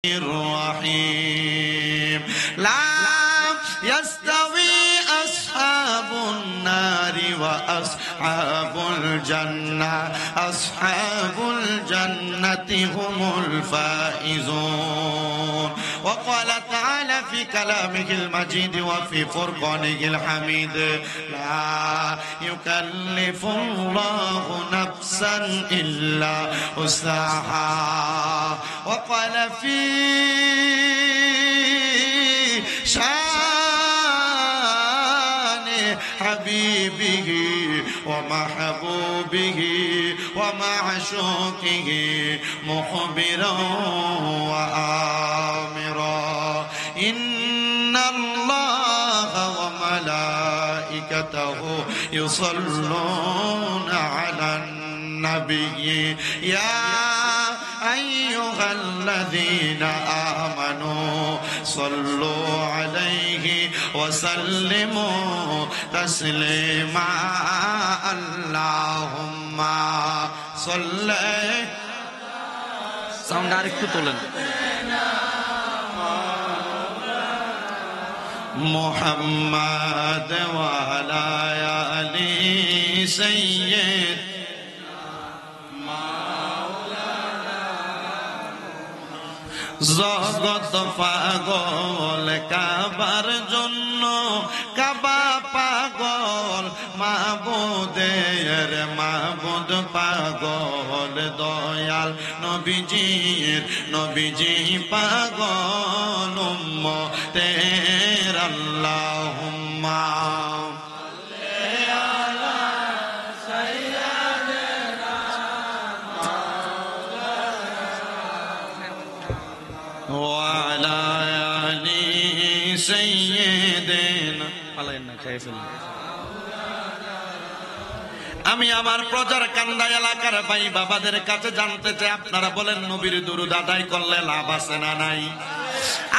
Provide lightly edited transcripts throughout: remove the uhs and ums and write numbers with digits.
الرحيم لا يستوي أصحاب النار وأصحاب الجنة أصحاب الجنة هم الفائزون وقال تعالى في كلامه المجيد وفي فرقانه الحميد لا يكلف الله نفسا إلا وسعها وقال في شان حبيبه ومحبوبه ومعشوقه مخبرا وآمرا إن الله وملائكته يصلون على النبي يا أيها الذين آمنوا صلوا عليه وسلموا تسليما اللهم صل sound আরেকটু তোলেন محمد وعلى آل سيد জগৎ পাগল কাবার জন্য কাবা পাগল মাবুদের মাবুদ পাগল দয়াল নবীজি পাগল উম্মতের আল্লাহুম্মা আমি আমার প্রজার কান্দা এলাকার ভাই বাবাদের কাছে জানতে চাই আপনারা বলেন নবীর দুরূদ আদায় করলে লাভ আছে না নাই?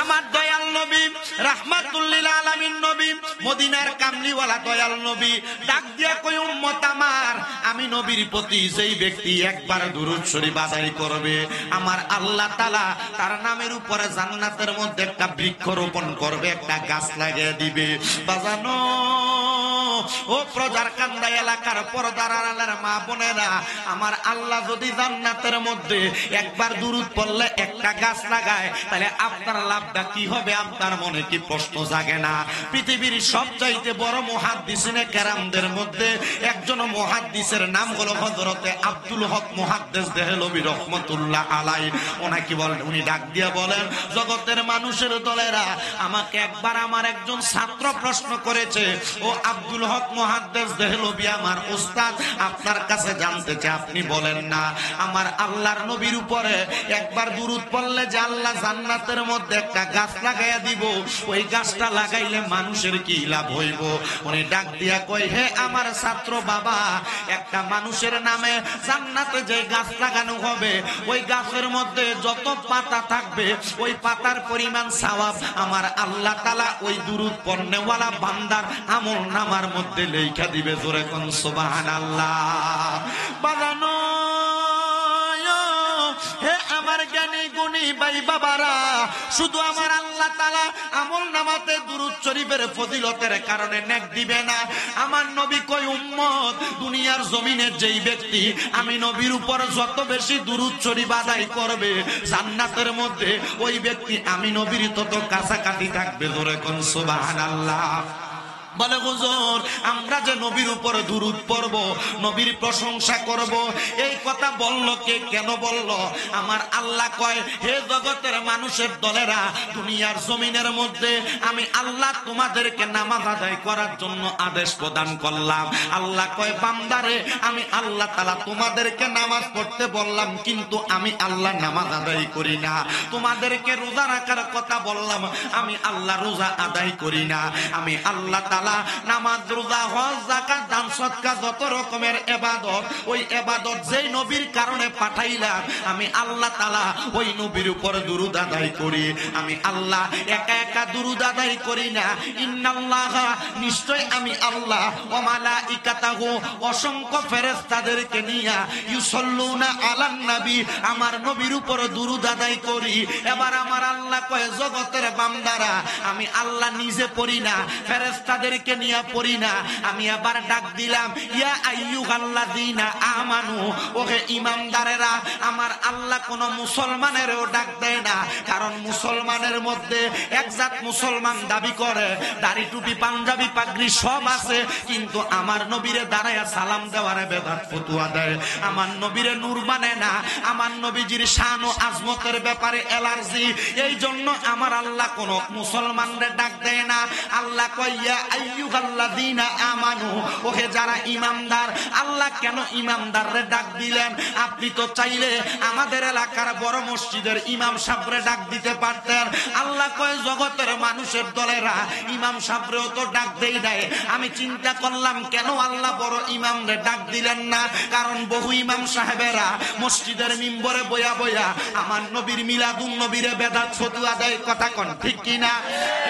আমার দয়াল নবী রাহমাতুল লিল আলামিন নবী মদিনার কামলিওয়ালা দয়াল নবী ডাক দিয়া কই উম্মত আমার আমি নবীর প্রতি যেই ব্যক্তি একবার দুরূদ শরীফ আদায় করবে আমার আল্লাহ তাআলা তার নামের উপরে জান্নাতের মধ্যে একটা বৃক্ষ রোপণ করবে, একটা গাছ লাগিয়ে দিবে। বাজানো ও প্রজার কান্দা এলাকার পর্দার আড়ালের মা বোনেরা, আমার আল্লাহ যদি জান্নাতের মধ্যে একবার দুরূদ পড়লে একটা গাছ লাগায় তাহলে আপনার লাভটা কি হবে? আপনার মনে কি প্রশ্ন জাগে না? পৃথিবীর সবচাইতে বড় মুহাদ্দিসিনে কেরামদের মধ্যে একজন মুহাদ্দিসের নাম হলো হযরতে আব্দুল হক মুহাদ্দিস দেহলভী রহমাতুল্লাহ আলাইহি। ওনাকে বলেন, উনি ডাক দিয়া বলেন, জগতের মানুষের দলেরা আমাকে একবার আমার একজন ছাত্র প্রশ্ন করেছে, ও আব্দুল হক মুহাদ্দিস দেহলভী আমার উস্তাদ, আপনার কাছে জানতে চাই আপনি বলেন না আমার আল্লাহর নবীর উপরে একবার দুরূদ পড়লে যে আল্লাহ জান্নাতের মধ্যে একটা গাছ লাগাইয়া দিব, ওই গাছটা লাগাইলে মানুষের কি লাভ হইব? উনি ডাক দিয়া কই, হে আমার ছাত্র বাবা, একটা মানুষের নামে জান্নাতে যে গাছ লাগানো হবে ওই গাছের মধ্যে যত পাতা থাকবে ওই পাতার পরিমাণ সওয়াব আমার আল্লাহ তাআলা ওই দুরূদ পড়নেওয়ালা বান্দার আমল নামার মধ্যে লেখা দিবে। জোরে কোন সুবহানাল্লাহ। বাজানো হে আমার জ্ঞানী গুণী ভাই বাবারা, শুধু আমার আল্লাহ তাআলা আমল নামাতে দুরূদ শরীফের ফজিলতের কারণে নেক দিবে না। আমার নবী কই, উম্মত দুনিয়ার জমিনে যেই ব্যক্তি আমি নবীর উপর যত বেশি দুরূদ শরীফ আদায় করবে জান্নাতের মধ্যে ওই ব্যক্তি আমি নবীর তত কাছাকাছি থাকবে। জোরে কোন সুবহানাল্লাহ। বলে হুজুর, আমরা যে নবীর উপর দুরূদ পড়ব, নবীর প্রশংসা করব, এই কথা বললো কে? কেন বললো? আমার আল্লাহ কয়, হে জগতের মানুষের দলেরা, দুনিয়ার জমিনের মধ্যে আমি আল্লাহ তোমাদেরকে নামাজ আদায় করার জন্য আদেশ প্রদান করলাম। আল্লাহ কয়, বান্দারে আমি আল্লাহ তাআলা তোমাদেরকে নামাজ পড়তে বললাম, কিন্তু আমি আল্লাহ নামাজ আদায় করি না। তোমাদেরকে রোজা রাখার কথা বললাম, আমি আল্লাহ রোজা আদায় করি না। আমি আল্লাহ তাআলা নামাজ রোজা হজ যাকাত দান সদকা যত রকমের ইবাদত ওই ইবাদত যেই নবীর কারণে পাঠাইলাম আমি আল্লাহ তাআলা ওই নবীর উপর দুরূদ আদায় করি আমি আল্লাহ একা একা দুরূদ আদায় করি না ইন্নাল্লাহ নিশ্চয় আমি আল্লাহ ওয়া মালাইকাতাহু অসংখ্য ফেরেশতাদেরকে নিয়ে ইউসাল্লুনা আলান নবী আমার নবীর উপর দুরূদ আদায় করি এবার আমার আল্লাহ কয় জগতের বান্দারা আমি আল্লাহ নিজে পড়ি না ফেরেশতাদেরকে নিয়ে পড়ি না আমি আবার ডাক দিলাম ইয়া আইয়ুহাল্লাযীনা আমানু ওহে ঈমানদারেরা আমার আল্লাহ কোন মুসলমানেরও ডাক দেয় না কারণ মুসলমানের মধ্যে একজাত মুসলমান দাবি করে দাড়ি টুপি পাঞ্জাবি পাগড়ি সব আছে কিন্তু আমার নবীরে দাঁড়ায়া সালাম দেওয়ারে বেদাত ফতোয়া দেয় আমার নবীরে নূর মানে না আমার নবীজির শান ও আজমতের ব্যাপারে অ্যালার্জি এই জন্য আমার আল্লাহ কোন মুসলমানরে ডাক দেয় না আল্লাহ কয় ইয়া আইয়ুহাল্লাযীনা আমানু ওহে যারা ঈমানদার আল্লাহ কেন ঈমানদাররে ডাক দিলেন আপনি তো চাইলে আমাদের এলাকার বড় মসজিদের ইমাম সাহেবরে ডাক দিতে পারতেন আল্লাহ কয় জগতের মানুষের দলেরা ইমাম সাহেবরেও তো ডাক দেই দেয় আমি চিন্তা করলাম কেন আল্লাহ বড় ইমামরে ডাক দিলেন না কারণ বহু ইমাম সাহেবেরা মসজিদের মিম্বরে বয়া বয়া আমার নবীর মিলাদুন নবীরে বেদাত ফতোয়া দেয় কথা কোন ঠিক কিনা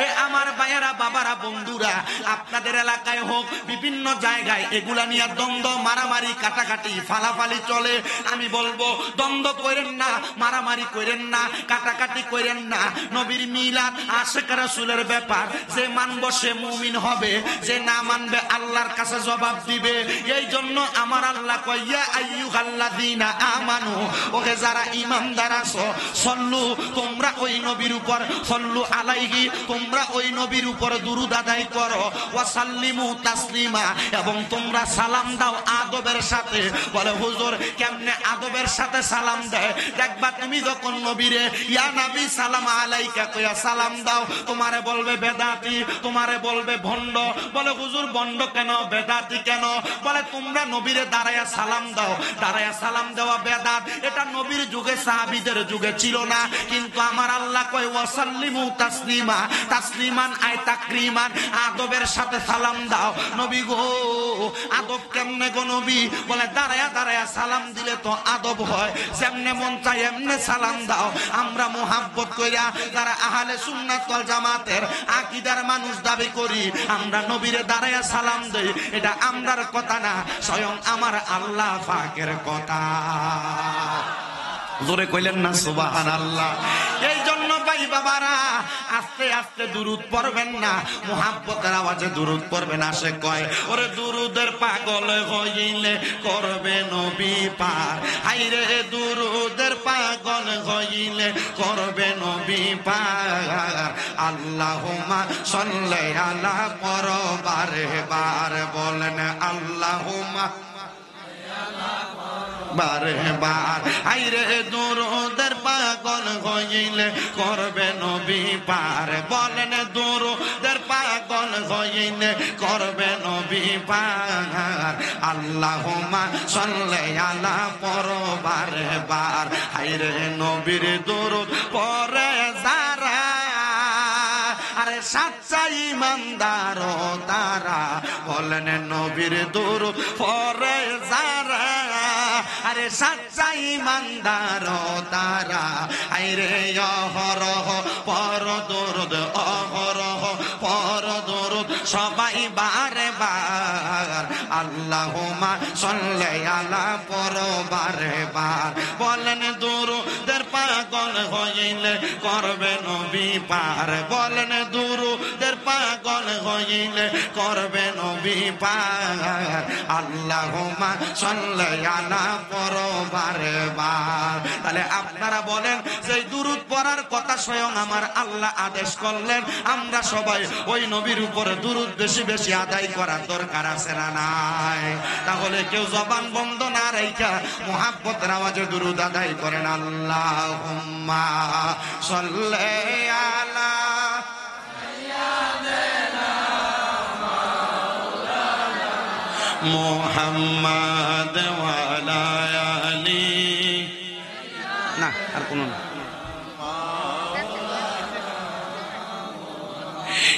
এ আমার ভাইয়েরা বাবারা বন্ধুরা আপনাদের এলাকায় হোক বিভিন্ন জায়গায় এগুলা নিয়ে দ্বন্দ্ব মারামারি কাটাকাটি ফালাফালি চলে আমি বলবো দ্বন্দ্ব করেন না মারামারি করেন না কাটাকাটি করেন না নবীর মিলাদ আশিক রাসূলের ব্যাপার যে মানব সে মুমিন হবে যে না মানবে আল্লাহর কাছে জবাব দিবে এই জন্য আমার আল্লাহ কয় ইয়া আইয়ুহাল্লাযীনা আমানু ওহে যারা ঈমানদার আছো সল্লু তোমরা ওই নবীর উপর সল্লু আলাইহি তোমরা ওই নবীর উপর দুরূদ আদায় করো ওয়া সাল্লিমু তাসলিমা এবং তোমরা সালাম দাও আদবের সাথে বলে হুজুর কেমনে আদবের সাথে সালাম দেয় দেখবা তুমি যখন নবীরে ইয়া নবী সালাম আলাইকা কইয়া সালাম দাও তোমারে বলবে বেদাতি তোমারে বলবে ভণ্ড বলে হুজুর ভণ্ড কেন বেদাতি কেন বলে তোমরা নবীরে দাঁড়ায়া সালাম দাও দাঁড়ায়া সালাম দেওয়া বেদাত এটা নবীর যুগে সাহাবীদের যুগে ছিল না কিন্তু আমার আল্লাহ কয় ওয়াসাল্লিমু তাসলিমা তাসলিমান আয় তাকরিমান আদবের সাথে সালাম দাও নবী গো আদব কেমনে গো নবী বলে দাঁড়ায়া দাঁড়ায়া সালাম দিলে তো আদব হয় যেমনে মন চায় এমনে সালাম দাও আমরা মুহাব্বত কইরা যারা আহলে সুন্নাত ওয়াল জামাতের আকীদার মানুষ দাবি করি আমরা নবীরে দাঁড়ায়া সালাম দেই এটা আমরার কথা না স্বয়ং আমার আল্লাহ পাকের কথা জোরে কইলেন না সুবহানাল্লাহ এই জন্য ভাই বাবারা আস্তে আস্তে দুরূদ পড়বেন না মুহাব্বতের আওয়াজে দুরূদ পড়বেন আসে কয় ওরে দুরূদের পাগল হইলে করবে নবী পার হায়রে দুরূদের পাগল হইলে করবে নবী পার আল্লাহুম্মা সাল্লি আলা পরবারে বার বলেন আল্লাহুম্মা বারে বার আইরে দুরূদের পাগল হইলে করবে নবী পার বলেন দুরূদের পাগল হইলে করবে নবী পার আল্লাহুম্মা সাল্লি আলা পরবারে বার আইরে নবীর দুরূদ পড়ে যারা আরে সাচ্চা ঈমানদার তারা বলেন নবীর দুরূদ পড়ে যারা আরে সাচ্চা ঈমানদার তারা আইরে অহরহ পর দুরূদ অহরহ পর দুরূদ সবাই বারে বার আল্লাহুম্মা সাল্লি আলা পরবারে বার বলেন দুরূদের পাগল হইলে করবে নবী পার বলেন দুরূদের পাগল হইলে করবে নবী পার আল্লাহুম্মা সাল্লি আলা পরবারে বার তাহলে আপনারা বলেন যে দুরূদ পড়ার কথা স্বয়ং আমার আল্লাহ আদেশ করলেন আমরা সবাই ওই নবীর উপরে দুরূদ বেশি বেশি আদায় করার দরকার আছে না নাই তাহলে কেউ জবান বন্ধ না রাইখা মুহাব্বতের আওয়াজে দুরূদ আদায় করেন আল্লাহুম্মা সাল্লি আলা মুহাম্মাদ ওয়া আলা আলি না আর কোন না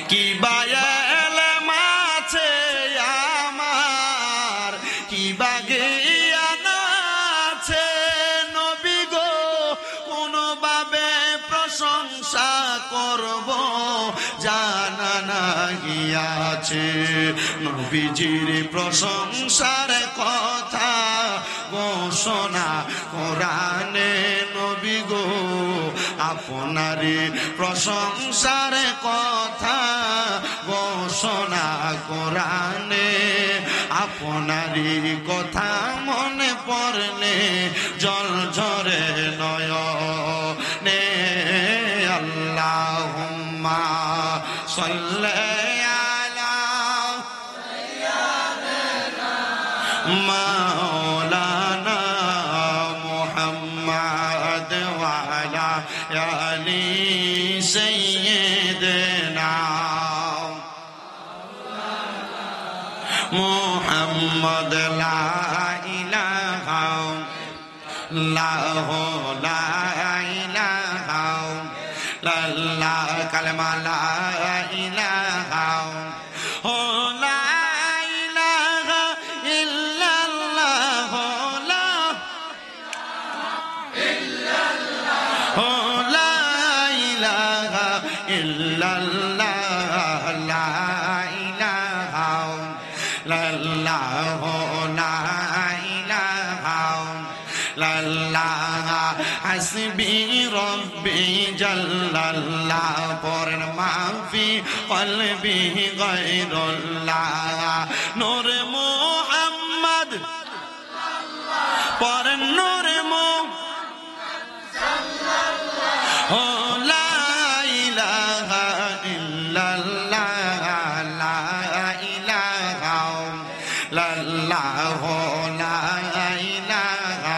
কি বায়াল মা প্রশংসা করব জানা নাহি আছে। নবীজির প্রশংসার কথা ঘোষণা কোরআনে নবী গো, আপনারই প্রশংসার কথা ঘোষণা কোরআনে। আপনারই কথা মনে পড়লে জল ঝরে নয়নে। আল্লাহুম্মা সাল্লি আলা মাওলানা মুহাম্মাদ ওয়া আলা আলি সাইয়্যিদিনা মুহাম্মদ। লা ইলাহা ইল্লাল্লাহু লা ইলাহা ইল্লাল্লাহ কালেমা লা ইলাহা লা ইলাহা ইল্লাল্লাহ লা ইলাহা ইল্লাল্লাহ লা ইলাহা ইল্লাল্লাহ লা ইলাহা ইল্লাল্লাহ হাসবি রব্বি জাল্লাল্লাহ পড়েন মাফি কলবি গায়রুল্লাহ নূর মুহাম্মদ পড়েন নূর মুহাম্মদ লা ইলাহা ইল্লাল্লাহ লা ইলাহা ইল্লাল্লাহ লা ইলাহা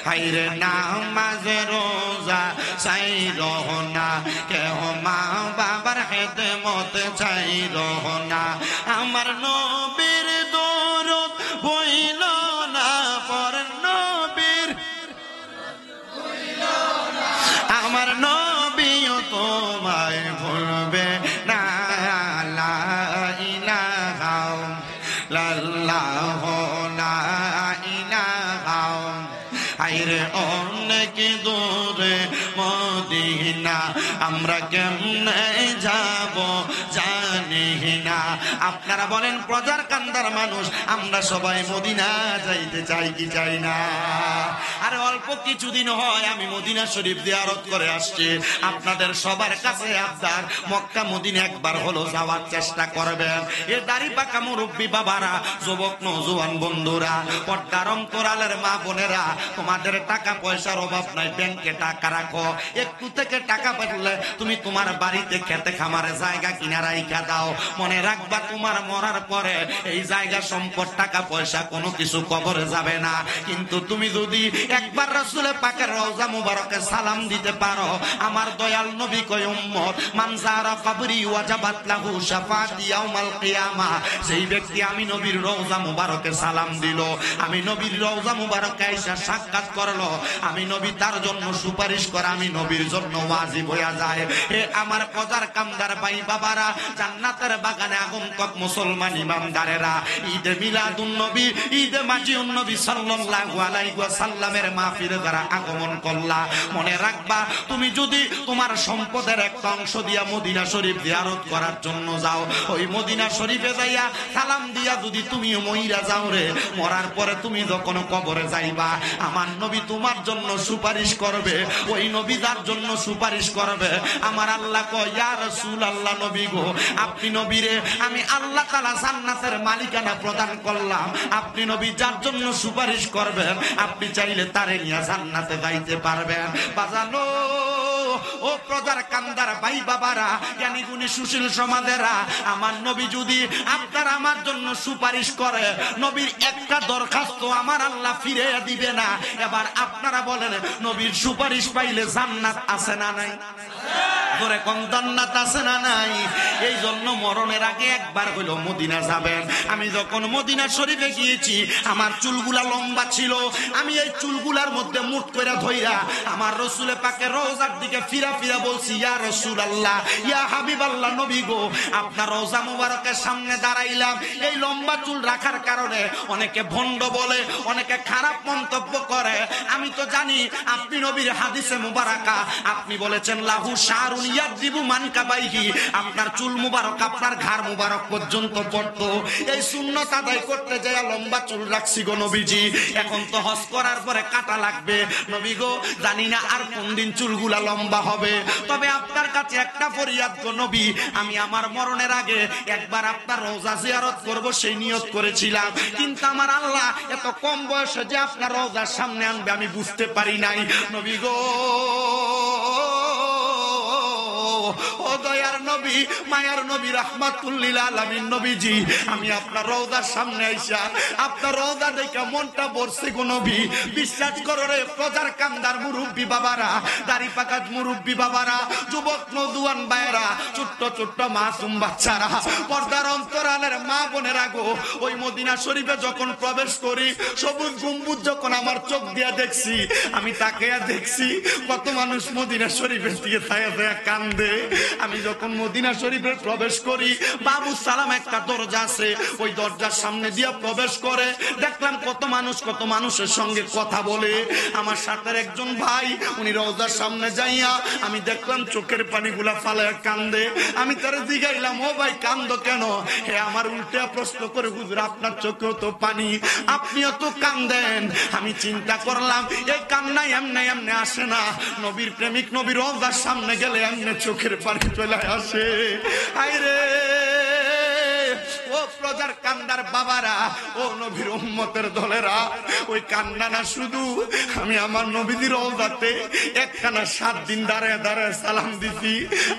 হায়রে নামাজ রোজা চাই রহনা কেহ মা বাবার খেদমত চাই রহনা আমার নবীর দরদ বইল না পর নবীর আমার নবীও তোমায় ভুলবে না লা ইলাহা ইল্লাল্লাহ লা ইলাহা আইরে অনেক দূরে মদিনা আমরা কেমনে যাব জানি না। আপনারা বলেন প্রজার কান্দার মানুষ আমরা সবাই মদিনা যাইতে চাই কি চাই না? আর অল্প কিছুদিন হয় আমি মদিনা শরীফ জিয়ারত করে আসছি। আপনাদের সবার কাছে আবদার মক্কা মদিনা একবার হলো যাওয়ার চেষ্টা করবেন। এ দাড়ি পাকা মুরব্বী বাবারা, যুবক নওজোয়ান বন্ধুরা, পর্দার অন্তরালের মা বোনেরা, তোমাদের টাকা পয়সার অভাব নাই, ব্যাংকে টাকা রাখো। একটু থেকে টাকা পেলে তুমি তোমার বাড়িতে খেতে খামারে জায়গা কিনা রাইখা দাও। মনে রাখবা তোমার মরার পরে এই জায়গা সম্পদ টাকা পয়সা কোনো কিছু কবরে যাবে না। কিন্তু তুমি যদি একবার রাসূল পাকের রওজা মুবারকে সালাম দিতে পারো, আমার দয়াল নবী কয় উম্মত মান যারা কবরি ওয়াজাবাত লাহু শাফাআতি ইয়াউমাল কিয়ামা। সেই ব্যক্তি আমি নবীর রওজা মুবারকে সালাম দিল, আমি নবীর রওজা মুবারকে আইসা সাক্ষাৎ করলো, আমি নবী তার জন্য সুপারিশ করা আমি নবীর জন্য ওয়াজিব হইয়া যায়। হে আমার প্রজার কামদার ভাই বাবারা, জান্নাতের বাগানে আগন্তুক মুসলমান ইমানদারেরা, ঈদে মিলাদুন নবী, ঈদে মাজিউন নবী সাল্লাল্লাহু আলাইহি ওয়াসাল্লামের মাহফিলে যারা আগমন করলা, মনে রাখবা তুমি যদি তোমার সম্পদের একটা অংশ দিয়া মদিনা শরীফ জিয়ারত করার জন্য যাও, ওই মদিনা শরীফে যাইয়া সালাম দিয়া যদি তুমি মইরা যাও রে, মরার পরে তুমি যখন কবরে যাইবা আমার নবী তোমার জন্য সুপারিশ করবে। ওই নবী যার জন্য সুপারিশ করবে আমার আল্লাহ কয় ইয়া রাসূলুল্লাহ নবী গো, আপনি নবীরে আমি আল্লাহ তাআলা জান্নাতের মালিকানা প্রদান করলাম, আপনি নবী যার জন্য সুপারিশ করবেন আপনি চাইলে তারে নিয়ে জান্নাতে যাইতে পারবেন। বাজানো ও প্রজার কান্দার ভাই বাবারা, জ্ঞানী গুণী সুশীল সমাজেরা, আমার নবী যদি আপনার আমার জন্য সুপারিশ করে, নবীর একটা দরখাস্ত আমার আল্লাহ ফিরে দিবে না। এবার আপনারা বলেন নবীর সুপারিশ পাইলে জান্নাত আছে না নাই? জোরে কোন জান্নাত আছে না নাই? এই জন্য মরণের আগে একবার হলো মদিনা যাবেন। আমি যখন মদিনা শরীফে গিয়েছি, আমার চুলগুলা লম্বা ছিল, আমি এই চুলগুলার মধ্যে মুঠ করে ধইরা আমার রসুলে পাকের রওজার দিকে ফিরা ফিরা বলছি, ইয়া রাসূলুল্লাহ, ইয়া হাবিবাল্লাহ, নবী গো, আপনার রওজা মুবারকের সামনে দাঁড়াইলাম। এই লম্বা চুল রাখার কারণে অনেকে ভণ্ড বলে, অনেকে খারাপ মন্তব্য করে। আমি তো জানি আপনি নবীর হাদিসে মুবারাকা আপনি বলেছেন লাহু শারুন ইয়াদিবু মানকাবাইহি, আপনার চুল মুবারক আপনার ঘাড় মুবারক পর্যন্ত পড়তো। এই সুন্নাত আদায় করতে যায় লম্বা চুল রাখছি গো নবীজি। এখন তো হজ করার পরে কাটা লাগবে নবী গো, জানি না আর কোন দিন চুলগুলা লম্বা হবে। তবে আপনার কাছে একটা ফরিয়াদ গো নবী, আমি আমার মরণের আগে একবার আপনার রওজা জিয়ারত করব সেই নিয়ত করেছিলাম, কিন্তু আমার আল্লাহ এত কম বয়সে যে আপনার রওজার সামনে আনবে আমি বুঝতে পারি নাই নবী গো। ও দয়ার নবী, মায়ার নবী, রাহমাতুল লিল আলামিন নবীজি, আমি আপনার রওজার সামনে আইসা আপনার রওজা দেখে মনটা ভরছে গো নবী। বিশ্বাস করো রে প্রজার কান্দার মুরব্বী বাবারা, দাড়ি পাকা মুরব্বী বাবারা, যুবক নওজোয়ান ভাইরা, ছোট্ট ছোট্ট মাসুম বাচ্চারা, পর্দার অন্তরালের মা বোনেরা গো, ওই মদিনা শরীফে যখন প্রবেশ করি, সবুজ গম্বুজ যখন আমার চোখ দিয়া দেখছি, আমি তাকে দেখছি কত মানুষ মদিনা শরীফের দিকে তাকিয়ে কান্দে। আমি যখন মদিনা শরীফে প্রবেশ করি, বাবু সালাম একটা দরজা আছে, ওই দরজার সামনে দিয়া প্রবেশ করে দেখলাম কত মানুষের সঙ্গে কথা বলে। আমার সাথে একজন ভাই, উনি রওজার সামনে যাইয়া আমি দেখলাম চোখের পানিগুলা ফালায় কান্দে। আমি তারে জিগাইলাম, ও ভাই কান্দো কেন? হে আমার উল্টা প্রশ্ন করে, হুজুর আপনার চোখেও তো পানি, আপনিও তো কান্দেন। আমি চিন্তা করলাম এই কান্নাই এমনি এমনি আসে না, নবীর প্রেমিক নবীর রওজার সামনে গেলে এমনি চোখের পানি চলে আসে। আইরে ও প্রজার কান্দার বাবারা, ও নবীর উম্মতের দলেরা, ওই কান্না না শুধু, আমি আমার নবীর রওজাতে একখানা 7 দিন দাঁড়ায় দাঁড়ায় সালাম দিছি।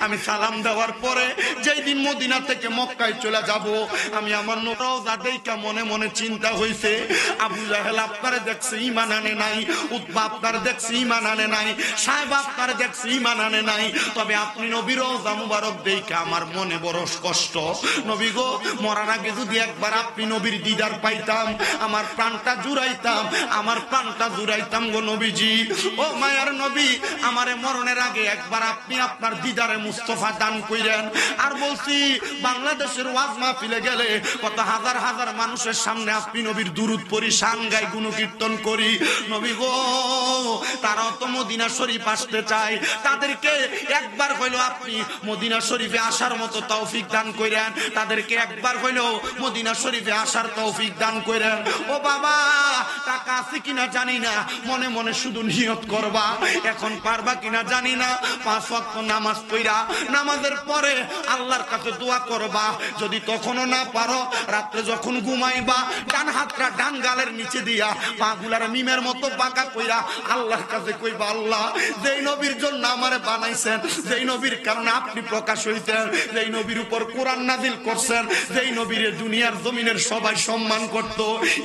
আমি সালাম দেওয়ার পরে যেই দিন মদিনা থেকে মক্কায় চলে যাব, আমি আমার রওজা দেখে মনে মনে চিন্তা হইছে, আবু জাহেল আপনারে দেখছে ঈমান আনে নাই, উতবা আপনার দেখছে ঈমান আনে নাই, সাহেব আপনার দেখছে ঈমান আনে নাই, তবে আপনি নবীর রওজা মুবারক দেখে আমার মনে বড় কষ্ট। নবী গো, মরার আগে যদি একবার আপনি নবীর দিদার পাইতাম, আমার প্রাণটা জুড়াইতাম, আমার প্রাণটা জুড়াইতাম গো নবীজি। ও মায়ার নবী, আমারে মরণের আগে একবার আপনি আপনার দিদারে মুস্তফা দান কইরেন। আর বলছি, বাংলাদেশের ওয়াজ মাহফিলে গেলে কত হাজার হাজার মানুষের সামনে আপনি নবীর দুরূদ পড়ি, শান গাই, গুণকীর্তন করি। নবী গো, তারাও তো মদিনা শরীফ আসতে চায়, তাদেরকে একবার হইলো আপনি মদিনা শরীফে আসার মতো তৌফিক দান কইরেন, তাদেরকে একবার হইলো মদিনা শরীফে আসার তৌফিক দান কইরেন। ও বাবা, টাকা আছে কিনা জানি না, মনে মনে শুধু নিয়ত করবা, এখন পারবা কিনা জানি না, 5 ওয়াক্ত নামাজ পড়া, নামাজের পরে আল্লাহর কাছে দোয়া করবা। যদি তখনও না পারো, রাত্রে যখন ঘুমাইবা, ডান হাতটা ডান গালের নিচে দিয়া পাগুলার মিমের মতো বাঁকা কইরা আল্লাহর কাছে কইবা, আল্লাহ যেই নবীর জন্য আমারে বানাইছেন, যেই নবীর কারণে আপনি প্রকাশ হইতেন, যেই নবীর উপর কোরআন নাযিল করছেন, যেই নবীরে দুনিয়ার জমিনের সবাই সম্মান করত,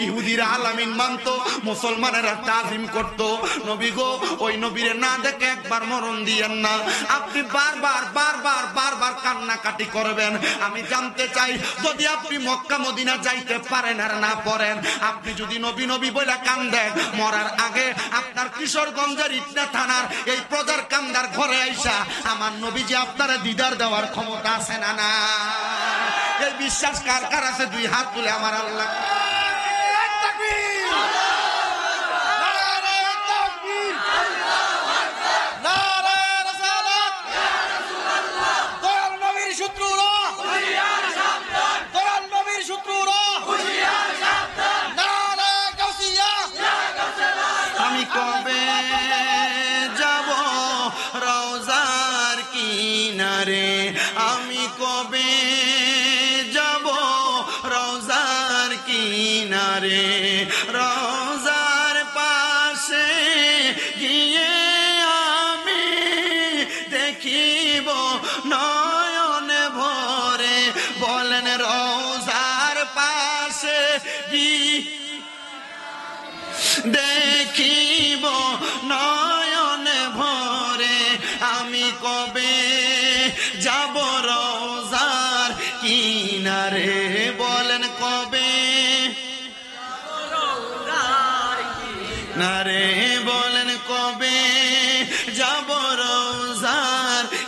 ইহুদিরা আলামিন মানত, মুসলমানেরা তাজিম করত, নবী গো, ওই নবীরে না দেখে একবার মরণ দিয়েন না। আপনি বারবার বারবার বারবার কান্নাকাটি করবেন। আমি জানতে চাই, যদি আপনি মক্কা মদিনা যাইতে পারেন আর না পারেন, আপনি যদি নবী নবী বলে কান্দেন, মরার আগে আপনার কিশোরগঞ্জের ইটনা থানার এই প্রজার কান্দার ঘরে আইসা আমার নবীজি আপনারা দিদার দেওয়ার ক্ষমতা আছে না? না, এই বিশ্বাস কার কার আছে? 2 হাত তুলে আমার আল্লাহ। আমি কবে যাব রওজার কিনারে, আমি কবে যাব রওজার কিনারে, রওজার পাশে গিয়ে আমি দেখিব নয়ন ভরে। বলেন রওজার পাশে গিয়ে দেখিব নয়ন ভরে, আমি কবে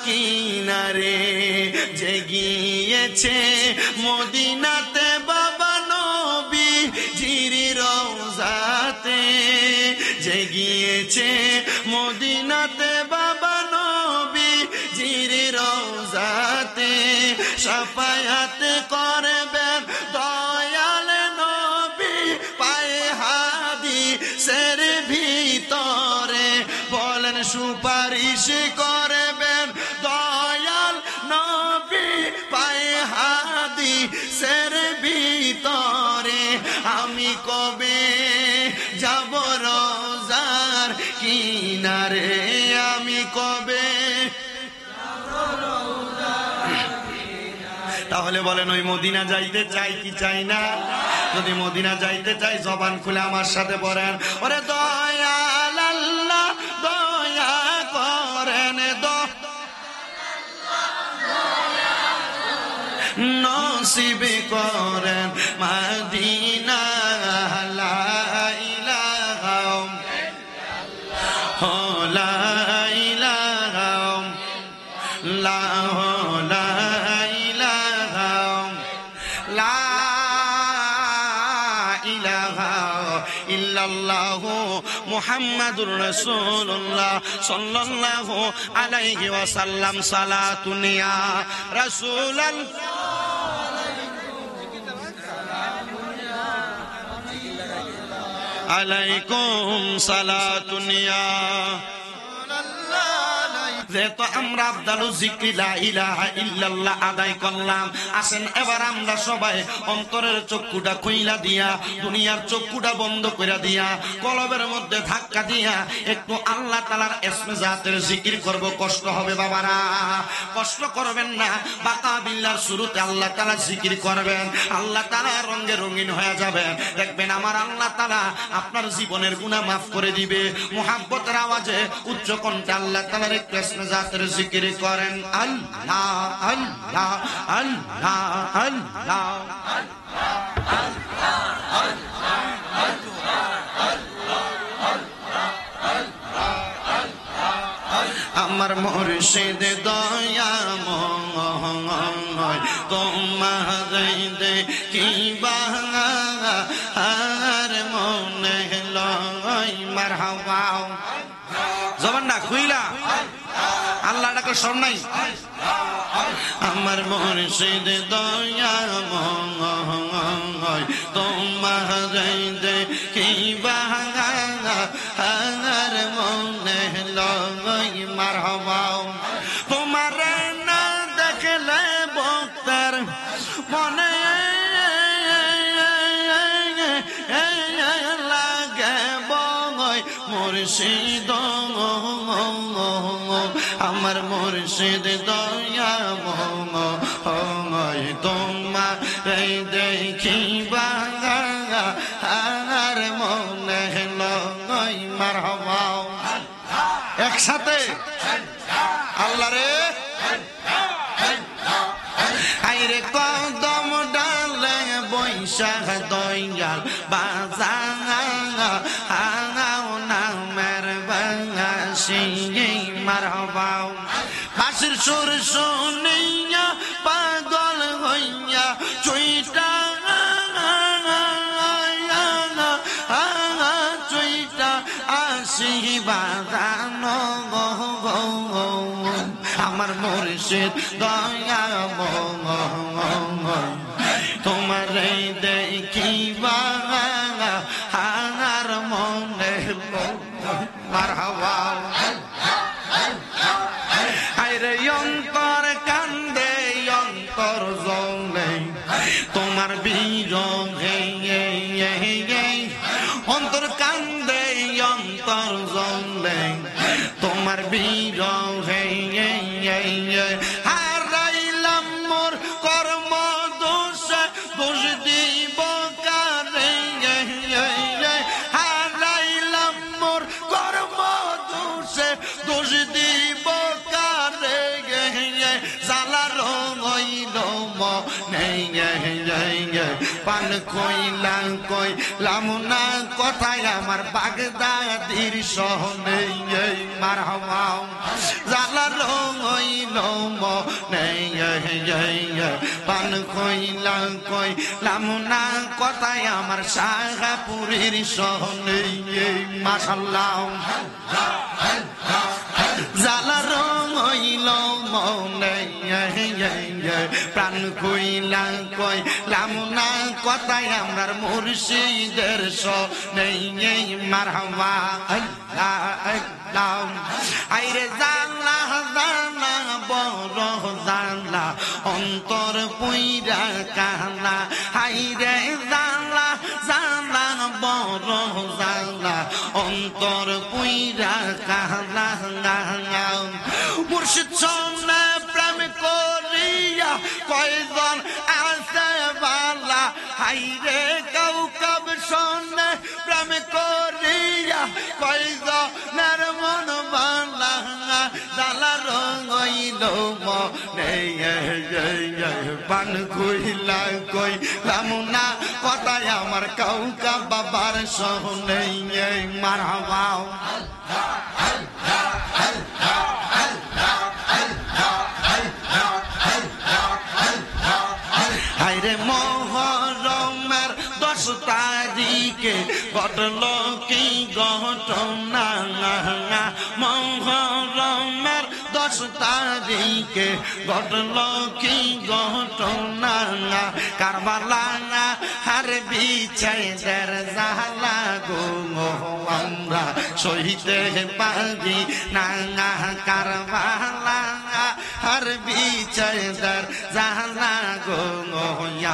কিনারে যে গিয়েছে মদিনাতে বাবা নবী জির রওজাতে যে গিয়েছে মদিনাতে বাবা নবী জির রওজাতে শাফায়াত করবেন দয়াল নবী পায়ে হাদিসের ভিতরে বলেন সুপারিশ করবেন দয়াল নবী পায়ে হাদিসের ভিতরে আমি কবে যাব রওজার কিনারে আমি কবে তাহলে বলেন ওই মদিনা যাইতে চাই কি চাই না যদি মদিনা যাইতে চাই জবান খুলে আমার সাথে বলেন ওরে দয়াল আল্লাহ দয়া করেন নসিব করেন মদিনা লা ইলাহা লা ইলাহা লা ইল্লাল্লাহু মুহাম্মাদুর রাসূলুল্লাহ সাল্লাল্লাহু আলাইহি ওয়াসাল্লাম সালাতুন ইয়া রাসূলাল্লাহ আলাইকুম সালাতুন ইয়া যেহেতু আমরা আফদালু যিকরি লা ইলাহা ইল্লাল্লাহ আদায় করলাম আসেন এবার আমরা সবাই অন্তরের চক্ষুটা খুইলা দিয়া দুনিয়ার চক্ষুটা বন্ধ করে দিয়া কলবের মধ্যে ধাক্কা দিয়া একটু আল্লাহ তাআলার ইসমে জাতের জিকির করব কষ্ট হবে বাবারা কষ্ট করবেন না বাকা বিল্লাহর শুরুতে আল্লাহ তাআলা জিকির করবেন আল্লাহ তাআলা রঙে রঙিন হয়ে যাবেন দেখবেন আমার আল্লাহ তাআলা আপনার জীবনের গুনাহ maaf করে দিবে মুহাব্বতের আওয়াজে উচ্চ কণ্ঠে আল্লাহ তাআলার একটু জাতের জিকির করেন আল্লাহ আল্লাহ আল্লাহ আল্লাহ আমার মুর্শিদ দয়াময় তোমার দেখিবা আর মনে লয় মারহাবা জবান না খুইলা আল্লাহ ডাকে শোন নাই আমার মুর্শিদ দয়াময় তোমার দেখিবা আর মনে লয় মারহাবা তোমার না দেখলে ভক্তের মনে লাগে বয় মুর্শিদ আমার মুর্শিদ দয়াময় তোমার দেখিবা আর মনে লয় মারহাবা একসাথে আল্লাহ রে আইরে কদম ডালে বৈশাখ দয়াল বাজাও নামের বাসি মারহাবা বাঁশির সুর শুনিয়া পাগল হইয়া চুইটা চুইটা আসি বাজানো আমার মুর্শিদ দয়াময় তোমার দেখিবা আর মনে মারহাবা আইরে অন্তর কান্দে অন্তর জলে তোমার বিরহে অন্তর কান্দে অন্তর জলে তোমার বিরহে হারাইলাম মোর কর্ম দোষ দোষ দিব কারে হারাইলাম মোর কর্ম দোষ দোষ দিব কারে জালা রঙ হইল মনে পান কইলাম কইলাম না কথায় আমার বাগদাদির সহনে মারহাবা জ্বালা হইল মনে পান কইলাম না কথায় আমার শাহপুরীর সহনে মাশাআল্লাহ জ্বালা হইল মনে প্রাণ কইলাম না কথায় আমার মুর্শিদের সনে মারহাবা আল্লাহ আল্লাহ আইরে জানলা জানলা বড় জানলা অন্তর পুইরা কালা হাইরে জানলা জানলা বড় জানলা অন্তর পুইরা কালা মুর্শিদ সনে প্রেম করিয়া কয়জন আছে বালা হাইরে কৌকব সনে প্রেম করিয়া কয়জনের মন বালা জালা রঙইল মনে পান কইলাম না কথায় আমার কৌকা বাবার সহনে মারহাবা হায়রে মোহরমের 10 তারিখে ঘটল কি ঘটনা মোহরমের 10 তারিখে ঘটল কি ঘটনা কারবালা হার বিছাইদের জালা গো আমরা সহিতে পারি না কারবালা হার বিছাইদের জালা গো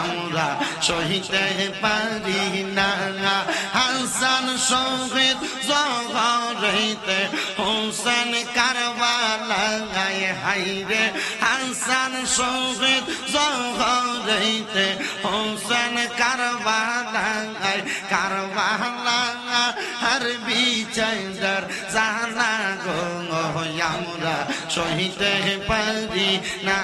আমরা সহিতে পারি না হাসান শহীদ জহরইতে হোসেন কারবালায় হাইরে হাসান শহীদ জহরইতে হোসেন কারবালায় কারবালা হার বিছাইদার জানা গো আমরা সহিতে পারি না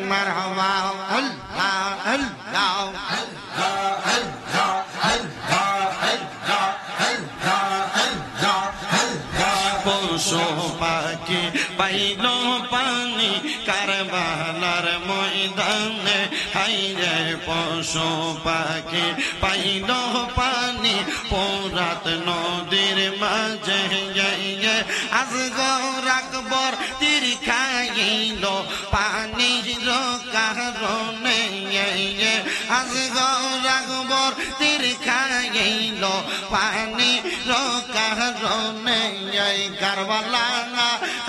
মারহাবা আল্লাহ আল্লাহ পশু পাখি পাইল পানি কারবালার ময়দানে হাইরে পশু পাখি পাইল পানি পোরাত নদীর মাঝে আজগর আকবর তীর খাইল পানির কারণে আজগর আকবর তীর খাইল পানির কারণে কারবালা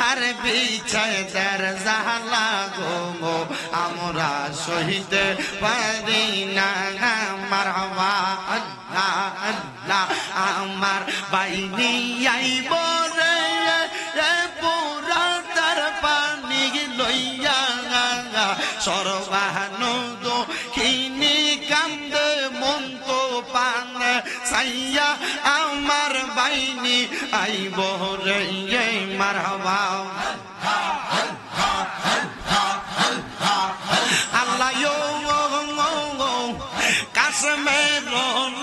আর বিছাইদার জালা গো আমরা সহিতে পারি না মারহাবা আল্লাহ আল্লাহ আমার বাইনি আইব রে পুরা তার পানি লইয়া সর্বানন্দ খিনি কান্দে মন তো পান সাইয়া আমার বাইনি আইব রে মারহাবা আল্লাহ কাশ্মীর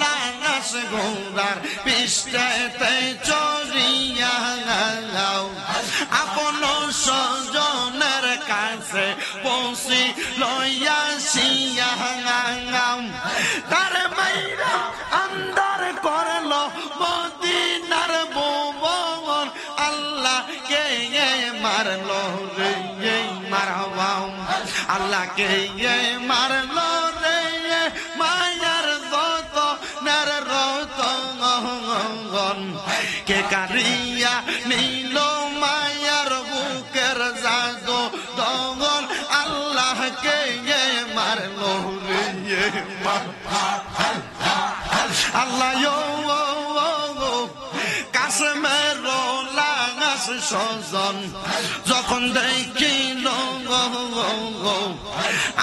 লাশ গোরার পিষ্টেতে চড়িয়া আপন স্বজনের কাছে পৌঁছি লইয়া শিয়া তার মাইরা আন্দার করল মদিনার ভুবন আল্লাহ কে মারলো রে মারহাবা আল্লাহ কে মারলো রে মায়ার গত নার রতন কে কারিয়া নীল মায়ার বুকের জাদু দগন আল্লাহ কে মারলো রে আল্লাহ কাশ্মীর লাশ স্বজন যখন দেখিল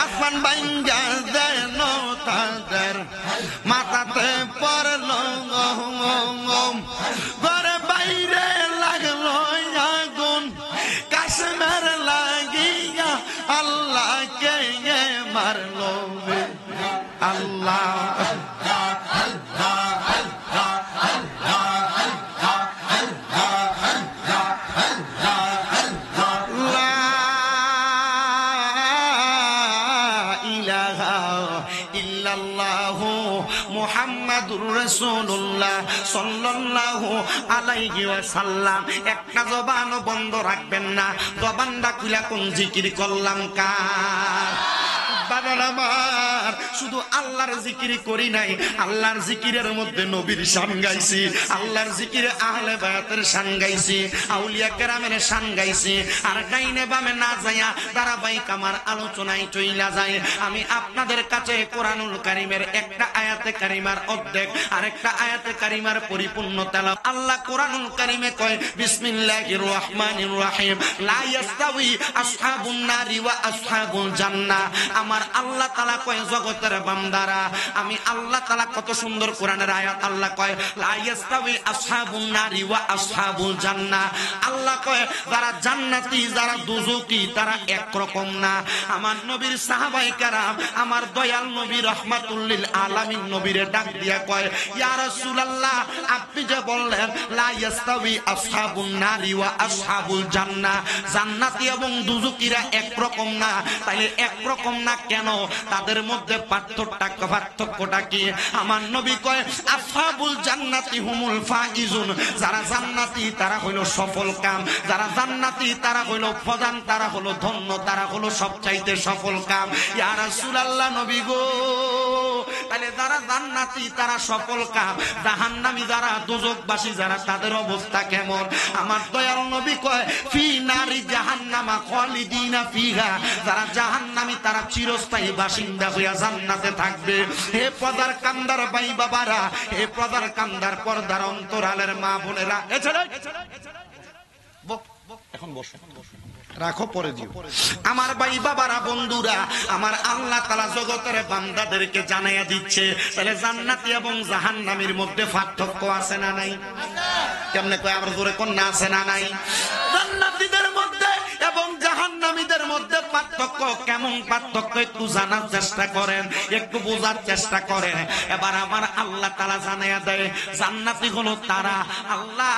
আসমান ভাঙ্গা দেন তাদের মাথাতে পড়ল ঘরে বাইরে লাগলো আগুন কাশ্মীর লাগিয়া আল্লাহকে আমার নবী আল্লাহ মুহাম্মাদুর রাসূলুল্লাহ সাল্লাল্লাহু আলাইহি ওয়াসাল্লাম। একটা জবান বন্ধ রাখবেন না, জবানটা খুলে কোন জিকির করলাম কার বাবা আমার। শুধু আল্লাহর জিকির করি নাই, আল্লাহর জিকিরের মধ্যে নবীর শান গাইছি, আল্লাহর জিকিরে আহলে বায়াতের শান গাইছি, আউলিয়া কেরামের শান গাইছি। আর ডাইনে বামে না যাইয়া ধারাবাহিক আমার আলোচনায় চইলা যায়। আমি আপনাদের কাছে কোরআনুল কারীমের একটা আয়াতে কারিমার অর্ধেক আরেকটা আয়াতে কারিমার পরিপূর্ণ তেলাওয়াত। আল্লাহ কোরআনুল কারীমে কয় বিসমিল্লাহির রহমানির রহিম লা ইয়াস্তাউই আসহাবুন নারি ওয়া আসহাবুল জান্নাহ। আমার আল্লাহ তাআলা কয় জগতের বান্দারা, আমি আল্লাহ তাআলা কত সুন্দর কোরআনের আয়াত। আল্লাহ কয় লা ইয়াস্তাউই আসহাবুন নারি ওয়া আসহাবুল জান্নাহ। আল্লাহ কয় যারা জান্নাতি যারা দুজকি তারা একরকম না। আমার নবীর সাহাবায়ে কেরাম আমার দয়াল নবী রাহমাতুল লিল আলামিন নবীরে ডাক দিয়া কয় ইয়া রাসূলুল্লাহ আপনি যে বললেন লা ইয়াস্তাউই আসহাবুন নারি ওয়া আসহাবুল জান্নাহ, জান্নাতি এবং দুজকিরা একরকম না, তাইলে একরকম না কেন? তাদের মধ্যে পার্থক্যটা কি? আমার নবী কয় আসহাবুল জান্নাতি হুমুল ফাইজুন, যারা জান্নাতি তারা হলো সফল কাম, যারা জান্নাতি তারা হলো প্রধান, তারা হলো ধন্য, তারা হলো সবচাইতে সফল কাম। ইয়া রাসূলুল্লাহ নবী গো, তাহলে যারা জান্নাতি তারা সফল কাম, জাহান্নামী যারা দোজখবাসী যারা তাদের অবস্থা কেমন? আমার দয়াল নবী কয় ফি নারি জাহান্নামা খালিদিনা ফিহা, যারা জাহান্নামী তারা চিরস্থায়ী বাসিন্দা হইয়া জান্নাতে থাকবে। হে পর্দার কান্দার ভাই বাবারা, হে পর্দার কান্দার পর্দার অন্তরালের মা বোনেরা, এখন বসো রাখো পরে দিও। আমার ভাই বাবারা বন্ধুরা, আমার আল্লাহ তাআলা জগতের বান্দাদেরকে জানাইয়া দিচ্ছে তাহলে জান্নাতি এবং জাহান্নামীর মধ্যে পার্থক্য আছে না নাই? কেমনে কয় আমার জোরে কোন না আছে না নাই? জান্নাতীদের মধ্যে এবং জাহান্নামীদের মধ্যে পার্থক্য কেমন? পার্থক্য একটু জানার চেষ্টা করেন, একটু বোঝার চেষ্টা করেন। এবার আমার আল্লাহ তাআলা জানাইয়া দেয় জান্নাতি হলো তারা। আল্লাহ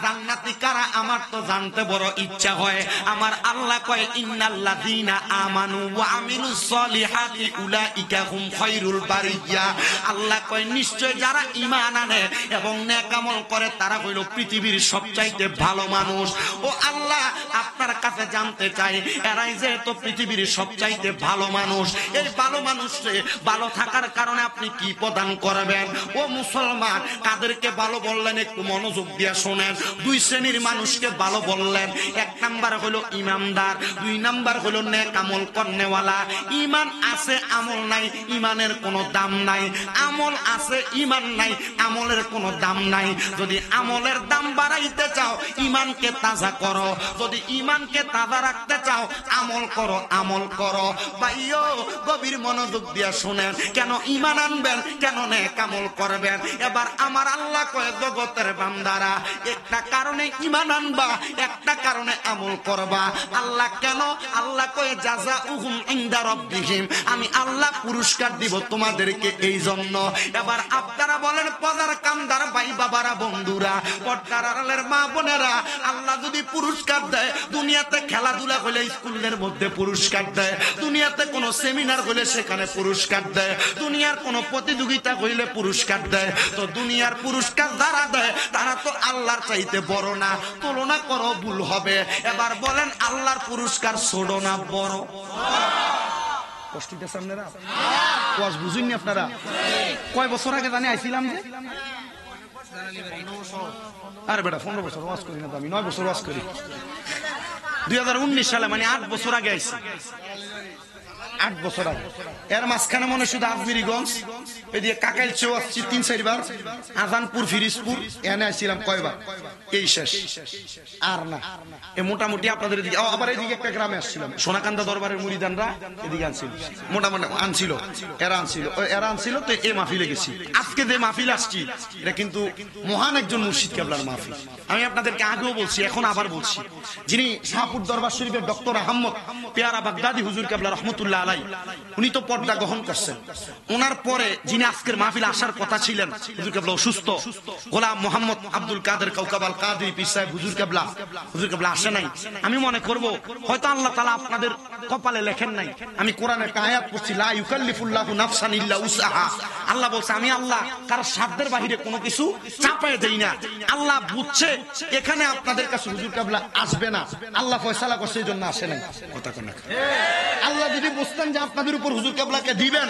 জান্নাতি কারা আমার তো জানতে বড় ইচ্ছা হয়। আমার আল্লাহ কয় ইন্নাল্লাযীনা আমানু ওয়া আমিলুস সলিহাতি উলাইকা হুম খায়রুল বারিয়া। আল্লাহ কয় নিশ্চয় যারা ঈমান আনে এবং নেক আমল করে তারা হইল পৃথিবীর সবচাইতে ভালো মানুষ। ও আল্লাহ আপনার কাছে জানতে চাই এরাই যে তো পৃথিবীর সবচাইতে ভালো মানুষ, এই ভালো মানুষে ভালো থাকার কারণে আপনি কি প্রদান করবেন? ও মুসলমান কাদেরকে ভালো বললেন একটু মনোযোগ দিয়ে শোনেন। দুই শ্রেণীর মানুষকে ভালো বললেন। এক নাম্বার হলো ইমানদার, দুই নাম্বার হলো নেক আমল করনেওয়ালা। ঈমান আছে আমল নাই, ঈমানের কোনো দাম নাই। আমল আছে ঈমান নাই, আমলের কোনো দাম নাই। যদি আমলের দাম বাড়াইতে চাও ঈমানকে তাজা করো, যদি ঈমানকে তাজা রাখতে চাও আমল করো, আমল করো। ভাইও গভীর মনোযোগ দিয়ে শুনেন, কেন ঈমান আনবেন, কেন নেক আমল করবেন? এবার আমার আল্লাহ কয় জগতের বান্দারা একটা কারণে ঈমান আনবা, একটা কারণে আমল করবা। আল্লাহ কেন? আল্লাহ কয় জাযাউহুম ইনদা রাব্বিহিম, আমি আল্লাহ পুরস্কার দিব তোমাদেরকে এই জন্য। এবার আপনারা বলেন পদার কান্দার ভাই বাবারা বন্ধুরা, পর্দার আড়ালের মা বোনেরা, আল্লাহ যদি পুরস্কার দেয়, দুনিয়াতে খেলাধুলা হলে স্কুলের মধ্যে পুরস্কার দেয়, দুনিয়াতে কোনো সেমিনার হলে সেখানে পুরস্কার দেয়, দুনিয়ার কোনো প্রতিযোগিতা হইলে পুরস্কার দেয়, তো দুনিয়ার পুরস্কার যারা দেয় তারা তো আল্লাহর চাইতে বড় না। তুলনা করো ভুল হবে। এবার বলেন আল্লাহর পুরস্কার ছোট না বড়? কষ্ট দিতেছে আপনারা? ওয়াজ বুঝুননি আপনারা? কয় বছর আগে জানি আইছিলাম যে, আরে বেটা 15 বছর ওয়াজ করি না তো, আমি 9 বছর ওয়াজ করি। 2019 সালে মানে 8 বছর আগে আইছি, 8 বছর আগে। এর মাঝখানে মনে শুধু আজমিরিগঞ্জ এদিকে কাকাইলচেও আসছি 3-4 বার, আজানপুর ফিরিজপুর এনে আসছিলাম কয়বার, এই শেষ আর না। এ মোটামুটি আপনাদের এদিকে আবার এদিকে একটা গ্রামে আসছিলাম, সোনাকান্দা দরবারের মুরিদানরা এদিকে আনছিল, মোটামুটি আনছিল, এরা আনছিল তো এ মাহফিলে গেছি। আজকে যে মাহফিল আসছি এটা কিন্তু মহান একজন মুর্শিদ কেবলার মাহফিল। আমি আপনাদেরকে আগেও বলছি, এখন আবার বলছি, যিনি শাহপুর দরবার শরীফের ডক্টর আহমদ পেয়ারা বাগদাদি হুজুর কেবলা রহমতুল্লাহ আলাই, উনি তো পর্দা গ্রহণ করছেন। ওনার পরে যিনি আজকের মাহফিলে আসার কথা ছিলেন, হুজুর কেবলা অসুস্থ, গোলাম মোহাম্মদ আব্দুল কাদের কাউকাবাল কাদরি পীর সাহেব হুজুর কেবলা আসে নাই। আমি মনে করব হয়তো আল্লাহ তাআলা আপনাদের কপালে লেখেন নাই। আমি কোরআনে একটা আয়াত পড়ছি, লা ইউকাল্লিফুল্লাহু নাফসান ইল্লা উসআহা। আল্লাহ বলছে আমি আল্লাহ কার সাধ্যের বাহিরে কোনো কিছু চাপায় দেই না। আল্লাহ বুঝছে এখানে আপনাদের কাছে হুজুর কেবলা আসবে না, আল্লাহ ফয়সালা করছে, এই জন্য আসে নাই। কথা কোন আল্লাহ যদি বুঝতেন যে আপনাদের উপর হুজুর কেবলাকে দিবেন,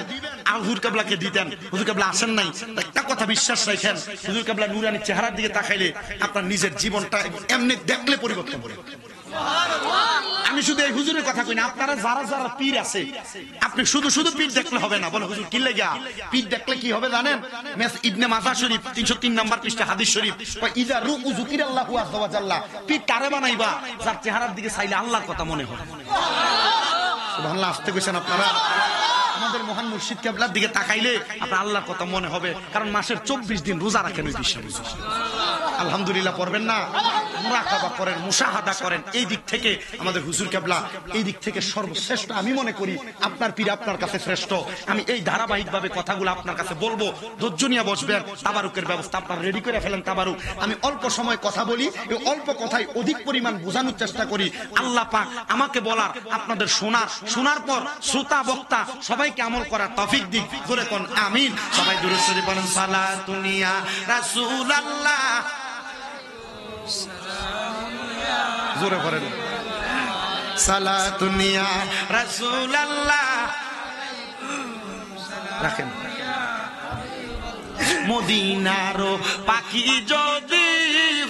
আর হুজুর কেবলাকে দিতেন, হুজুর কেবলা আসেন নাই। একটা কথা বিশ্বাস রাখেন, হুজুর কেবলা নূরানী চেহারার দিকে তাকাইলে আপনার নিজের জীবনটা এমনি দেখলে পরিবর্তন করে। আমি শুধু এই হুজুরের কথা কই না, আপনারা যারা যারা পীর আছে, আপনি শুধু পীর দেখলে হবে না। বলে হুজুর কি লাগা পীর দেখলে কি হবে জানেন? ইবনে মাজাহ শরীফ 303 নম্বর পৃষ্ঠা হাদিস শরীফ, ইযা রুকু যুকিরাল্লাহু আযজা ওয়া জাল্লা। পীর কারে বানাইবা? যার চেহারার দিকে চাইলে আল্লাহর কথা মনে হয়। সুবহানাল্লাহ, আসতে কইছেন আপনারা। আমাদের মহান মুর্শিদ কেবলার দিকে তাকাইলে আপনার আল্লাহর কথা মনে হবে, কারণ মাসের 24 দিন রোজা রাখেন ওই বিশ্বাস। আলহামদুলিল্লাহ পড়বেন না, মুরাকাবা করেন, মুশাহাদা করেন। এই দিক থেকে আমাদের হুজুর কেবলা এই দিক থেকে সর্বশ্রেষ্ঠ। আমি মনে করি আপনার পীর আপনার কাছে শ্রেষ্ঠ। আমি এই ধারাবাহিকভাবে কথাগুলো আপনার কাছে বলবো, ধৈর্য নিয়ে বসবেন। তাবারুকের ব্যবস্থা আপনারা রেডি করে ফেলেন। তাবারুক আমি অল্প সময় কথা বলি, এই অল্প কথায় অধিক পরিমাণ বোঝানোর চেষ্টা করি। আল্লাহ পাক আমাকে বলার, আপনাদের শোনার পর শ্রোতা বক্তা সবাইকে আমল করার তৌফিক দিক। জোরে কোন আমিন। সবাই দুরূদ শরীফ পড়েন। সালাতুন ইয়া রাসূলুল্লাহ, জোরে পড়েন। সালাতুন ইয়া রাসূলুল্লাহ, রাখেন। মদিনার পাখি যদি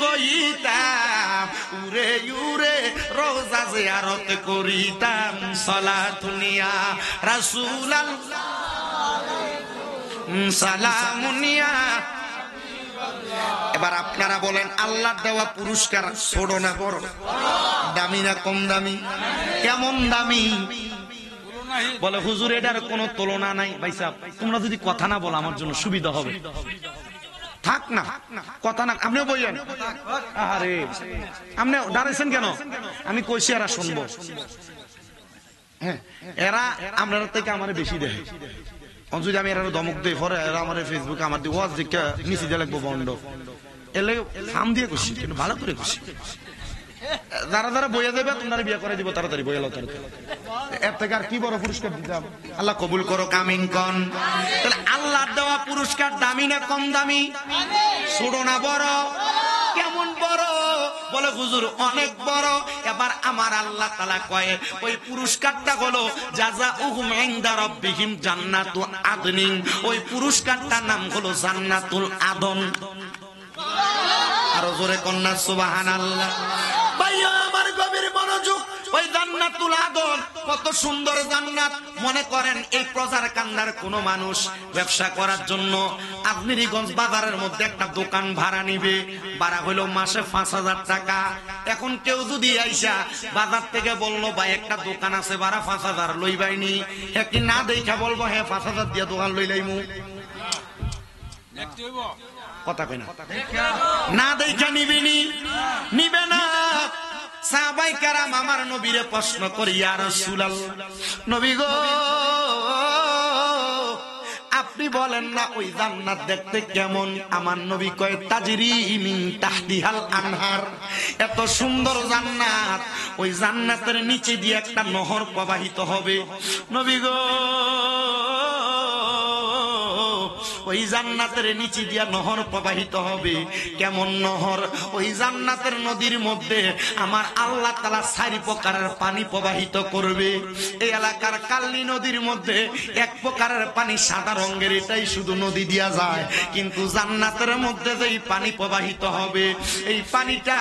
হইতাম, উড়ে উড়ে রোজা জিয়ারত করিতাম। সালাতুন ইয়া রাসূলুল্লাহ, সালামুন ইয়া। এবার আপনারা বলেন, আল্লাহর দেওয়া পুরস্কার ছোট না বড়? দামি না কম দামি? কেমন দামি? বলে হুজুর এটার কোনো তুলনা নাই। ভাই সাহেব, তোমরা যদি কথা না বলো আমার জন্য সুবিধা হবে। থাক না কথা না, আপনিও বললেন। আরে আপনি দাঁড়াইছেন কেন? আমি কইছি এরা শুনবো। হ্যাঁ, এরা আপনার থেকে আমার বেশি দেখে। যদি আমি এরা দমক দিই পরে এরা আমার ফেসবুকে আমার দিয়ে ওয়াজ দেখে মিশি দিয়ে লাগবো বন্ড, এলে ফার্ম দিয়ে খুশি, কিন্তু ভালো করে খুশি। যারা যারা বইয়া দেবে তোমরা বিয়ে করে দিব তাড়াতাড়ি, বইয়া লো তাড়াতাড়ি। এর থেকে আর কি বড় পুরস্কার দিতাম? আল্লাহ কবুল করো, কামিন কন। তাহলে আল্লাহর দেওয়া পুরস্কার দামি না কম দামি? ছোট না বড়? কেমন বড়? বলে হুজুর অনেক বড়। এবার আমার আল্লাহ তাআলা কয় ওই পুরস্কারটা হলো জাযাউহুম ইনদা রাব্বিহিম জান্নাতু আদনিন। ওই পুরস্কারটার নাম হলো জান্নাতুল আদন। আরো জোরে কন্যা সুবহানাল্লাহ। ভাইয়া আমার গভীর মনোযোগ। ওই জান্নাতুল আদন কত সুন্দর জান্নাত। মনে করেন এই প্রজার কান্দার কোন মানুষ ব্যবসা করার জন্য আজমিরিগঞ্জ বাজারের মধ্যে একটা দোকান ভাড়া নিবে, ভাড়া হলো মাসে 5,000 টাকা। এখন কেউ যদি আইসা বাজার থেকে বললো ভাই একটা দোকান আছে ভাড়া 5,000 লইবাইনি, একটি না দেখা বলবো হ্যাঁ 5,000 দিয়ে দোকান লই লাইমু? কথা কই না? না দেখা নিবে না। সাহাবায়ে কেরাম আমার নবীরে প্রশ্ন করি, ইয়া রাসূলুল্লাহ, নবী গো আপনি বলেন না ওই জান্নাত দেখতে কেমন? আমার নবী কয় তাজরি মিন তাহতিহাল আনহার। এত সুন্দর জান্নাত, ওই জান্নাতের নিচে দিয়ে একটা নহর প্রবাহিত হবে। নবী গো ওই জান্নাতের নিচে দিয়া নহর প্রবাহিত হবে। কেমন নহর? ওই জান্নাতের নদীর মধ্যে আমার আল্লাহ তাআলা 4 প্রকারের পানি প্রবাহিত করবে। এই এলাকার কাল্লি নদীর মধ্যে এক প্রকারের পানি সাদা রঙের, এটাই শুধু নদী দিয়া যায়। কিন্তু জান্নাতের মধ্যে যেই পানি প্রবাহিত হবে, এই পানিটা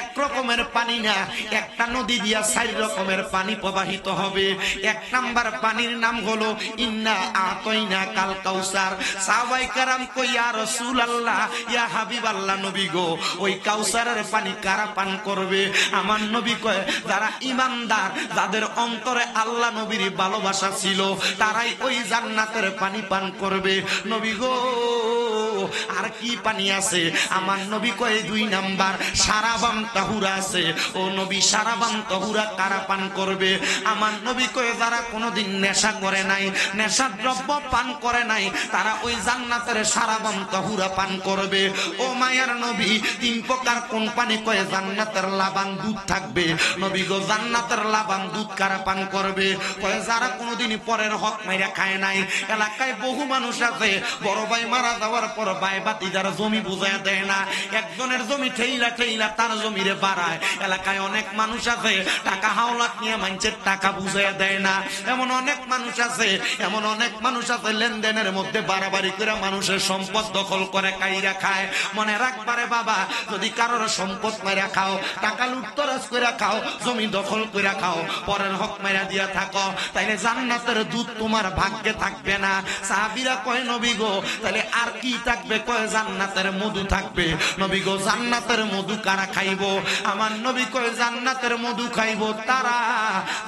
এক রকমের পানি না, একটা নদী দিয়া 4 রকমের পানি প্রবাহিত হবে। 1 নাম্বার পানির নাম হলো ইন্না আতাইনা কাল কাউসার। সাহাবায়ে কেরাম কই, ইয়া রাসূলুল্লাহ, ইয়া হাবিবাল্লাহ, নবী গো, ওই কাউসারের পানি কারা পান করবে? আমার নবী কয়, যারা ঈমানদার, যাদের অন্তরে আল্লাহ নবীর ভালোবাসা ছিল, তারাই ওই জান্নাতের পানি পান করবে। নবী গো, আর কি পানি আছে? আমার নবী কয় 2 নাম্বার সারাবান তাহুরা আছে। ও নবী, সারাবান তাহুরা কারা পান করবে? আমার নবী কয়, যারা কোনোদিন নেশা করে নাই, নেশার দ্রব্য পান করে নাই, তারা ওই জান্নাতের সারাবান তাহুরা পান করবে। ও মায়ার নবী, 3 প্রকার কোন পানি? কয় জান্নাতের লাবান দুধ থাকবে। নবী গো, জান্নাতের লাবান দুধ কারা পান করবে? কয় যারা কোনোদিন পরের হক মাইরা খায় নাই। এলাকায় বহু মানুষ আছে, বড় ভাই মারা যাওয়ার পর ভাই বাতিদার জমি বুঝায় দেয় না, একজনের জমি ঠেইলা ঠেইলা তার জমিরে বাড়ায়। এলাকায় অনেক মানুষ আছে, টাকা হাওলাত নিয়ে মানুষের টাকা বুঝায় দেয় না। এমন অনেক মানুষ আছে, এমন অনেক মানুষ আছে, লেনদেনের মধ্যে বাড়াবাড়ি করে মানুষের সম্পদ দখল করে কাইরা খায়। মনে রাখবারে বাবা, যদি কারোর সম্পদ মাইরা খাও, টাকা লুটতরাজ করে খাও, জমি দখল করে খাও, পরের হক মাইরা দিয়া থাকো, তাইলে জান্নাতের দুধ তোমার ভাগ্যে থাকবে না। সাহাবীরা কয়, নবী গো, তাহলে আর কি থাকবে? কয় জান্নাতের মধু থাকবে। নবী গো, জান্নাতের মধু কারা খাইবো? আমার নবী কয়, জান্নাতের মধু খাইবো তারা,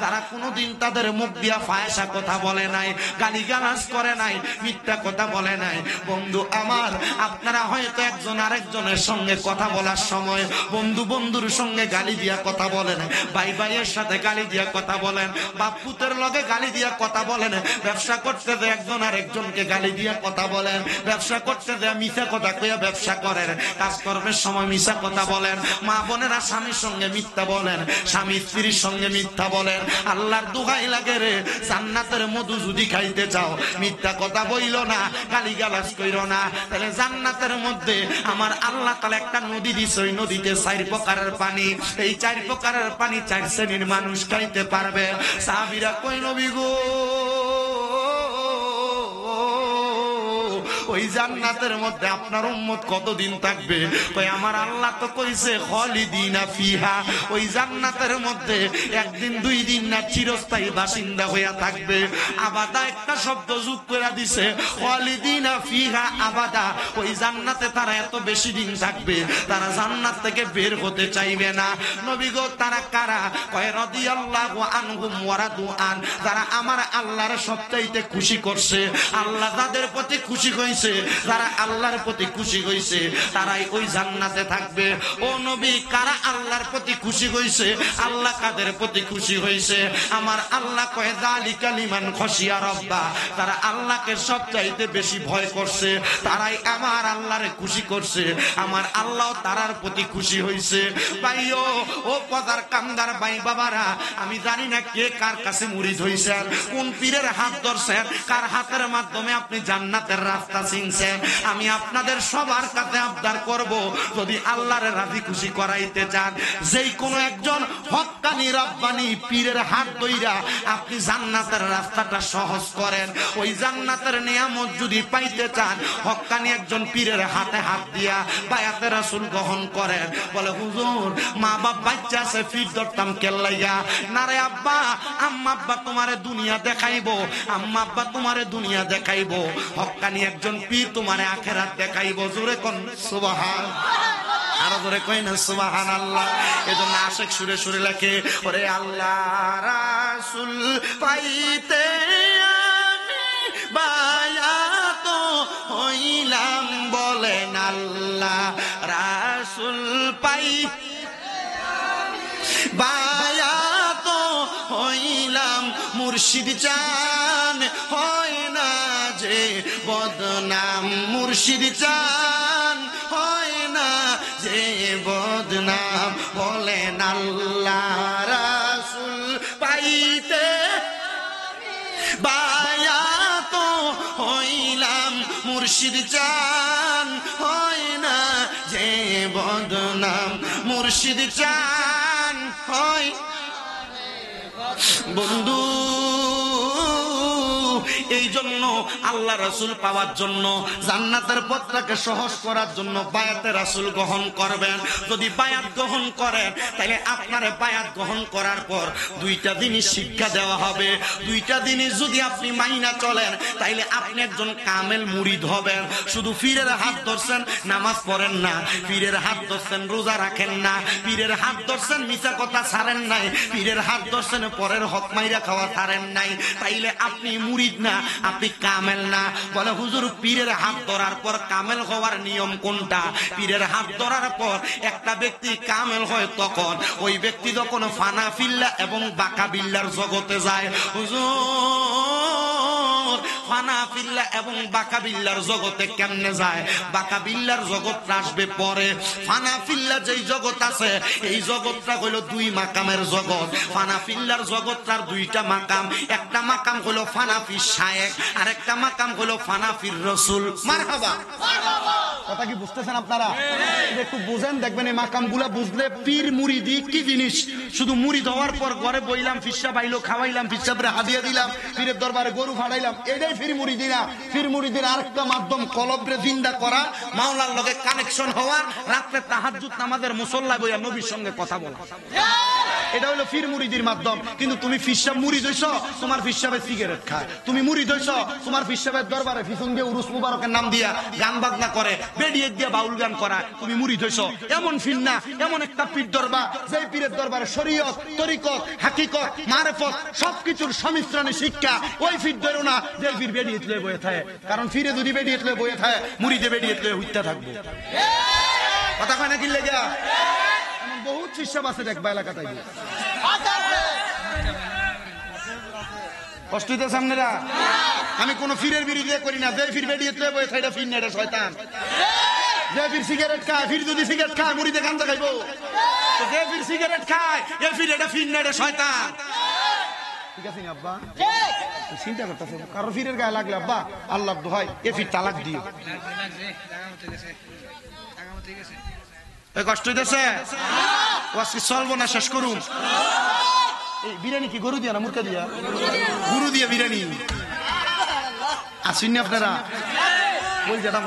যারা কোনোদিন তাদের মুখ দিয়া ফায়সা কথা বলে নাই, গালিগালাজ করে নাই, মিথ্যা কথা বলে নাই। বন্ধু আমার, আপনারা হয়তো একজন আরেকজনের সঙ্গে কথা বলার সময় বন্ধু বন্ধুর সঙ্গে গালি দিয়া কথা বলেন, ভাই ভাইয়ের সাথে গালি দিয়া কথা বলেন, বাপ পুতের লগে গালি দিয়া কথা বলেন, ব্যবসা করতে যে একজন আরেকজনকে গালি দিয়া কথা বলেন, ব্যবসা করতে যে মিথ্যা কথা কইয়া ব্যবসা করেন, কাজকর্মের সময় মিথ্যা কথা বলেন, মা বোনেরা স্বামীর সঙ্গে মিথ্যা বলেন, স্বামী স্ত্রীর সঙ্গে মিথ্যা বলেন। আল্লাহর দোহাই লাগে রে, জান্নাতের মধু যদি খাইতে চাও, মিথ্যা কথা বইল না, গালিগালাজ কইরো না। তাহলে জান্নাতের মধ্যে আমার আল্লাহ তাআলা একটা নদী দিছে, ওই নদীতে 4 প্রকারের পানি। এই 4 প্রকারের পানি 4 শ্রেণীর মানুষ খাইতে পারবে। সাহাবীরা কই, নবী গো, ওই জান্নাতের মধ্যে আপনার উম্মত কতদিন থাকবে? কই আমার আল্লাহ তো কইছে খালিদিনা ফিহা, ওই জান্নাতের মধ্যে 1 দিন 2 দিন না, চিরস্থায়ী বাসিন্দা হইয়া থাকবে। আবাদা একটা শব্দ যোগ করে দিছে, খালিদিনা ফিহা আবাদা। ওই জান্নাতে তারা এত বেশি দিন থাকবে, তারা জান্নাত থেকে বের হতে চাইবে না। নবী গো, তারা কারা? কয় রাদিয়াল্লাহু আনহুম ওয়া রাদু আন, যারা আমার আল্লাহর সবচাইতে খুশি করছে, আল্লাহ যাদের প্রতি খুশি হইছে, যারা আল্লাহর প্রতি খুশি হইছে, তারাই ওই জান্নাতে থাকবে। ও নবী, কারা আল্লাহর প্রতি খুশি হইছে? আল্লাহ কাদের প্রতি খুশি হইছে? আমার আল্লাহ কয় যালিকা লিমান খাশিয়া রাব্বা, তারা আল্লাহকে সবচাইতে বেশি ভয় করছে, তারাই আমার আল্লাহরে খুশি করছে, আমার আল্লাহ তারার প্রতি খুশি হইছে। ভাইও, ও পদার কামদার ভাই বাবারা, আমি জানি না কে কার কাছে মুরিদ হইছেন, কোন পীরের হাত ধরছেন, কার হাতের মাধ্যমে আপনি জান্নাতের রাস্তা চিনছেন। আমি আপনাদের সবার কাছে আবদার করব, যদি আল্লাহর রাজি খুশি করাইতে চান, যেই কোনো একজন হক্কানি রব্বানি পীরের হাত ধইরা আপনি জান্নাতের রাস্তাটা সহজ করেন। ওই জান্নাতের নিয়ামত যদি পাইতে চান, হক্কানি একজন পীরের হাতে হাত দিয়া বায়াতে রাসূল গ্রহণ করেন। বলে, হুজুর, মা বাপ বাচ্চা আছে, পীর ধরতাম কেল্লাইয়া না রে আব্বা, আম্মা আব্বা তোমারে দুনিয়া দেখাইবো, আম্মা আব্বা তোমারে দুনিয়া দেখাইবো, হক্কানি একজন পীর তোমারে আখিরাত দেখাইবো। জোরে কোন সুবহান, আরো জোরে কই না সুবহানাল্লাহ। এজন্য আশিক সুরে সুরে লেখে, ওরে আল্লাহ রাসূল পাইতে আমি বায়াত হইলাম, বলেন আল্লাহ রাসূল পাই বায়াত হইলাম, মুর্শিদ চান হয় না যে বদনাম, মুর্শিদ চান হয় না যে বদনাম, বলেন আল্লাহ রাসূল পাইতে বায়াত হইলাম, মুর্শিদ চান হয় না যে বদনাম, মুর্শিদ চান হয় বন্ধু। এই জন্য আল্লাহ রাসূল পাওয়ার জন্য, জান্নাতের পথটাকে সহজ করার জন্য বায়াতে রাসূল গ্রহণ করবেন। যদি বায়াত গ্রহণ করেন তাহলে আপনারে বায়াত গ্রহণ করার পর দুইটা জিনিস শিক্ষা দেওয়া হবে। দুইটা জিনিস যদি আপনি মাইনা চলেন তাইলে আপনি একজন কামেল মুরিদ হবেন। শুধু পীরের হাত ধরছেন, নামাজ পড়েন না, পীরের হাত ধরছেন, রোজা রাখেন না, পীরের হাত ধরছেন, মিছা কথা ছাড়েন নাই, পীরের হাত ধরছেন, পরের হক মাইরা খাওয়া ছাড়েন নাই, তাইলে আপনি মুরিদ না, আপনি কামেল না। বলে হুজুর পীরের হাত ধরার পর কামেল হওয়ার নিয়ম কোনটা? পীরের হাত ধরার পর একটা ব্যক্তি কামেল হয় তখন, ওই ব্যক্তি যখন ফানা ফিল্লা এবং বাঁকা বিল্লার জগতে যায়। হুজুর ফানা ফিল্লা এবং বাঁকা বিল্লার জগতে কেমনে যায়? বাঁকা বিল্লার জগৎটা আসবে পরে। ফানা ফিল্লা যেই জগৎ আছে এই জগৎটা হলো দুই মাকামের জগৎ। ফানা ফিল্লার জগৎটার দুইটা মাকাম, একটা মাকাম হলো ফানাফি শায়েখ, আর একটা মাকাম হলো ফানাফির রাসূল। মারহাবা। কথা কি বুঝতেছেন আপনারা? একটু বুঝেন, দেখবেন এই মাকাম গুলা বুঝলে পীর মুরিদি কি জিনিস। শুধু মুরিদ হওয়ার পর ঘরে বইলাম, ফিসা বাইলো খাওয়াইলাম, ফিসাবরে হাদিয়া দিলাম, পীরের দরবারে গরু ফাড়াইলাম, এটাই পীর মুরিদি না। পীর মুরিদের আরেকটা মাধ্যম কলবরে জিন্দা করা, মাওলার লগে কানেকশন হওয়া, রাতে তাহাজ্জুদ নামাজের মুসল্লায় বইয়া নবীর সঙ্গে কথা বলা, এটা হলো পীর মুরিদির মাধ্যম। কিন্তু তুমি ফিসাব মুরিদ হইছো, তোমার ফিসাবে সিগারেট খায়। তুমি মুরিদ হইছো, তোমার ফিসাবের দরবারে পিছন দিয়ে উরুস মুবারকের নাম দিয়া গান বাজনা করে, বেডিয়ে দিয়ে বাউল গান করা, তুমি মুরিদ হইছো। এমন পীর না, এমন একটা পীর দরবার যে পীরের দরবারে শরীয়ত, তরিকত, হাকিকত, মারেফত সবকিছুর সমিশ্রণে শিক্ষা। ওই পীর ধরো না যে পীর বেডিয়ে তুলে বয়ে থাকে, কারণ পীরে যদি বেডিয়ে তুলে বয়ে থাকে, মুরিদে বেডিয়ে তুলে হইতে থাকবো। কথা কয় না কি লেগে? এমন বহুত শিষ্য আছে দেখবা এলাকাটাই। কষ্ট হইতেছে আপনারা? আমি কোন ফিরের বিরুদ্ধে করি না। যে ফির বেরিয়ে বই খাইটা ফির না, এটা শয়তান। যে ফির সিগারেট খায়, ফির যদি সিগারেট খায় মুড়িতে গাঞ্জা খাইবো। যে ফির সিগারেট খায় এ ফির, এটা ফির না, এটা শয়তান। ঠিক আছে আব্বা, চিন্তা করতেছে কারো ফিরের গায়ে লাগলে আব্বা আল্লাহর দোহাই এ ফির তালাক দিও। কষ্ট হইতেছে? চলবো না, শেষ করুন। বিরিয়ানি কি গরু দিয়া না মুরগা দিয়া? গরু দিয়া বিরিয়ানি। আসেননি আপনারা? বল যেতাম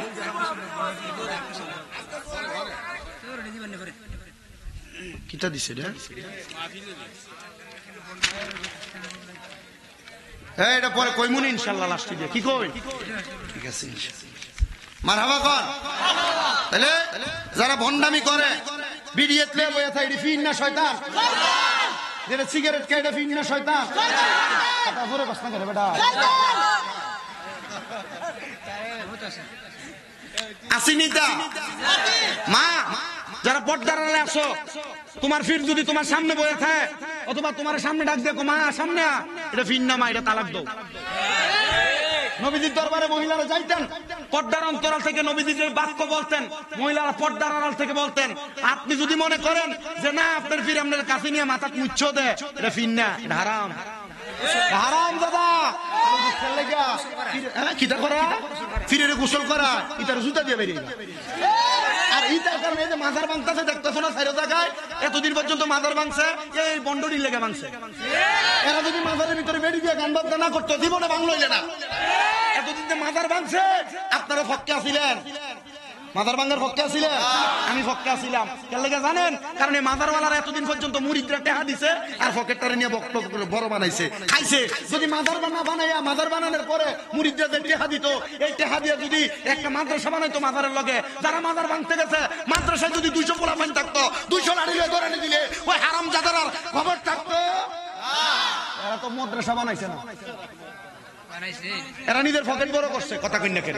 কিটা দিছে রে? এটা পরে কইমুন ইনশাআল্লাহ লাস্টে দিয়ে। কি কই? ঠিক আছে মারহাবা কর। তাহলে যারা ভন্ডামি করে, বিড়িয়ে তুলে বইয়া থাকে, এটা ফির না শয়তান? যেটা সিগারেট খায় এটা ফির না শয়তান? কথা জোরে কষ্ট করে বেটা। আসেনি তা মা, যারা পর্দার আড়ালে আসো, তোমার ফির যদি তোমার সামনে বয়ে থাকে অথবা তোমার সামনে ডাক দেখো মা সামনে, এটা ফির না মা, এটা তালাক দাও। নবীজির দরবারে মহিলারা যাইতেন, পর্দার অন্তরাল থেকে নবীজির বাক্য বলতেন, মহিলারা পর্দার আড়াল থেকে বলতেন। আপনি যদি মনে করেন যে না আপনার ফির আপনার কাছে নিয়ে মাথা মুচ্ছ দেয়, এটা ফির না, এটা হারাম। হারাম দাদা। কিতা করা? ফিরে গোসল করা, ইতার জুতা দিয়ে বেরিয়ে। আর ইতার কারণে এই যে মাজার ভাঙতেছে দেখতেছো না, চাইরো জায়গায় এতদিন পর্যন্ত মাজার ভাঙছে, এই বন্ডরি লেগে ভাঙছে। এরা যদি মাজারের ভিতরে বেরিয়ে দিয়ে গান বাজনা না করতো, জীবনে ভাঙলো না। এতদিন যে মাজার ভাঙছে, আপনারা ফক্কে আসিলেন, মাদার ভাঙ্গার পক্ষে আসিলেন, আমি পক্ষে আসিলাম। কেন লেগে জানেন? কারণ এই মাদারওয়ালারা এতদিন পর্যন্ত মুরিদরা টেহা দিছে আর পকেটটারে নিয়ে বক্তব্য বড় বানাইছে, খাইছে। যদি মাদার বানা বানাইয়া মাদার বানানোর পরে মুরিদরা যে টেহা দিত, এই টেহা দিয়ে যদি একটা মাদ্রাসা বানাইতো মাদারের লগে, যারা মাদার ভাঙতে গেছে মাদ্রাসায় যদি 200 পোলা ফাইন থাকতো, 200 লাড়ি ধরে দিলে ওই হারাম জাদারার খবর থাকতো। এরা তো মাদ্রাসা বানাইছে না, এরা নিজের পকেট বড় করছে। কথা কইনা কেন?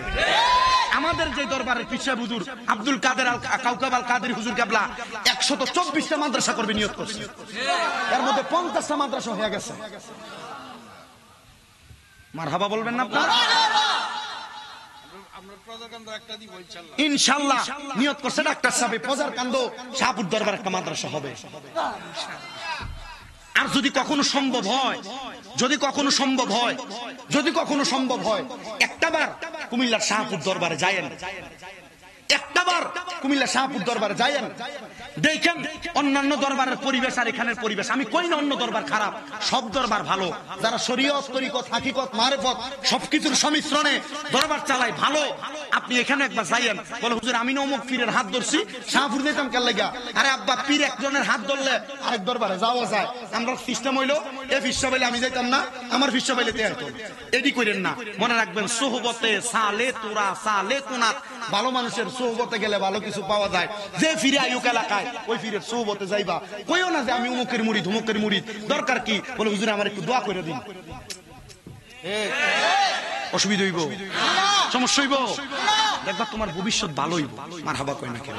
আমাদের যে দরবারের পিছা হুজুর আব্দুল কাদের আল কাউকাব আল কাদের হুজুর কেবলা 124টা মাদ্রাসা করবে নিয়ত করছে, এর মধ্যে 50টা মাদ্রাসা হয়ে গেছে। মারহাবা বলবেন না আপনারা? ইনশাআল্লাহ নিয়ত করছে ডাক্তার সাহেব, পজার কান্দ শাহপুর দরবার একটা মাদ্রাসা হবে। আর যদি কখনো সম্ভব হয় যদি কখনো সম্ভব হয় একটাবার কুমিল্লার শাহপুর দরবারে যায়েন, একটাবার কুমিল্লা শাহপুর দরবারে যায়েন, দেখেন অন্যান্য দরবারের পরিবেশ আর এখানের পরিবেশ। আমি কই না অন্য দরবার খারাপ, সব দরবার ভালো। যারা শরীয়ত, তরিকত, হাকিকত, মারেফত সবকিছুর সংমিশ্রণে দরবার চালায় ভালো। আপনি এখানে একবার যাইয়েন, বলে হুজুর আমি না অমুক পীরের হাত ধরছি, শাহপুর যেতাম কেন লাগা? আরে আব্বা, পীর একজনের হাত ধরলে আরেক দরবারে যাওয়া যায়। আমরা সিস্টেম হইলো এ ফিসা পাইলে আমি যাইতাম না, আমার ফিসা পাইলে তে হতো। এডি করেন না, মনে রাখবেন সোহবতে সালে তোরা সালে কোনাত, ভালো মানুষের সোহবতে গেলে ভালো কিছু পাওয়া যায়। যে ফিরে আয়ুক এলাকায় ওই ফিরে সোহবতে যাইবা, কইও না যে আমি উমুকের মুরিদ হুমুকের মুরিদ। দরকার কি? বলে হুজুর আমার একটু দোয়া করে দিন। অসুবিধা হইব, সমস্যা হইব, দেখবা তোমার ভবিষ্যৎ ভালো হইব। মারহাবা কই না কেন?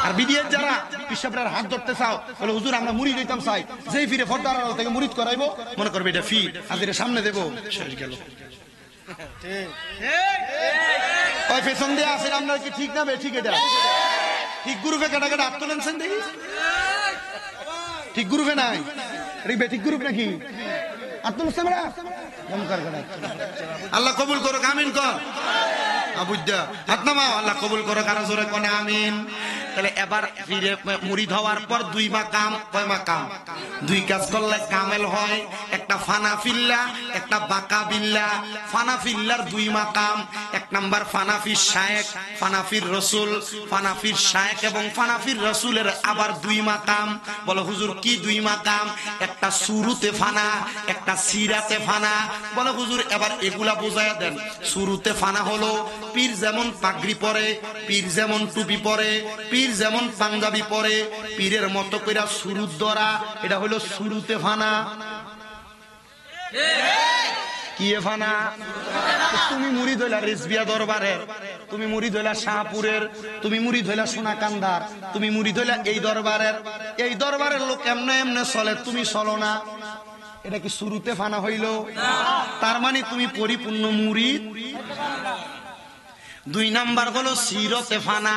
আর বিডিএর যারা পিসাবরার হাত ধরতে চাও, বলে হুজুর আমরা মুরিদ হইতাম চাই, যেই ফিরে ফর্দার আড়াল থেকে মুরিদ করাইবো, মনে করবে এটা ফি, আজ এর সামনে দেবো, শেষ গেল। ওই পেছন দিয়ে আসেন, আপনার কি ঠিক না বে? ঠিক, এটা ঠিক গ্রুপে কাটা কাটা হাত তোলেন দেখি, ঠিক গ্রুপে নাই, ঠিক গ্রুপ নাকি? আল্লাহ কবুল করো, আমিন কর। আবুদ্দা হাত নামাও, আল্লাহ কবুল করো, কারো জোরে কোনে আমিন। তাহলে এবার ফিরে মুরিদ হওয়ার পর 2 মাকাম, কয় মাকাম? 2 কাজ করলে কামেল হয়। একটা ফানা ফিল্লা, একটা বাকা বিল্লা। ফানা ফিল্লার 2 মাকাম, 1 নাম্বার ফানাফির শায়েখ, ফানাফির রসুল, ফানাফির শায়েখ এবং ফানাফির রসুলের আবার 2 মাকাম। বলো হুজুর কি 2 মাকাম? একটা শুরুতে ফানা, একটা সিরাতে ফানা। বলো হুজুর এবার এগুলা বুঝাইয়া দেন। শুরুতে ফানা হলো পীর যেমন পাগড়ি পরে, পীর যেমন টুপি পরে, পীর যেমন পাঞ্জাবি পরে, পীরের মতো কইরা শুরুত ধরা, এটা হলো শুরুতে ফানা। কি ফানা? তুমি মুরিদ হইলা রিজভিয়া দরবারের, তুমি মুরিদ হইলা শাহপুরের, তুমি মুরিদ হইলা সোনাকান্দার, তুমি মুরিদ হইলা এই দরবারের। এই দরবারের লোক এমনে এমনে চলে, তুমি চলো না, এটা কি শুরুতে ফানা হইল? তার মানে তুমি পরিপূর্ণ মুরিদ। 2 নাম্বার হলো সিরতে ফানা।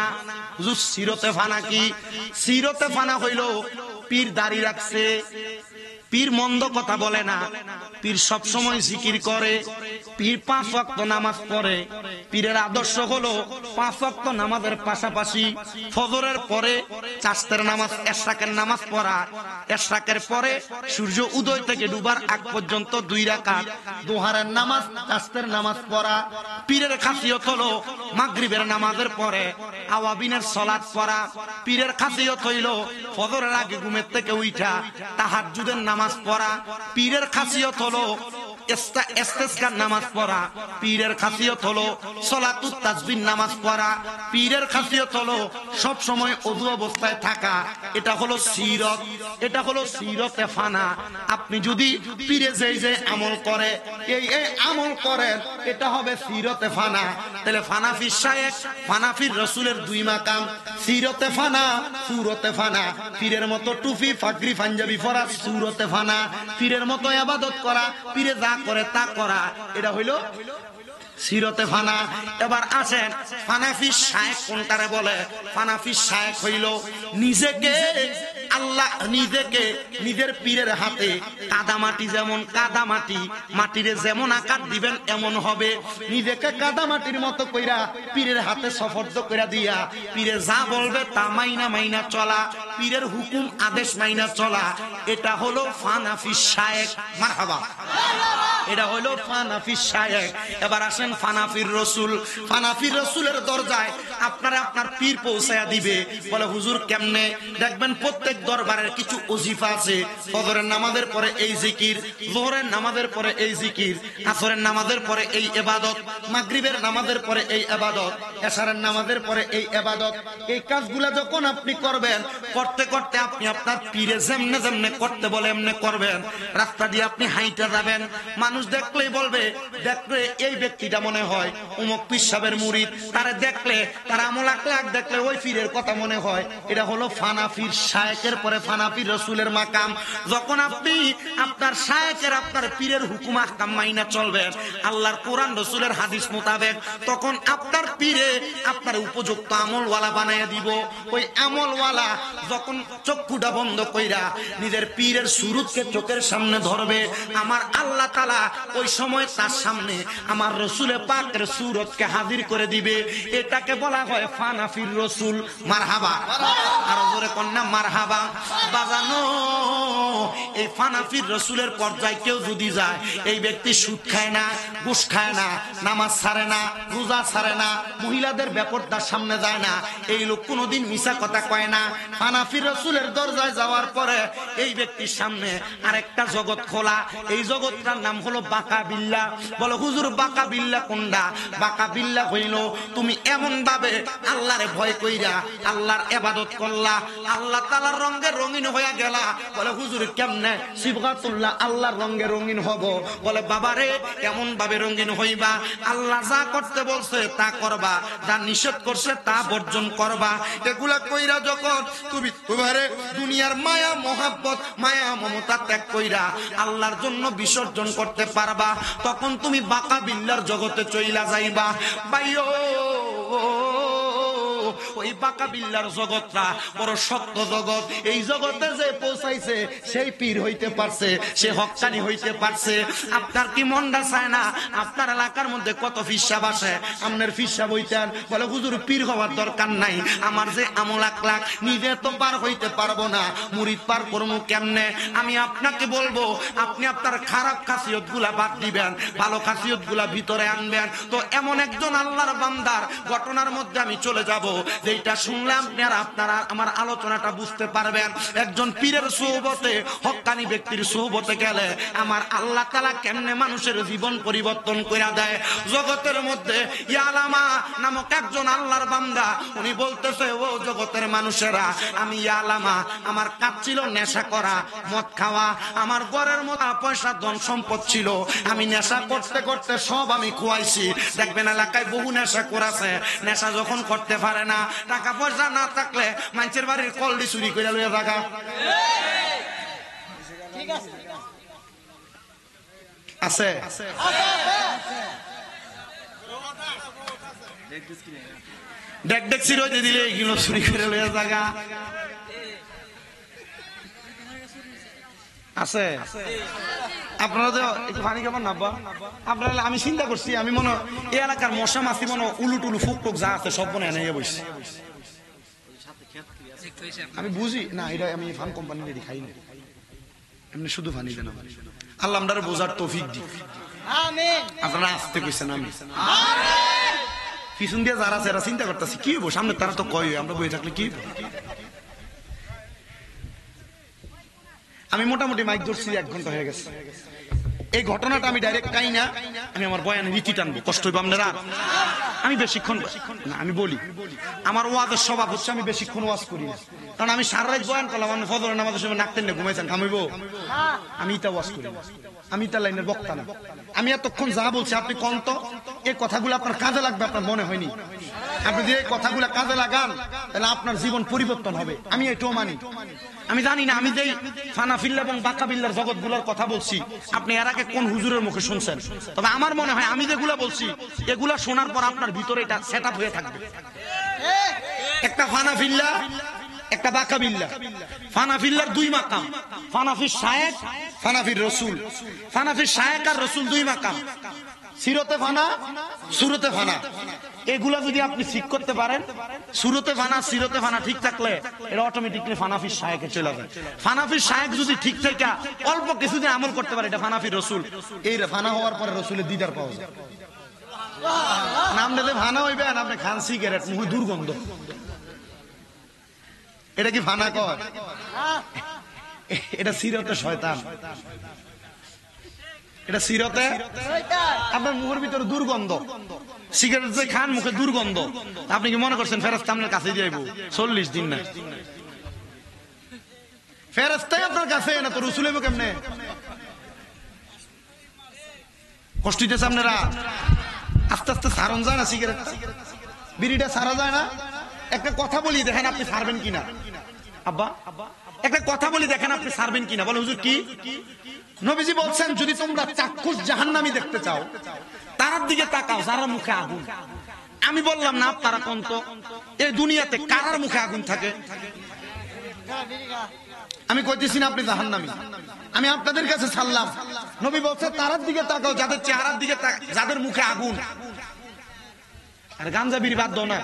হুজুর সিরতে ফানা কি? সিরতে ফানা হইল পীর দাড়ি রাখছে, পীর মন্দ কথা বলে না, পীর সব সময় জিকির করে, পীর 5 ওয়াক্ত নামাজ পড়ে। পীরের আদর্শ হলো 5 ওয়াক্ত নামাজের পাশাপাশি ফজরের পরে চাস্তের নামাজ, এশরাকের নামাজ পড়া, এশরাকের পরে সূর্য উদয় থেকে ডুবার আগ পর্যন্ত 2 রাকাত দুহারের নামাজ, চাস্তের নামাজ পড়া। পীরের খাসিয়ত হলো মাগরিবের নামাজের পরে আওয়াবিনের সালাত পড়া। পীরের খাসিয়ত হইল ফজরের আগে ঘুমের থেকে উঠা তাহাজ্জুদের নামাজ পড়া। পীরের খাসিয়ত হলো ইস্তেসকার নামাজ পড়া। পীরের খাসিয়ত হলো সালাতুত তাসবিহ নামাজ পড়া। পীরের খাসিয়ত হলো সব সময় ওযু অবস্থায় থাকা। এটা হলো সিরত, এটা হলো সিরতে ফানা। আপনি যদি পীরে যেই যে আমল করে, এই আমল করেন, এটা হবে সিরতে ফানা। তাহলে ফানাফির শায়েখ, ফানাফির রসুলের 2 মাকাম, সিরতে ফানা, সুরতে ফানা। পীরের মতো টুপি পাগড়ি পাঞ্জাবি পরা, সুরতে ফানা। পীরের মতো ইবাদত করা, পীরে যা করে তা করা, এটা হইল সিরতে ফানা। এবার আসেন ফানাফি শায়েখ কোনটারে বলে? ফানাফি শায়েখ হইল নিজেকে আল্লাহ, নিজেকে নিজের পীরের হাতে কাদামাটি, যেমন কাদামাটি, মাটিরে যেমন আকার দিবেন এমন হবে। নিজেকে কাদামাটির মতো কইরা পীরের হাতে সফর্দ কইরা দিয়া পীরে যা বলবে তা মাইনা মাইনা চলা, পীরের হুকুম আদেশ মাইনা চলা, এটা হলো ফানাফি শায়েখ। মারহাবা, এটা হলো ফানাফি শায়েখ। এবার আসেন ফানাফির রসুল। ফানাফির রসুলের দরজায় আপনারা আপনার পীর পৌঁছায়া দিবে। বলে হুজুর কেমনে? দেখবেন প্রত্যেক দরবারের কিছু ওজিফা আছে। ফজরের নামাজের পরে এই জিকির, যোহরের নামাজের পরে এই জিকির, আসরের নামাজের পরে এই ইবাদত, মাগরিবের নামাজের পরে এই ইবাদত, এশারের নামাজের পরে এই ইবাদত। এই কাজগুলা যখন আপনি করবেন, করতে করতে আপনি আপনার পীরে যেমনে যেমনে করতে বলে এমনে করবেন। রাস্তা দিয়ে আপনি হাইটা যাবেন, মানুষ দেখলেই বলবে, দেখলে এই ব্যক্তিটা মনে হয় অমুক পীর সাহেবের মুরিদ, তারা দেখলে তার আমল আকলাক দেখলে ওই পীরের কথা মনে হয়। এটা হলো ফানাফির শায়েকের পরে ফানাফির রসুলের মাকাম। যখন আপনি আপনার শায়েকের আপনার পীরের হুকুম আহকাম মাইনা চলবেন আল্লাহর কোরআন রসুলের হাদিস মোতাবেক, তখন আপনার পীরে আপনার উপযুক্ত আমলওয়ালা বানাইয়া দিব। ওই আমলওয়ালা যখন চক্ষুটা বন্ধ কইরা নিজের পীরের সুরতকে চোখের সামনে ধরবে, আমার আল্লাহ তাআলা ওই সময় তার সামনে আমার রসুলের পাকের সুরতকে হাজির করে দিবে। এটাকে বলা হয় ফানাফির রসুল। মারহাবা, আরো জোরে কন্যা মারহাবা। বাজানো, এই ফানাফির রসুলের পর্যায়ে কেউ যদি যায়, এই ব্যক্তি সুদ খায় না, ঘুষ খায় না, নামাজ ছাড়ে না, রোজা ছাড়ে না, মহিলাদের ব্যাপারটার সামনে যায় না, এই লোক কোনোদিন মিছা কথা কয় না। ফানাফির রসুলের দরজায় যাওয়ার পরে এই ব্যক্তির সামনে আরেকটা জগৎ খোলা। এই জগৎটার নাম হলো বাঁকা বিল্লা। বলো হুজুর বাঁকা বিল্লা কোনটা? বাঁকা বিল্লা হইল তুমি এমন ভাবে আল্লাহরে ভয় কইরা আল্লাহর ইবাদত করলা, আল্লাহ তাআলার রঙে রঙিন হইয়া গেলা। বলে হুজুর কেমনে? সিবগাতুল্লাহ আল্লাহর রঙে রঙিন হব। বলে বাবারে এমন ভাবে রঙিন হইবা, আল্লাহ যা করতে বলছে তা করবা, যা নিষেধ করছে তা বর্জন করবা। এগুলা কইরা যখন তুমি তোমারে দুনিয়ার মায়া মোহাব্বত মায়া মমতা ত্যাগ কইরা আল্লাহর জন্য বিসর্জন করতে পারবা, তখন তুমি বাঁকা বিল্লার জগতে চইলা যাইবা। ভাইও ওই বাঁকা বিল্লার জগৎটা বড় শক্ত জগৎ। এই জগতে যে পৌঁছাইছে সেই পীর হইতে পারছে, সে হক্কানি হইতে পারছে। আপনার কি মনটা চায় না আপনার এলাকার মধ্যে কত ফিসাব আসে, আপনার ফিসাব হইতেন? বলে হুজুর পীর হওয়ার দরকার নাই, আমার যে আমল আকলাক নিজে তো পার হইতে পারবো না, মুরিদ পার করবো কেমনে? আমি আপনাকে বলবো আপনি আপনার খারাপ খাসিয়ত গুলা বাদ দিবেন, ভালো খাসিয়ত গুলা ভিতরে আনবেন। তো এমন একজন আল্লাহর বান্দার ঘটনার মধ্যে আমি চলে যাব, যেটা শুনলাম আপনারা আমার আলোচনাটা বুঝতে পারবেন। একজন পীরের সোহবতে, হক্কানি ব্যক্তির সোহবতে গেলে আমার আল্লাহ তাআলা কেমনে মানুষের জীবন পরিবর্তন করে দেয়। জগতের মধ্যে ইয়ালামা নামক একজন আল্লাহর বান্দা, উনি বলতেছে ও জগতের মানুষেরা, আমি ইয়ালামা আমার কাজ ছিল নেশা করা, মদ খাওয়া, আমার ঘরের মধ্যে পয়সা ধন সম্পদ ছিল, আমি নেশা করতে করতে সব আমি খুয়াইছি। দেখবেন এলাকায় বহু নেশা করেছে, নেশা যখন করতে পারে না, টাকা পয়সা না থাকলে মানুষের বাড়ির কলডি চুরি করে লইয়া থাকা। আছে দেখ দেখ চিরইতে দিলে এইগুলো চুরি করে লইয়া থাকা আছে। আপনারা তো একটু পানি খাবার নাবা আপনারা। আমি চিন্তা করছি, আমি মনে এই এলাকার মশা মাছি মনে উলুটুলু ফুক টুক যা আছে সব মনে এনে বসছি। আমি বুঝি না, এটা আমি ফান কোম্পানি দিয়ে খাই না, এমনি শুধু ফানি দেন। আল্লাহ আমরারে বোঝার তৌফিক দিক। আপনারা আসতে কইছেন, আমি পিছন দিয়ে যারা আছে চিন্তা করতেছি কি হবো সামনে, তারা তো কয় আমরা বই থাকলে কি। আমি মোটামুটি মাইক ধরছি 1 ঘন্টা হয়ে গেছে। এই ঘটনাটা আমি ডাইরেক্ট কাই না, আমি আমার বয়ানে রীতি টানবো, কষ্ট হইব আপনারা। আমি বেশিক্ষণ না, আমি বলি আমার ওয়াজের স্বভাব হচ্ছে আমি বেশিক্ষণ ওয়াজ করি না, কারণ আমি সারা রাত বয়ান করলাম, আমি ফজরের নামাজের সময় নাকতেন না ঘুমাইছেন ঘামাইব, আমি এটা ওয়াজ করি, আমি তার লাইনের বক্তা না। আমি এতক্ষণ যা বলছি আপনি কন্ত এই কথাগুলো আপনার কাজে লাগবে, আপনার মনে হয়নি? আপনি যদি এই কথাগুলো কাজে লাগান তাহলে আপনার জীবন পরিবর্তন হবে, আমি এটাও মানি। আমি জানি না আমি যেই ফানাফিল্লা এবং বাঁকাবিল্লার জগৎগুলোর কথা বলছি আপনি এর আগে কোন হুজুরের মুখে শুনছেন, তবে আমার মনে হয় আমি যেগুলো বলছি এগুলা শোনার পর আপনার ভিতরে এটা সেট আপ হয়ে থাকবে। একটা ফানাফিল্লা, একটা বাঁকাবিল্লা। ফানাফিল্লার 2 মাকাম, ফানাফির শায়েখ, ফানাফির রসুল। ফানাফির শায়েখ আর রসুল 2 মাকাম, সিরতে ফানা, সুরতে ফানা। এগুলা যদি আপনি ঠিক করতে পারেন, সুরতে ফানা সিরতে ফানা ঠিক থাকলে এটা অটোমেটিকলি ফানাফির শায়েখে চলে যায়। ফানাফির শায়েখ যদি ঠিক থেকে অল্প কিছুদিন আমল করতে পারে, এটা ফানাফির রসুল। এই ফানা হওয়ার পরে রসুলের দিদার পাওয়া যায়। নাম দিলে ফানা হইবেন আপনি খান সিগারেট, মুখে দুর্গন্ধ, এটা কি ফানা কর? এটা সিরতে শয়তান, এটা সিরতে আপনার মুখের ভিতরে দুর্গন্ধ। সিগারেট যে খান মুখে দুর্গন্ধ, আপনি কি মনে করছেন ফেরেশতা আপনার কাছে যাইব? 40 দিন না, ফেরেশতাই আপনার কাছে না তো রসুল হইব কেমনে? কষ্ট হইতেছে আপনারা? আস্তে আস্তে সারণ যায় না সিগারেট, বিড়িটা সারা যায় না? একটা কথা বলি দেখেন আপনি ছাড়বেন কিনা। আব্বা একটা কথা বলি দেখেন আপনি ছাড়বেন কিনা। বলে হুজুর কি? নবীজি বলছেন যদি তোমরা চাক্ষুষ জাহান্নামী দেখতে চাও তারার দিকে তাকাও যারা মুখে আগুন। আমি বললাম না আপনারা কোন তো এই দুনিয়াতে কারার মুখে আগুন থাকে? আমি কইতেছি না আপনি জাহান্নামী, আমি আপনাদের কাছে ছাড়লাম। নবী বলছে তারার দিকে তাকাও যাদের চেহারার দিকে, যাদের মুখে আগুন। আর গাঞ্জা বিড়ি বাদ দাও না,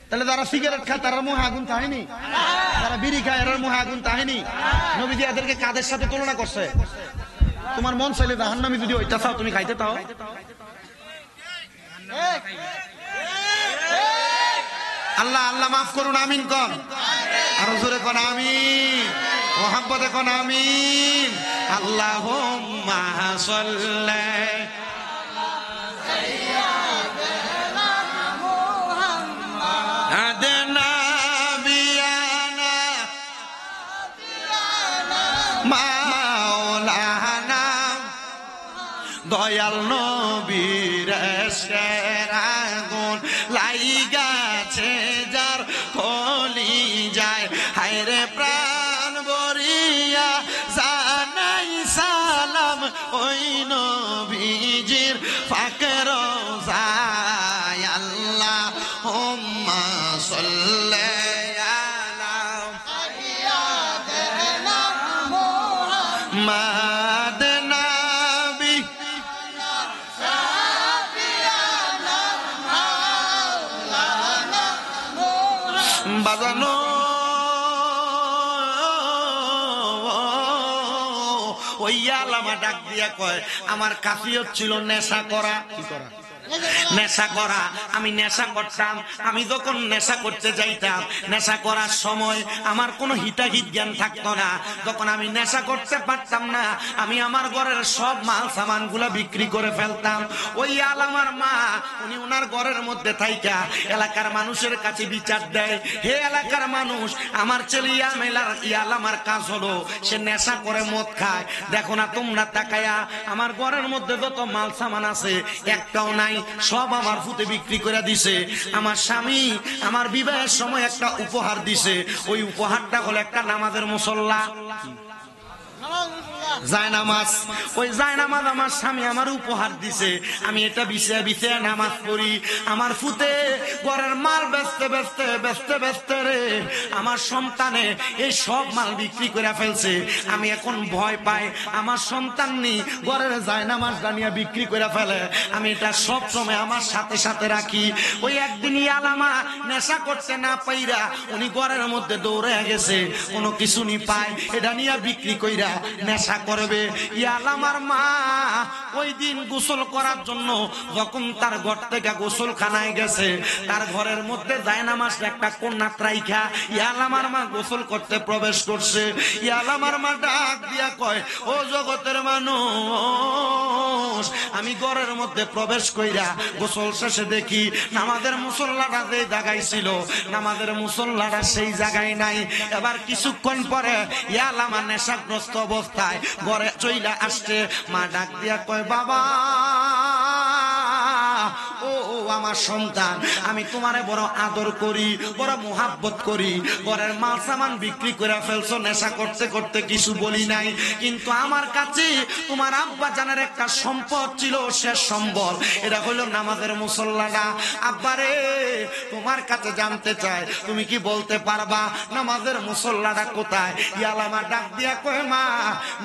তাহলে যারা সিগারেট খায় তারা মুখে আগুন তাহেনি, যারা বিড়ি খায় এরার মুখে আগুন তাহেনি। নবীজি এদেরকে কাদের সাথে তুলনা করছে? তোমার মন চাইলে জাহান্নামী যদি ওইটা চাও তুমি খাইতে তাও। আল্লাহ আল্লাহ মাফ করুন, আমিন কন। আরো জোরে কন আমিন, মোহাব্বতে কন আমিন। আল্লাহুম্মা সাল্লি মাওলানা দয়াল নবীর সেরা গুণ লাইগাছে যার কলি যায়। হায়রে প্রাণ ভরিয়া জানাই সালাম ওই নবীজির পাকে রওজায়। আল্লাহুম্মা সাল্লি বাজানো ওই আলামা ডাক দিয়া কয় আমার কাফিয়ত ছিল নেশা করা। কি করা? নেশা করা। আমি নেশা করতাম। আমি যখন নেশা করতে যাইতাম, নেশা করার সময় আমার কোনো হিতাহিত জ্ঞান থাকতো না। যখন আমি নেশা করতে পারতাম না, আমি আমার ঘরের সব মাল সামান গুলা বিক্রি করে ফেলতাম। ওই আলামার মা উনি ওনার ঘরের মধ্যে থাইকা এলাকার মানুষের কাছে বিচার দেয়, হে এলাকার মানুষ, আমার ছেলে ইয়ালামার কাজ হলো সে নেশা করে মদ খায়। দেখো না তোমরা তাকায়া, আমার ঘরের মধ্যে যত মাল সামান আছে একটাও নাই, সব আমার ফুতে বিক্রি করে দিছে। আমার স্বামী আমার বিবাহের সময় একটা উপহার দিছে, ওই উপহারটা হলো একটা নামাজের মুসল্লা, জায়নামাজ। ওই জায়নামাজ আমার স্বামী আমার উপহার দিছে, আমি এটা বিছায়া বিছায়া নামাজ পড়ি। আমার ফুতে ঘরের মাল বেচতে বেচতে বেচতে বেচতে রে আমার সন্তানে এই সব মাল বিক্রি করে ফেলছে। আমি এখন ভয় পাই আমার সন্তান নি ঘরের জায়নামাজ দানিয়া বিক্রি করে ফেলে, আমি এটা সব সময় আমার সাথে সাথে রাখি। ওই একদিন আলামা নেশা করতে না পাইরা উনি ঘরের মধ্যে দৌড়ে গেছে, কোনো কিছু নি পায় এটা নিয়ে বিক্রি কইরা নেশা করবে। ইয়ালামার মা ওই দিন গোসল করার জন্য যখন তার ঘর থেকে গোসলখানায় গেছে, তার ঘরের মধ্যে জায়নামাজ একটা কন্যা রাইখা ইয়ালামার মা গোসল করতে প্রবেশ করছে। ইয়ালামার মা ডাক দিয়া কয়, ও জগতের মানুষ, আমি ঘরের মধ্যে প্রবেশ কইরা গোসল শেষে দেখি নামাজের মুসল্লাটা যে জায়গায় ছিল নামাজের মুসল্লাটা সেই জায়গায় নাই। এবার কিছুক্ষণ পরে ইয়ালামা নেশাগ্রস্ত অবস্থায় ঘরে চইলা আসছে। মা ডাক দিয়া কয়, বাবা ও আমার সন্তান, আমি তোমারে বড় আদর করি, বড় মোহাব্বত করি, ঘরের মাল সামান বিক্রি করে ফেলছো, নেশা করতে করতে কিছু বলি নাই, কিন্তু আমার কাছে তোমার আব্বা জানের একটা সম্পদ ছিল, শেষ সম্বল, এটা হলো নামাজের মুসল্লাটা। আব্বারে তোমার কাছে জানতে চাই, তুমি কি বলতে পারবা নামাজের মুসল্লাটা কোথায়? ইয়ালামা ডাক দিয়া কয়, মা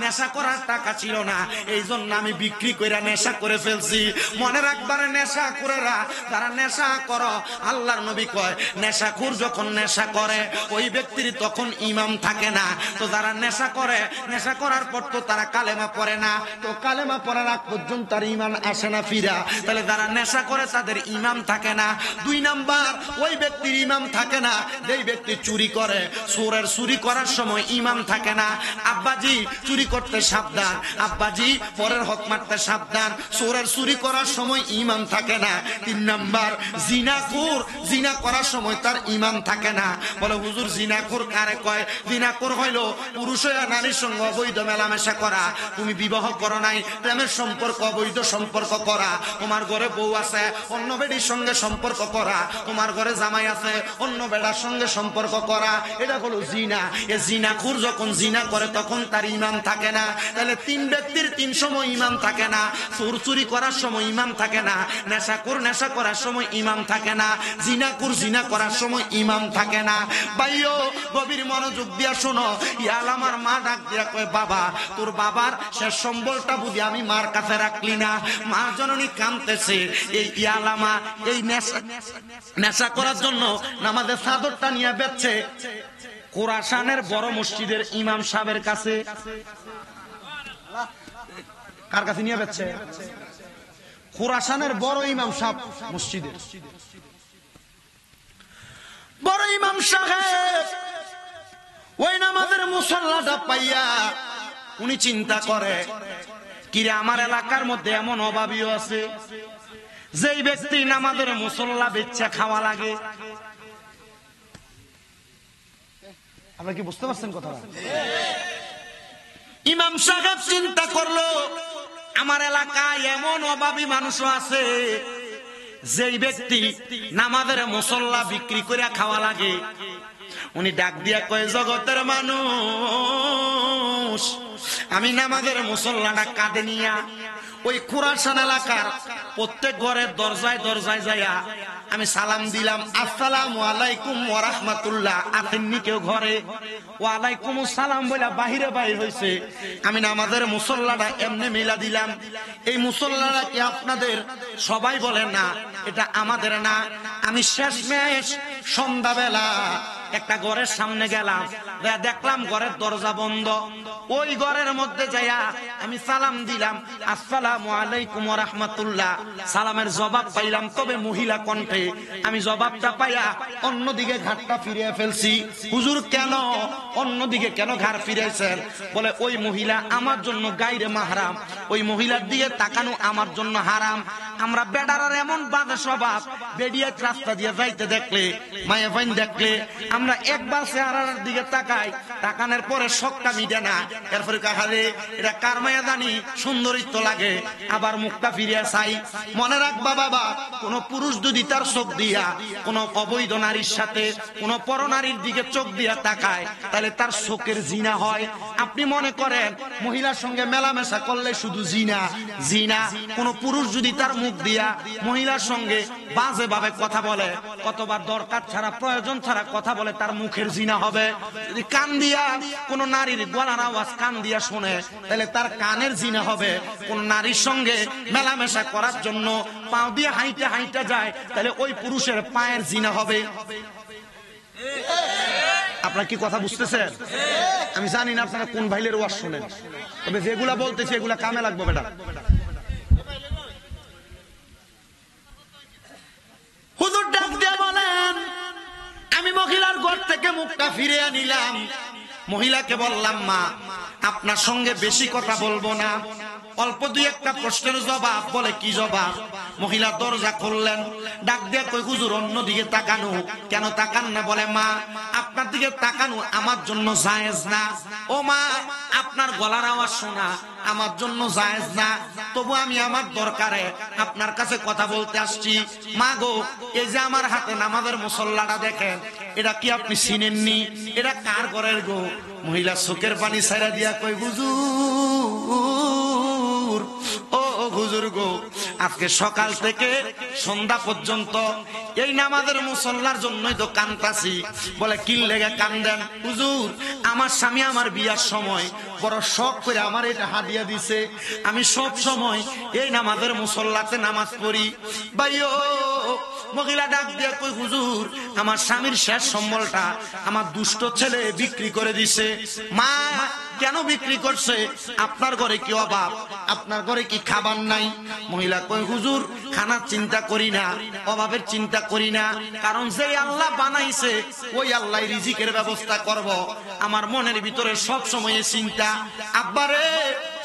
নেশা করার টাকা ছিল না, এই জন্য আমি বিক্রি করে নেশা করে ফেলছি। মনে রাখবারে নেশা করেরা যারা নেশা করো, আল্লাহর নবী কয় নেশাখোর যখন নেশা করে ওই ব্যক্তির তখন ইমাম থাকে না। তো যারা নেশা করে, নেশা করার পর তো তারা কালেমা পড়ে না, তো কালেমা পড়ার আগ পর্যন্ত তার ইমান আসে না ফিরা। তাহলে যারা নেশা করে তাদের ইমাম থাকে না। 2 নাম্বার, ওই ব্যক্তির ইমাম থাকে না যেই ব্যক্তি চুরি করে। চোরের চুরি করার সময় ইমাম থাকে না। আব্বাজি চুরি করতে সাবধান, আব্বাজি পরের হক মারতে সাবধান। চোরের চুরি করার সময় ইমাম থাকে না। তিন নাম্বার জিনাকুর, জিনা করার সময় তার ঈমান থাকে না। বলে হুজুর জিনাকুর কারে কয়? জিনাকুর হইল পুরুষ হইয়া নারীর সঙ্গে অবৈধ মেলামেশা করা। তুমি বিবাহ করো নাই, প্রেমের সম্পর্ক, অবৈধ সম্পর্ক করা। তোমার ঘরে বউ আছে, অন্য বেডির সঙ্গে সম্পর্ক করা। তোমার ঘরে জামাই আছে, অন্য বেড়ার সঙ্গে সম্পর্ক করা, এটা হলো জিনা। এ জিনাকুর যখন জিনা করে তখন তার ঈমান থাকে না। তাহলে তিন ব্যক্তির তিন সময় ঈমান থাকে না। চোর চুরি করার সময় ঈমান থাকে না, নেশাকুর নেশা করার সময় ঈমান থাকে না, জিনাকুর জিনা করার সময় ঈমান থাকে না। ভাইও গভীর মনোযোগ দিয়া শোনো। ইয়াল আমার মা ডাক দিয়া কয়, বাবা তোর বাবার শেষ সম্বলটা বুঝি আমি মার কাছে রাখলি না। মা জননী কাঁদতেছে। এই ইয়ালামা এই নেশা করার জন্য নামাজের চাদরটা নিয়ে বেচছে খোরাসানের বড় মসজিদের ইমাম সাহেবের কাছে। কার কাছে নিয়ে বেচছে? খোরাসানের বড় ইমাম সাহেব মসজিদের বড় ইমাম সাহেব। ওই নামাজের মুসল্লাটা পাইয়া উনি চিন্তা করে, কিরে আমার এলাকার মধ্যে এমন অভাবীও আছে যেই ব্যক্তি নামাজের মুসল্লা বেচা খাওয়া লাগে। আপনারা কি বুঝতে পারছেন কথাটা? ইমাম সাহেব চিন্তা করলো, আমার এলাকায় এমন অভাবী মানুষও আছে যেই ব্যক্তি নামাজের মুসল্লা বিক্রি করে খাওয়া লাগে। উনি ডাক দিয়া কয়, জগতের মানুষ, আমি নামাজের মুসল্লাটা কাঁধে নিয়া ওই খোরাসান এলাকার প্রত্যেক ঘরের দরজায় দরজায় যাইয়া আমি সালাম দিলাম, আসসালামু আলাইকুম ওয়া রাহমাতুল্লাহ। আসেননি কেউ ঘরে? ওয়ালাইকুম সালাম বলে বাহিরে বাইর হইছে। আমি নামাজের মুসল্লাটা এমনি মিলা দিলাম। এই মুসল্লাটা কি আপনাদের? সবাই বলে না, এটা আমাদের না। আমি শেষমেশ সন্ধ্যাবেলা একটা ঘরের সামনে গেলাম, দেখলাম ঘরের দরজা বন্ধ। ওই ঘরের মধ্যে যাইয়া আমি সালাম দিলাম, আসসালামু আলাইকুম ওয়া রাহমাতুল্লাহ। সালামের জবাব পাইলাম, তবে মহিলা কণ্ঠে। আমি জবাবটা পাইয়া অন্যদিকে ঘাটটা ফিরিয়ে ফেলছি। হুজুর কেন অন্যদিকে কেন ঘাড় ফিরেছেন? বলে ওই মহিলা আমার জন্য গায়রে মাহরাম, ওই মহিলার দিকে তাকানো আমার জন্য হারাম। আমরা বেডারার এমন বাজে স্বভাব, বেডিয়া রাস্তা দিয়ে যাইতে দেখলে, মায়া ফাইন দেখলে আমরা একবার চেহারার দিকে তাকাই, তাকানোর পরে শখটা মিটে না। এরপরে কাহারে এটা কার মায়া জানি, সুন্দরিত্ব লাগে, আবার মুখটা ফিরিয়া চাই। মনে রাখবা বাবা, কোন পুরুষ যদি তার চোখ দিয়া কোন অবৈধ নারীর সাথে কোন পরনারীর দিকে চোখ দিয়া তাকায়, তাহলে তার চোখের জিনা হয়। আপনি মনে করেন মহিলার সঙ্গে মেলামেশা করলে শুধু জিনা? জিনা। কোন পুরুষ যদি তার মুখ দিয়া মহিলার সঙ্গে বাজে ভাবে কথা বলে, কতবার দরকার ছাড়া প্রয়োজন ছাড়া কথা বলে, তার মুখের জিনা হবে। যদি কান দিয়া কোন নারীর গলার আওয়াজ কান দিয়া শুনে, তাহলে তার কানের জিনা হবে। কোন নারীর সঙ্গে মেলামেশা করার জন্য পাও দিয়ে হাইটা হাইটা যায়, তাহলে ওই পুরুষের পায়ের জিনা হবে। আপনারা কি কথা বুঝতেছেন? আমি জানি না আপনারা কোন ভাইলের ওয়াজ শুনেন, তবে যেগুলা বলতেছে এগুলা কামে লাগবে বেটা। হুজুর ডাক দিয়ে বলেন, আমি মহিলার ঘর থেকে মুখটা ফিরে আনিলাম। মহিলাকে বললাম, মা আপনার সঙ্গে বেশি কথা বলবো না, অল্প দুই একটা প্রশ্নের জবাব। বলে কি জবাব? মহিলা দরজা খুললেন, ডাক দিয়ে কই, হুজুর অন্যদিকে তাকানো কেন? তাকান না? বলে মা আপনার দিকে তাকানো আমার জন্য জায়েজ না। ও মা, আপনার গলার আওয়াজ শোনা আমার জন্য জায়েজ না, তবু আমি আমার দরকারে আপনার কাছে কথা বলতে আসছি। মা গো, এই যে আমার হাতে নামাজের মুসল্লাটা দেখেন, এটা কি আপনি চিনেননি? এটা কার ঘরের গো? মহিলা চোখের পানি ছাইরা দিয়া কই, হুজুর, ও হুজুর গো, আজকে সকাল থেকে সন্ধ্যা পর্যন্ত এই নামাজের মুসল্লার জন্যই তো কান্দাছি। বলে কি লেগে কান্দেন? হুজুর, আমার স্বামী আমার বিয়ার সময় বড় শখ করে আমার এটা হাদিয়া দিছে, আমি সব সময় এই নামাজের মুসল্লাতে নামাজ পড়ি। ভাইও, মহিলা ডাক দিয়ে কই, হুজুর আমার স্বামীর শেষ সম্বলটা আমার দুষ্ট ছেলে বিক্রি করে দিছে। মা কেন বিক্রি করছে? আপনার ঘরে কি অভাব? আপনার ঘরে কি খাবার নাই? মহিলা কই, হুজুর খানার চিন্তা করি না, অভাবের চিন্তা করি না, কারণ যে আল্লাহ বানাইছে ওই আল্লাহ রিজিকের ব্যবস্থা করব। আমার মনের ভিতরে সব সময় চিন্তা, আব্বারে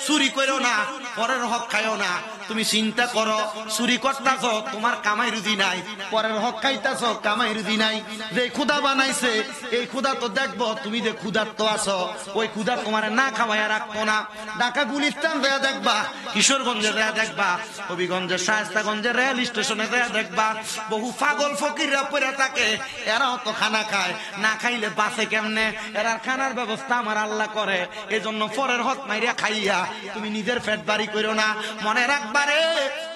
চুরি করো না, পরের হক খাইও না। তুমি চিন্তা করো, চুরি করতাছ, তোমার কামাই রুজি নাই, পরের হক খাইতাছ, কামাই রুজি নাই। যে ক্ষুধা বানাইছে এই ক্ষুধা তো দেখবো, তুমি যে ক্ষুধার্ত আছো ওই ক্ষুধা তোমার না খাওয়াইয়া রাখবো না। ঢাকা গুলিস্তান দেয়া দেখবা, কিশোরগঞ্জে দেয়া দেখবা, হবিগঞ্জের শায়েস্তাগঞ্জের রেল স্টেশনে দেয়া দেখবা, বহু পাগল ফকিররা পড়ে থাকে। এরাও তো খানা খায়, না খাইলে বাঁচে কেমনে? এরার খানার ব্যবস্থা আমার আল্লাহ করে। এজন্য পরের হক মাইরা খাইয়া তুমি নিজের পেট বাড়ি করো না। মনে রাখবারে,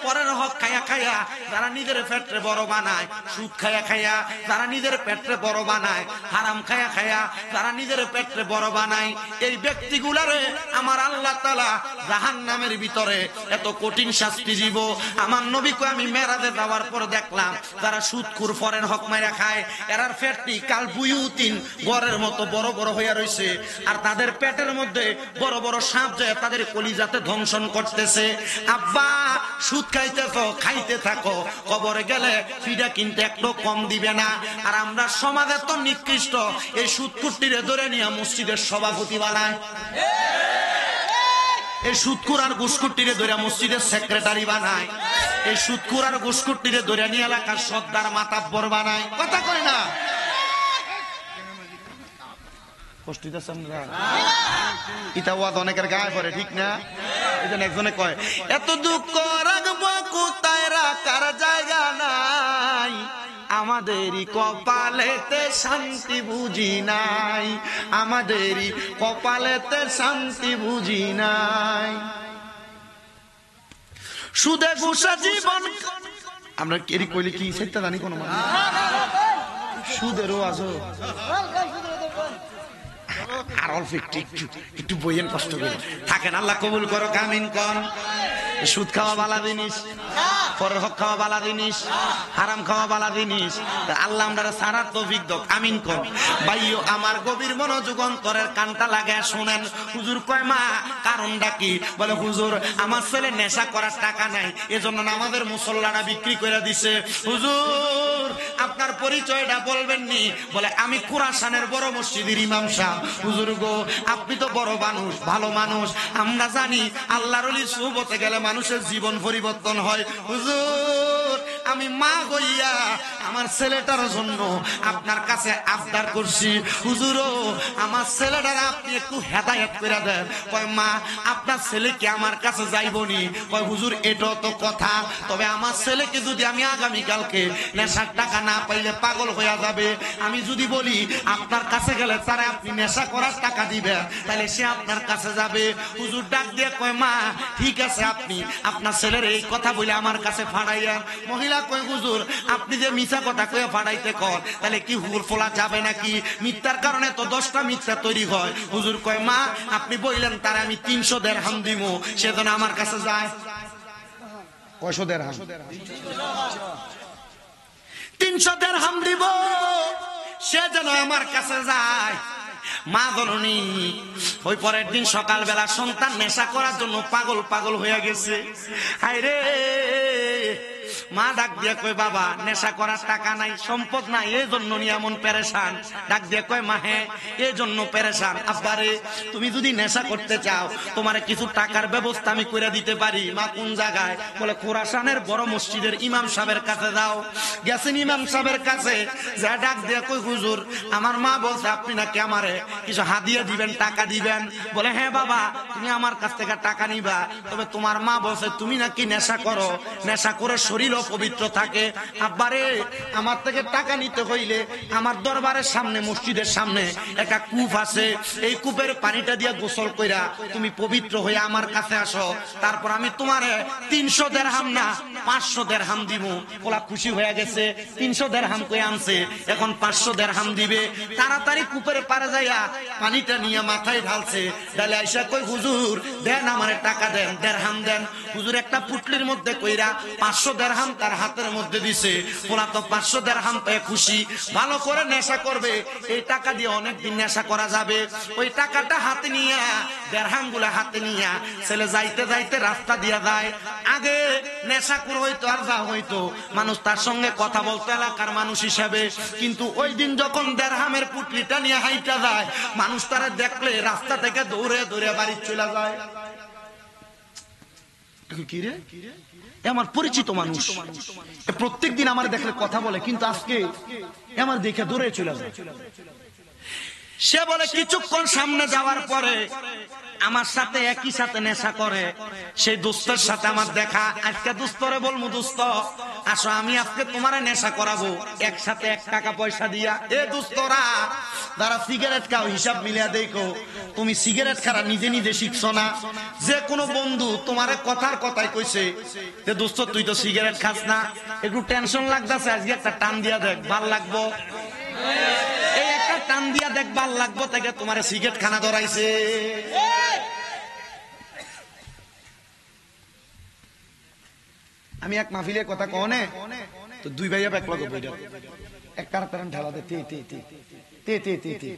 পরের হক খাইয়া খাইয়া যারা নিজের পেটে বড় বানায়, সুদ খাইয়া খাইয়া যারা নিজের পেটে বড় বানায়, হারাম খাইয়া খাইয়া যারা নিজের পেটে বড় বানায়, এই ব্যক্তিগুলারে আমার আল্লাহ তাআলা জাহান্নামের ভিতরে এত কঠিন শাস্তি দিব। আমার নবীকে আমি মেরাজে যাওয়ার পর দেখলাম যারা সুদখোর পরের হক মাইরা খায়, এরার পেটটি কাল বুয়ুতিন ঘরের মতো বড় বড় হইয়া রইছে, আর তাদের পেটের মধ্যে বড় বড় সাপ যায় তাদের কলিজাতে ধ্বংসন করতেছে। আব্বা, সুদ খাইতেছো, খাইতে থাকো, কবরে গেলে ফিডা কিনতে একটু কম দিবে না। আর আমরা সমাজে তো নিকৃষ্ট, এই সুদকুটিরে ধরে নিয়ে মসজিদের সভাপতি বানায়, এই সুদকুর আর ঘুষকুটিরে ধরে মসজিদের সেক্রেটারি বানায়, এই সুদকুর আর ঘুষকুটিরে ধরে নিয়ে এলাকার সর্দার মাতাব্বর বানায়। কথা কয় না? অনেকের গায়ে পড়ে, ঠিক না? এই জন্য একজনে কয়, এত দুঃখ রাখবো কোথায়, রাখার জায়গা নাই, আমাদেরই কপালেতে শান্তি বুঝি নাই, আমাদেরই কপালেতে শান্তি বুঝি নাই। সুদে ঘুষে জীবন, আমরা এরি কইলে কি সেটা জানি কোনো মানে? সুদেরও আছো আর অল্প একটু বইয়েন, কষ্ট করে থাকেন। আল্লাহ কবুল করো, আমিন কোন। সুদ খাওয়া বালা জিনিস, পরের হক খাওয়া বালা জিনিস, হারাম খাওয়া বালা জিনিস। আল্লাহ আমরা সারার তৌফিক দাও, আমিন কোন। ভাইও আমার গভীর মনোযোগ অন্তরের কানটা লাগায় শুনেন। হুজুর কয়, মা কারণটা কি? বলে, হুজুর আমার ছেলে নেশা করার টাকা নাই, এজন্য নামাজের মুসল্লাটা বিক্রি করে দিছে। হুজুর আপনার পরিচয়টা বলবেন নি? বলে, আমি খুরাসানের বড় মসজিদের ইমাম সাহেব। হুজুর গো, আপনি তো বড় মানুষ, ভালো মানুষ, আমরা জানি আল্লাহর ওলি সুহবতে গেলে মানুষের জীবন পরিবর্তন হয়। হুজুর আমি মা হইয়া আমার ছেলেটার জন্য আপনার কাছে আবদার করছি, হুজুরও আমার ছেলেটার আপনি একটু হেদায়েত করে দেন। কয়, মা আপনার ছেলেকে আমার কাছে যাইবনি? কয়, হুজুর এটাও তো কথা, তবে আমার ছেলেকে যদি আমি আগামীকালকে নেশার টাকা না পাইলে পাগল হইয়া যাবে, আমি যদি বলি আপনার কাছে গেলে তারা আপনি নেশা করার টাকা দিবেন, তাহলে সে আপনার কাছে যাবে। হুজুর ডাক দিয়ে কয়, মা ঠিক আছে, আপনি আপনার ছেলের এই কথা বলে আমার কাছে ফাড়াইয়া। মহিলা কয়, হুজুর আপনি যে মিথ্যা কথা কয়ে ফাড়াইতে কর, তাহলে কি হুর ফোলা যাবে নাকি? মিথ্যার কারণে তো 10টা মিথ্যা তৈরি হয়। হুজুর কয়, মা আপনি বললেন তার আমি 300 দিরহাম দিব, সেজন্য আমার কাছে যায়। 500 দিরহাম, 300 দিরহাম দিব, সে যেন আমার কাছে যায়। মা জননী ওই পরের দিন সকালবেলা সন্তান নেশা করার জন্য পাগল পাগল হয়ে গেছে। হায় রে, মা ডাক দিয়ে কয়, বাবা নেশা করার টাকা নাই, সম্পদ নাই, এই জন্য এমন পেরেশান। ডাক দিয়ে কয়, মা হ্যাঁ এই জন্য পেরেশান। আব্বারে তুমি যদি নেশা করতে চাও, তোমার কিছু টাকার ব্যবস্থা আমি করে দিতে পারি। মা কোন জায়গায়? বলে, খুরাসানের বড় মসজিদের ইমাম সাহেবের কাছে যাও। গেছেন ইমাম সাহেবের কাছে, যা ডাক দিয়ে কয়, হুজুর আমার মা বলছে আপনি নাকি আমারে কিছু হাদিয়া দিবেন, টাকা দিবেন। বলে, হ্যাঁ বাবা তুমি আমার কাছ থেকে টাকা নিবা, তবে তোমার মা বলছে তুমি নাকি নেশা করো, নেশা করে শরীর পবিত্র থাকে। আব্বারে আমার থেকে টাকা নিতে হইলে আমার দরবারের সামনে, মসজিদের সামনে একটা কূপ আছে, এই কূপের পানিটা দিয়ে গোসল কইরা তুমি পবিত্র হয়ে আমার কাছে আসো, তারপর আমি তোমারে 300 দিরহাম না 500 দিরহাম দিব। ওলা খুশি হয়ে গেছে, 300 দিরহাম কই আনছে, এখন 500 দিরহাম দিবে। তাড়াতাড়ি কূপের পারে যাইয়া পানিটা নিয়ে মাথায় ঢালছে, ঢালে আইসা কই, হুজুর দেন আমারে টাকা দেন, দিরহাম দেন। হুজুর একটা পুটলির মধ্যে কইরা 500 দিরহাম তার হাতের মধ্যে দিছে। ওলা তো 500 দিরহাম পেয়ে খুশি, ভালো করে নেশা করবে, এই টাকা দিয়ে অনেকদিন নেশা করা যাবে। ওই টাকাটা হাতে নিয়ে, দিরহাম গুলা হাতে নিয়ে ছেলে যাইতে যাইতে রাস্তা দিয়া যায়। আগে নেশা করে হইতো আর যা হইতো, মানুষ তার সঙ্গে কথা বলতো এলাকার মানুষ হিসাবে, কিন্তু ওই দিন যখন দিরহামের পুটলিটা নিয়ে হাইটা যায়, মানুষ তারা দেখলে রাস্তা থেকে দৌড়ে দৌড়ে বাড়ি চলে যায়। কি রে, আমার পরিচিত মানুষ, প্রত্যেক দিন আমার দেখলে কথা বলে, কিন্তু আজকে আমার দেখে দূরে চলে যায়। সে বলে কিছুক্ষণ সামনে যাওয়ার পরে আমার সাথে একই সাথে নেশা করে সেই দোস্তের সাথে আমার দেখা। আজকে দোস্তরে বলবো, দোস্ত আসো আমি আজকে তোমারে নেশা করাবো, একসাথে 1 টাকা পয়সা দিয়া। এ দোস্তরা যারা সিগারেট খাও হিসাব মিলিয়া দেখো, তুমি সিগারেট খারা নিজে নিজে শিখছো না। যে কোনো বন্ধু তোমারে কথার কথাই কইছে যে দোস্ত তুই তো সিগারেট খাস না, একটু টেনশন লাগতেছে, আজকে একটা টান দিয়া দেখ, ভাল লাগবো। এই একটা টান দিয়া দেখ, ভাল লাগবো থেকে তোমার সিগারেট খানা ধরাইছে। আমি এক মাহফিলে কথা কনে তো 2 ভাইয়া এক লগে বইটা এক কারণ ঢালা দে তে তে তে তে তে তে তে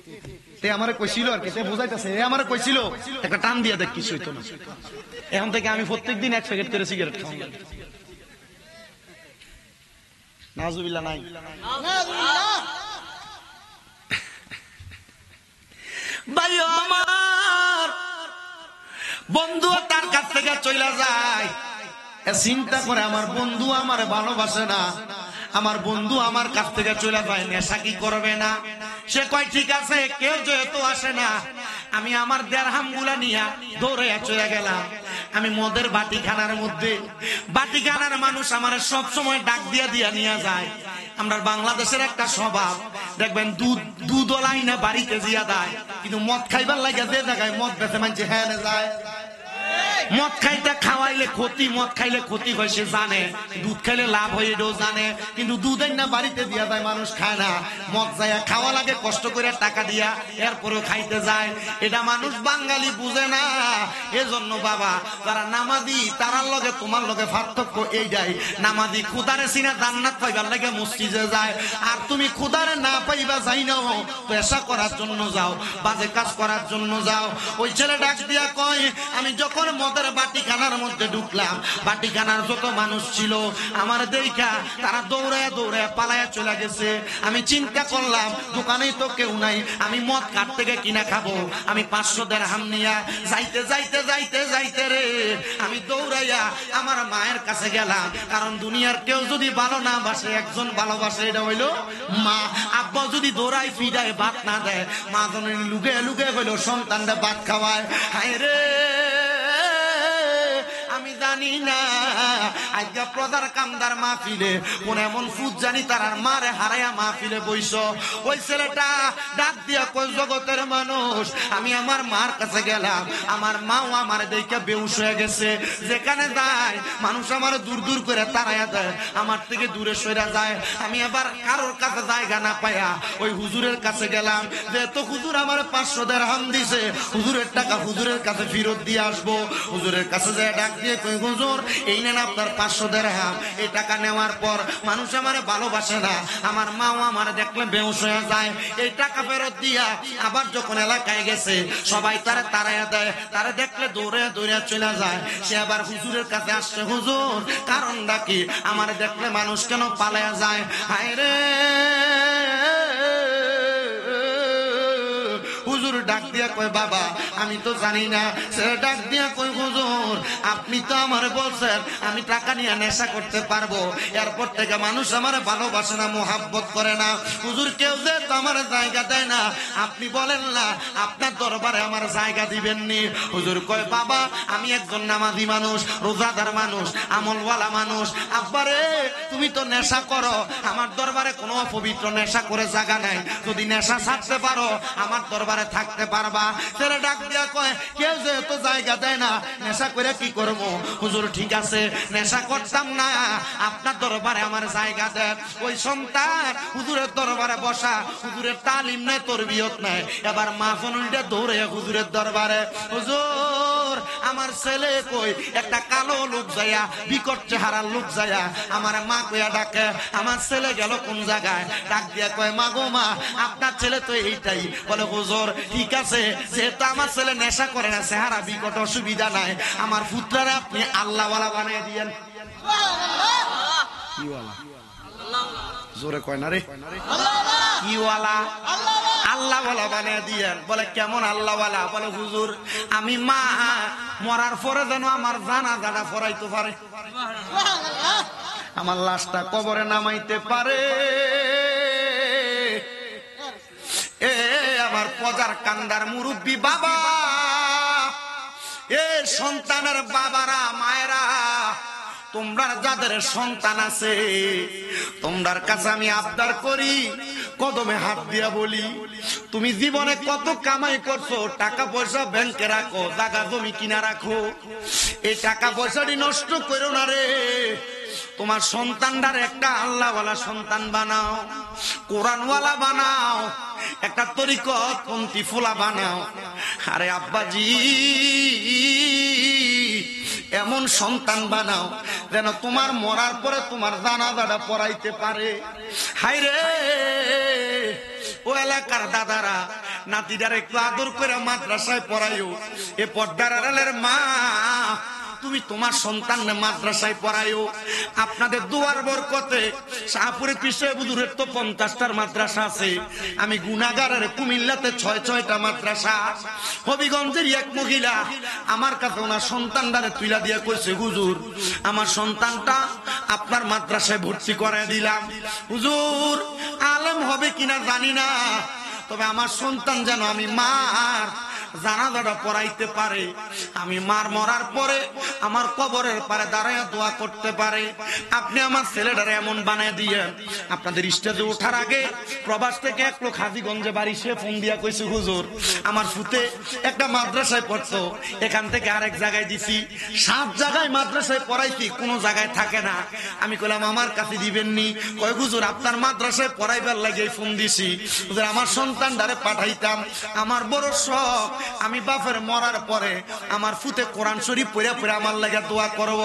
তে আমারে কইছিল আর কি, তে বুঝাইতাছে, এ আমারে কইছিল একটা টান দিয়া দেখ, কিছু হইতো না। এখন থেকে আমি প্রত্যেকদিন 1 প্যাকেট করে সিগারেট খাওয়া। নাউজুবিল্লাহ নাই, নাউজুবিল্লাহ। ভাইও আমার বন্ধু তার কাছ থেকে চলে যায়, চিন্তা করে আমার বন্ধু আমার ভালোবাসে না, আমার বন্ধু আমার কাছ থেকে চলে যায়, নেশা কি করবে না? সে কয় ঠিক আছে, কেউ যেহেতু আসে না, আমি আমার দেড়হাম গুলা নিয়ে দৌড়ে চলে গেলাম। আমি মদের বাটিখানার মধ্যে, বাটিখানার মানুষ আমার সব সময় ডাক দিয়া দিয়া নিয়ে যায়। আমরা বাংলাদেশের একটা স্বভাব দেখবেন, দুধ লাইনে বাড়িতে জিয়া দেয়, কিন্তু মদ খাইবার লাগে যে জায়গায় মদ বেঁচে মানছে হ্যাঁ যায়। মদ খাইতে খাওয়াইলে ক্ষতি, মদ খাইলে ক্ষতি হয় সে জানে, দুধ খাইলে লাভ হয় এটাও জানে, কিন্তু দুধ না বাড়িতে দিয়া যায়, মানুষ খায় না। মদ যায় খাওয়া লাগে কষ্ট করে টাকা দিয়া, এরপরেও খাইতে যায়। এটা মানুষ বাঙালি বুঝে না। এজন্য বাবা যারা নামাজি তারার লগে তোমার লগে পার্থক্য এইটাই, নামাজি খুদারে সিনা জান্নাত পাইবার লাগে মসজিদে যায়, আর তুমি খুদারে না পাইবা যাই না, পেশা করার জন্য যাও, বাজে কাজ করার জন্য যাও। ওই ছেলে ডাক দিয়া কয়, আমি যখন মদের বাটিখানার মধ্যে ঢুকলাম, বাটিখানার যত মানুষ ছিল আমার দেখা তারা দৌড়ায় দৌড়ায় পালায়া চলে গেছে। আমি চিন্তা করলাম দোকানেই তো কেউ নাই, আমি মদ কাট থেকে কিনা খাবো। আমি 500 দিরহাম নিয়া যাইতে যাইতে যাইতে যাইতে রে আমি দৌড়াইয়া আমার মায়ের কাছে গেলাম, কারণ দুনিয়ার কেউ যদি ভালো না বাসে, একজন ভালোবাসে, এটা হইলো মা। আব্বা যদি দৌড়াই ফিরায় ভাত না দেয়, মা জনের লুকে লুকে হইলো সন্তানরা ভাত খাওয়ায়। হায় রে আমি জানি না আজকে প্রধান কামদার মাহফিলে কোন এমন ফুট জানি তার মারে হারাইয়া মাহফিলে বইস। ওই ছেলেটা ডাক দিয়া কই, জগতের মানুষ আমি আমার মার কাছে গেলাম, আমার মাও আমার দেখে বেহুশ হয়ে গেছে। যেখানে যায় মানুষ আমার দূর দূর করে তাড়াইয়া দেয়, আমার থেকে দূরে সরে যায়। আমি এবার কারোর কাছে জায়গা না পাইয়া ওই হুজুরের কাছে গেলাম, যেহেতু হুজুর আমার 500 দিরহাম দিছে, হুজুরের টাকা হুজুরের কাছে ফেরত দিয়ে আসবো। হুজুরের কাছে যায় ডাক দিয়ে কই, হুজুর এই নেন আপনার 500 দিরহাম। এই টাকা নেওয়ার পর মানুষ আমারে ভালোবাসে না, আমার মাও আমার দেখলে বেহুশ হয়ে যায়। এই টাকা ফেরত দিয়া আবার যখন এলাকায় গেছে সবাই তারে তাড়াইয়া দেয়, তারে দেখলে দৌড়ে দৌড়ে চলে যায়। সে আবার হুজুরের কাছে আসছে, হুজুর কারণটা কি, আমার দেখলে মানুষ কেন পালায়া যায়? হায় রে হুজুর ডাক দিয়া কয়, বাবা আমি তো জানি না। সে ডাক দিয়া কয়, হুজুর আপনি তো আমার বলছেন আমি টাকা নিয়ে নেশা করতে পারবো, এরপর থেকে মানুষ আমার ভালোবাসে না, মোহাব্বত করে না। হুজুর কেউ যে আমার জায়গা দেয় না, আপনি বলেন না আপনার দরবারে আমার জায়গা দিবেননি? হুজুর কয়, বাবা আমি একজন নামাজি মানুষ, রোজাদার মানুষ, আমলওয়ালা মানুষ। আব্বারে তুমি তো নেশা করো, আমার দরবারে কোনো অপবিত্র নেশা করে জায়গা নাই, যদি নেশা ছাড়তে পারো আমার দরবারে থাকতে পারবা। ছেলে ডাক দিয়া কয়, কেউ যেহেতু জায়গা দেয় না, নেশা করে কি করবো? হুজুর ঠিক আছে নেশা করতাম না, আপনার দরবারে আমার জায়গা দেন। ওই সন্তান হুজুরের দরবারে বসা, হুজুরের তালিম নেই, তরবিয়ত নেই, এবার মা ফোনটা দৌড়ে হুজুরের দরবারে, হুজুর আমার ছেলে কই? একটা কালো লোক যাইয়া, বিকট চেহারার লোক যাইয়া আমার মা কইয়া ডাকে, আমার ছেলে গেল কোন জায়গায়? ডাক দিয়া কয়, মা গো মা আপনার ছেলে তো এইটাই। বলে, হুজুর ঠিক আছে, যেহেতু আমার ছেলে নেশা করে না, চেহারা বিকট, অসুবিধা নাই, আমার পুত্ররা আপনি আল্লাহওয়ালা বানিয়ে দিয়েন। কি ওয়ালা? জোরে কয় না রে, কি ওয়ালা? আল্লাহওয়ালা বানিয়ে দিয়েন। বলে কেমন আল্লাহওয়ালা? বলে হুজুর আমি মা মরার পরে যেন আমার জানাজাটা পড়াইতে পারে, আমার লাশটা কবরে নামাইতে পারে। এ আমার পজার কান্দার মুরব্বী বাবা, এ সন্তানের বাবারা, মায়েরা, তোমরা যাদের সন্তান আছে, তোমরার কাছে আমি আবদার করি, কদমে হাত দিয়া বলি, তুমি জীবনে কত কামাই করছো, টাকা পয়সা ব্যাংকে রাখো, জায়গা জমি কিনা রাখো, এই টাকা পয়সাটি নষ্ট করো না রে। তোমার সন্তানটার একটা আল্লাহওয়ালা সন্তান বানাও, কোরআনওয়ালা বানাও, একটা তরিকত পন্থী ফুলা বানাও। আরে আব্বাজি, এমন সন্তান বানাও যেন তোমার মরার পরে তোমার জানাজাটা পড়াইতে পারে। হায়রে, ও এলাকার দাদারা, নাতিদার একটু আদর করে মাদ্রাসায় পড়াইও। এ পর্দার আড়ালের মা, তুমি তোমার সন্তানকে মাদ্রাসায় পড়াইও। আপনাদের দুয়ার বরকতে শাহপুরে পিসে বুজুরের তো 50টার মাদ্রাসা আছে। আমি গুনাগারের কুমিল্লাতে 6টা মাদ্রাসা। হবিগঞ্জের এক মহিলা আমার কাছে ওনার সন্তানটারে তুইলা দিয়া কইছে, হুজুর আমার সন্তানটা আপনার মাদ্রাসায় ভর্তি করে দিলাম। হুজুর আলেম হবে কিনা জানি না, তবে আমার সন্তান যেন আমি মার জানাজাটা পড়াইতে পারে, আমি মার মরার পরে আমার কবরের পারে দাঁড়ায় দোয়া করতে পারে। আপনি আমার ছেলেটারে এমন বানায় দিয়েন। আপনাদের স্টেজে ওঠার আগে প্রবাস থেকে এক লোক হাজীগঞ্জে বাড়ি, সে ফোন দিয়া কইছে, হুজুর আমার ফুতে একটা মাদ্রাসায় পড়তো, এখান থেকে আরেক জায়গায় দিছি, 7 জায়গায় মাদ্রাসায় পড়াইছি, কোনো জায়গায় থাকে না। আমি কইলাম আমার কাছে দিবেননি? কয় হুজুর আপনার মাদ্রাসায় পড়াইবার লাগে ফোন দিছি, হুজুর আমার সন্তানটারে পাঠাইতাম, আমার বড় শখ আমি বাপের মরার পরে আমার ফুতে কোরআন শরীফ পড়ে পড়ে আমার লাগে দোয়া করব।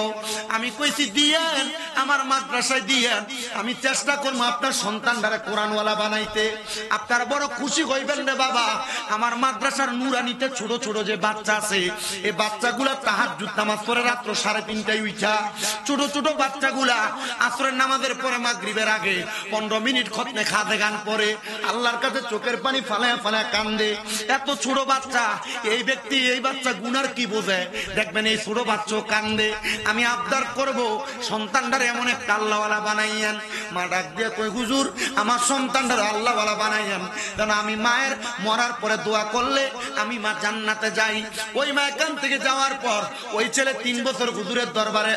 আমি কইছি দিয়েন, আমার মাদ্রাসায় দিয়েন, আমি চেষ্টা করবো আপনার সন্তানটারে কোরআনওয়ালা বানাইতে। আপনারা বড় খুশি হইবেন রে বাবা, আমার মাদ্রাসার নুরানিতে ছোট ছোট যে বাচ্চা আছে, এই বাচ্চাগুলা তাহাজ্জুদ নামাজ পড়ে রাত্র 3:30টায় উঠা, ছোট ছোট বাচ্চাগুলা আসরের নামাজের পরে মাগরিবের আগে 15 মিনিট খতমে খাদে গান পড়ে আল্লাহর কাছে চোখের পানি ফালায়া ফালায়া কান্দে। এত ছোট বাচ্চা, এই ব্যক্তি এই বাচ্চা গুনার কি বোঝে? দেখবেন এই ছোট বাচ্চা কান্দে। আমি আবদার করব সন্তানটারে এমন একটা আল্লাহওয়ালা বানাইয়েন। মা ডাক দিয়ে কই, হুজুর আমার সন্তানটারে আল্লাহওয়ালা বানাইয়েন, যেন আমি মায়ের মরার পরে দোয়া করলে আমি মা জান্নাতে যাই। ওই মা এখান থেকে যাওয়ার পর ওই ছেলে 3 বছর হুজুরের দরবারে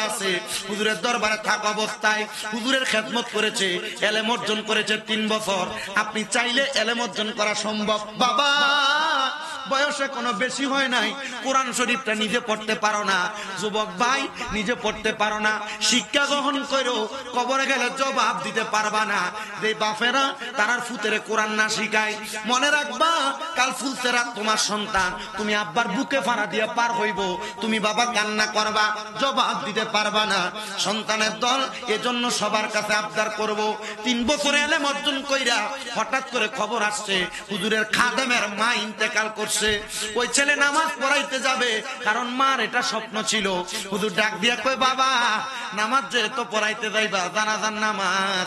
আছে, হুজুরের দরবারে থাকা অবস্থায় হুজুরের খেদমত করেছে, এলেম অর্জন করেছে 3 বছর। আপনি চাইলে এলেম অর্জন করা সম্ভব। বাবা বয়সে কোনো বেশি হয় নাই, কোরআন শরীফটা নিজে পড়তে পারো না, যুবক ভাই নিজে পড়তে পারো না, শিক্ষা গ্রহণ করো, কবরে গেলে জবাব দিতে পারবা না। যে বাপেরা তারার ফুতেরে কোরআন না শিখায়, মনে রাখবা কাল ফুলতেরা তোমার সন্তান, তুমি আব্বার বুকে ফাড়া দিয়ে পার হইব, তুমি বাবা কান্না করবা, জবাব দিতে পারবা না। সন্তানের দল এজন্য সবার কাছে আবদার করব। 3 বছর এলেম অর্জন কইরা হঠাৎ করে খবর আসছে হুজুরের খাদেমের মা ইন্তেকাল করছে। ওই ছেলে নামাজ পড়াইতে যাবে, কারণ মার এটা স্বপ্ন ছিল। হুজুর ডাক দিয়া কই, বাবা নামাজ যেহেতু পড়াইতে যাইবা, জানাজার নামাজ,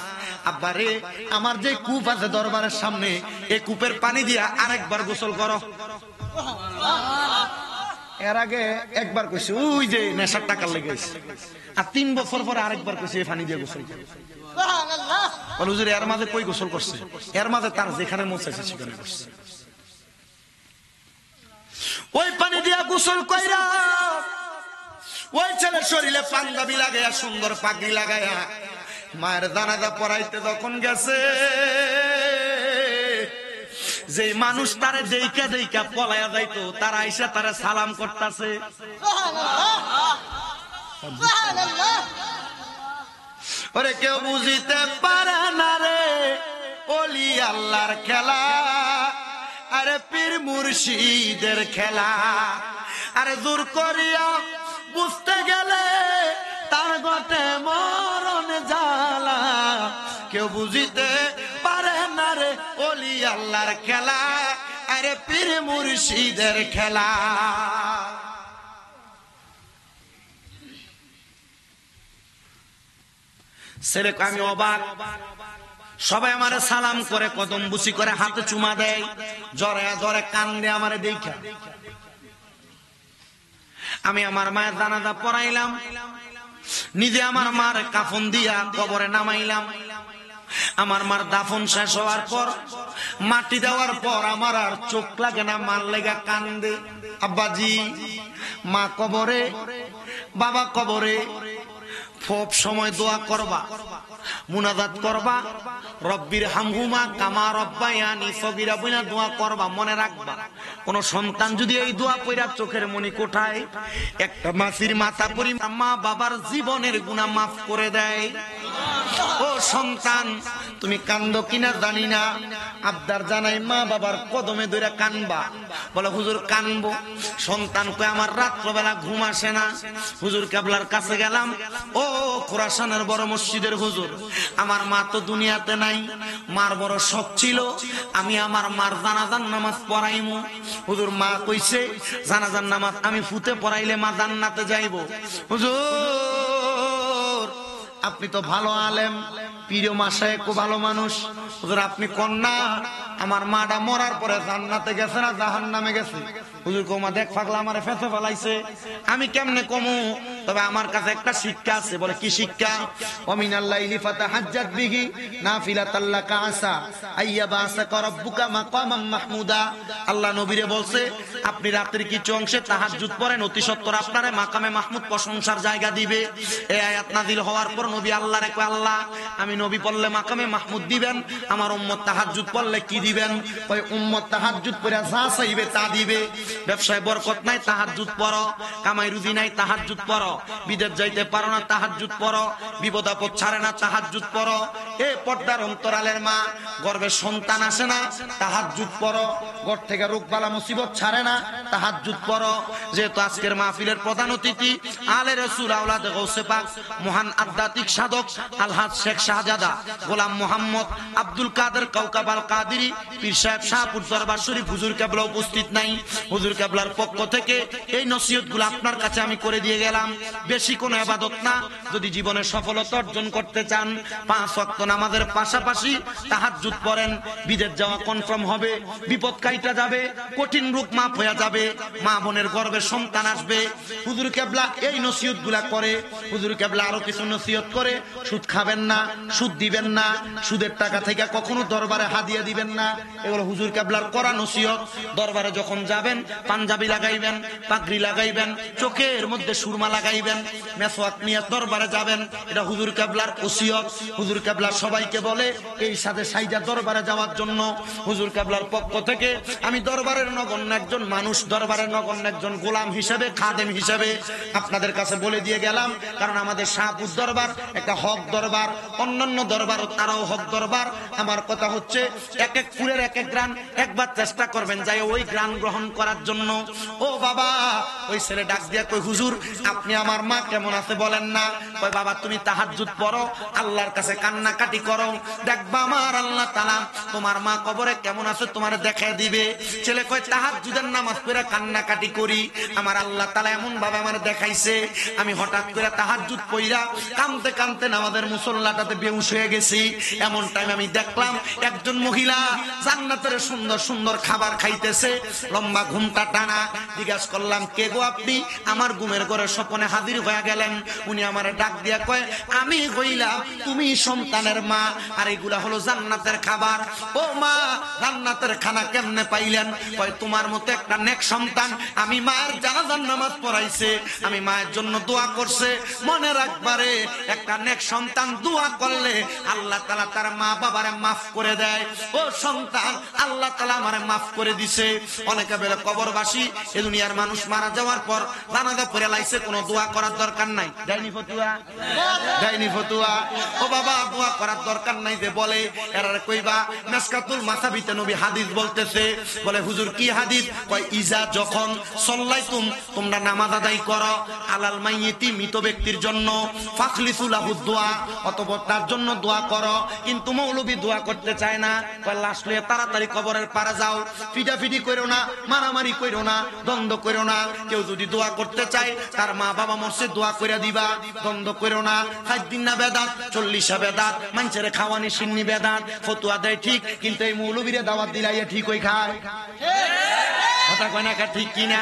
আব্বারে আমার যে কূপ আছে দরবারের সামনে, এই কূপের পানি দিয়া আরেকবার গোসল করো। এর আগে একবার কইছে ওই যে নেশার টাকার লেগে, আর 3 বছর পরে আরেকবার কইছে এই পানি দিয়ে গোসল করো। হুজুর এর মাঝে কই গোসল করছে? এর মাঝে তার যেখানে মন চাইছে সেখানে করছে। ওই পানি দিয়া গোসল কইরা ওই ছেলে শরীরে পাঞ্জাবি লাগাইয়া, সুন্দর পাগড়ি লাগাইয়া মায়ের জানাজা পড়াইতে যখন গেছে, যে মানুষ তারে দেইকা দেইকা পলায়া যাইতো, তারা আইসা তারা সালাম করতেছে। ওরে কেউ বুঝিতে পারে না রে ওলি আল্লাহর খেলা, আরে পীর মুর্শিদের খেলা। আরে দূর করিয়া বুঝতে গেলে তার গটে মরণ জ্বালা, কেউ বুঝিতে পারে না রে ওলি আল্লাহর খেলা, আরে পীর মুর্শিদের খেলা। ছেলে আমি অবাক, সবাই আমারে সালাম করে, কদম বুসি করে, হাতে চুমা দেয়, জরে জরে কান্দে আমারে দেখা। আমি আমার মায়ের জানাজা পড়াইলাম, নিজে আমার মার কাফন দিয়া কবরে নামাইলাম। আমার মার দাফন শেষ হওয়ার পর, মাটি দেওয়ার পর আমার আর চোখ লাগে না, মার লেগা কান্দে। আব্বাজি, মা কবরে, বাবা কবরে, সব সময় দোয়া করবা, মুনাজাত করবা, রব্বির হামহুমা কামা রব্বায়ানি সগীরা বইনা দোয়া করবা। মনে রাখবা, কোন সন্তান যদি এই দোয়া কইরা চোখের মনি কোঠায় একটা মাসির মাথা পরি, মা বাবার জীবনের গুনাহ মাফ করে দেয়। ও সন্তান, তুমি কান্দো কিনা জানি না, আবদার জানাই মা বাবার কদমে ধরে কানবা। বলে হুজুর কানবো। সন্তান কয় আমার রাত্রবেলা ঘুম আসে না। হুজুর কেবলার কাছে গেলাম, ও খোরাসানের বড় মসজিদের হুজুর, আমার মা তো দুনিয়াতে নাই, মার বড় শখ ছিল আমি আমার মার জানাজার নামাজ পড়াইমু। হুজুর মা কইছে জানাজার নামাজ আমি ফুতে পড়াইলে মা জান্নাতে যাইব। হুজুর আপনি তো ভালো আলেম, পীর মাসায় খুব ভালো মানুষ, হুজুর আপনি কন্যা আমার মাটা মরার পরে জান্নাতে গেছে না জাহান্নামে গেছে? হুজুর কমা দেখ পাগলা আমারে ফেঁসে ফেলাইছে, আমি কেমনে কমু? তবে আমার কাছে একটা শিক্ষা আছে। বলে কি শিক্ষা? ওয়ামিনাল্লাইলি ফাতাহাজ্জাত বিহি নাফিলাতাল লাকা আসা আইয়াবাসাকা রাব্বুকা মাকামাম মাহমুদা। আল্লাহ নবীরে বলছে আপনি রাতের কিছু অংশে তাহাজ্জুদ পড়েন, অতি সত্বর আপনারে মাকামে মাহমুদ প্রশংসার জায়গা দিবে। এই আয়াত নাযিল হওয়ার পর নবী আল্লাহরে কয়, আল্লাহ আমি নবী পড়লে মাকামে মাহমুদ দিবেন, আমার উম্মত তাহাজ্জুদ পড়লে কি দিবেন? ওই উম্মত তাহাজ্জুদ পড়ে যা চাইবে তা দিবে। ব্যবসায় বরকত নাই, তাহাজ্জুদ পড়ো। কামাই রুজি নাই, তাহাজ্জুদ পড়ো। বিদেশ যাইতে পারো না, তাহাজ্জুদ পড়ো। বিপদ আপদ ছাড়ে না, তাহাজ্জুদ পড়ো। এ পর্দার অন্তরালের মা, গর্ভে সন্তান আসে না, তাহাজ্জুদ পড়ো। ঘর থেকে রোগ বালা মুসিবত ছাড়ে না, তাহাজ্জুদ পড়ো। যেহেতু আজকের মাহফিলের প্রধান অতিথি আলে রাসূল আওলাদে গৌসে পাক মহান আধ্যাত্মিক সাধক আলহাজ শেখ শাহজাদা গোলাম মোহাম্মদ আব্দুল কাদের কাউকাব আল কাদেরী পীর সাহেব শাহপুর দরবার শরীফ হুজুর কেবলা উপস্থিত নাই। হুজুর কেবলার পক্ষ থেকে এই নসিহতগুলো আপনার কাছে আমি করে দিয়ে গেলাম। বেশি কোনো ইবাদত না, যদি জীবনে সফলতা অর্জন করতে চান 5 ওয়াক্ত নামাজের পাশাপাশি তাহাজ্জুদ পড়েন, বিদেশ যাওয়া কনফার্ম হবে, বিপদ কাইটা যাবে, কঠিন রূপ মাফ হয়ে যাবে, মা বোনের গর্ভে সন্তান আসবে। হুজুর কেবলা এই নসিহতগুলা করে। হুজুর কেবলা আরো কিছু নসিহত করে, সুদ খাবেন না, সুদ দিবেন না, সুদের টাকা থেকে কখনো দরবারে হাদিয়া দিবেন না। এগুলো হুজুর কেবলার করা নসিহত। দরবারে যখন যাবেন পাঞ্জাবি লাগাইবেন, পাগড়ি লাগাইবেন, চোখের মধ্যে সুরমা লাগাইবেন, মেসওয়াক নিয়ে দরবারে যাবেন। এটা হুজুর কেবলার ওসিয়ত। হুজুর কেবলা সবাইকে বলে এই সাথে সাইজা দরবারে যাওয়ার জন্য। হুজুর কেবলার পক্ষ থেকে আমি দরবারের নগণ্য একজন মানুষ, দরবারের নগণ্য একজন গোলাম হিসেবে, খাদেম হিসেবে আপনাদের কাছে বলে দিয়ে গেলাম। কারণ আমাদের শাহপুর দরবার একটা হক দরবার, অন্যান্য দরবারও তারাও হক দরবার। আমার কথা হচ্ছে এক এক পুরের এক এক গ্রাম, একবার চেষ্টা করবেন যাই ওই গ্রাম গ্রহণ করার জন্য। ও বাবা, ওই ছেলে ডাক দিয়া কই হুজুর আপনি আমার মা কেমন আছে বলেন না? কই বাবা তুমি তাহাজ্জুদ পড়ো, আল্লাহর কাছে কান্নাকাটি করো, দেখবা আমার আল্লাহ তাআলা তোমার মা কবরে কেমন আছে তোমারে দেখায় দিবে। ছেলে কই তাহাজ্জুদের নামাজ পড়ে কান্নাকাটি করি, আমার আল্লাহ তাআলা এমন ভাবে আমারে দেখাইছে, আমি হঠাৎ করে তাহাজ্জুদ পড়া কাঁদতে কাঁদতে নামাজের মুসল্লাটাতে বেহুশ হয়ে গেছি। এমন টাইম আমি দেখলাম একজন মহিলা জান্নাতের সুন্দর সুন্দর খাবার খাইতেছে, লম্বা ঘুমটা টানা। জিজ্ঞাসা করলাম কে গো আপনি? আমার ঘুমের ঘরে স্বপ্নে হাজির হয়ে গেলেন। উনি আমারে ডাক দিয়া কয় আমি হইলাম তুমি সন্তানের মা, আর এগুলা হলো জান্নাতের খাবার। ও মা, জান্নাতের খানা কেমনে পাইলেন? কয় তোমার মতো একটা নেক সন্তান আমি মায়ের জানাজার নামাজ পড়াইছে, আমি মায়ের জন্য দোয়া করছে। মনে রাখবারে একটা নেক সন্তান দোয়া করলে আল্লাহ তাআলা তার মা বাবারে মাফ করে দেয়। ও সন্তান, আল্লাহ তাআলা আমারে মাফ করে দিছে। অনেকে বলে কবরবাসী এ দুনিয়ার মানুষ মারা যাওয়ার পর জানাজা পড়ে লাইছে, কোনো দোয়া করার দরকার নাই। দেয়নি ফতুয়া? দেয়নি ফতুয়া? ও বাবা, দোয়া করার দরকার নাই যে বলে এরা কইবা মিসকাতুল মাসাবিতে নবী হাদিস বলতেছে। বলে হুজুর কি হাদিস? কয় ইজা যখন সাল্লাইতুম তোমরা নামাজ আদায় করো আলাল মাইয়িতি মৃত ব্যক্তির জন্য ফাখলিসু লাহু দুআ, অতঃপর তার জন্য দোয়া করো। কিন্তু মৌলবী দোয়া করতে চায় না, কয় লাশ লয়ে তাড়াতাড়ি কবরের পারে যাও, ফিটাফিটি কইরো না, মারামারি কইরো না, দ্বন্দ্ব কইরো না। কেউ যদি দোয়া করতে চায় তার মা বাবা মরছে দোয়া কইরা দিবা, দ্বন্দ্ব কইরো না। 7 দিন না বেদাত, 40 বেদাত, মানুষের খাওয়ানি সিন্নি বেদাত। ফতুয়া দেয় ঠিক, কিন্তু এই মৌলবীরে দাওয়াত দিলাইয়া ঠিক হই খায়। কথা কয় না ঠিক কিনা?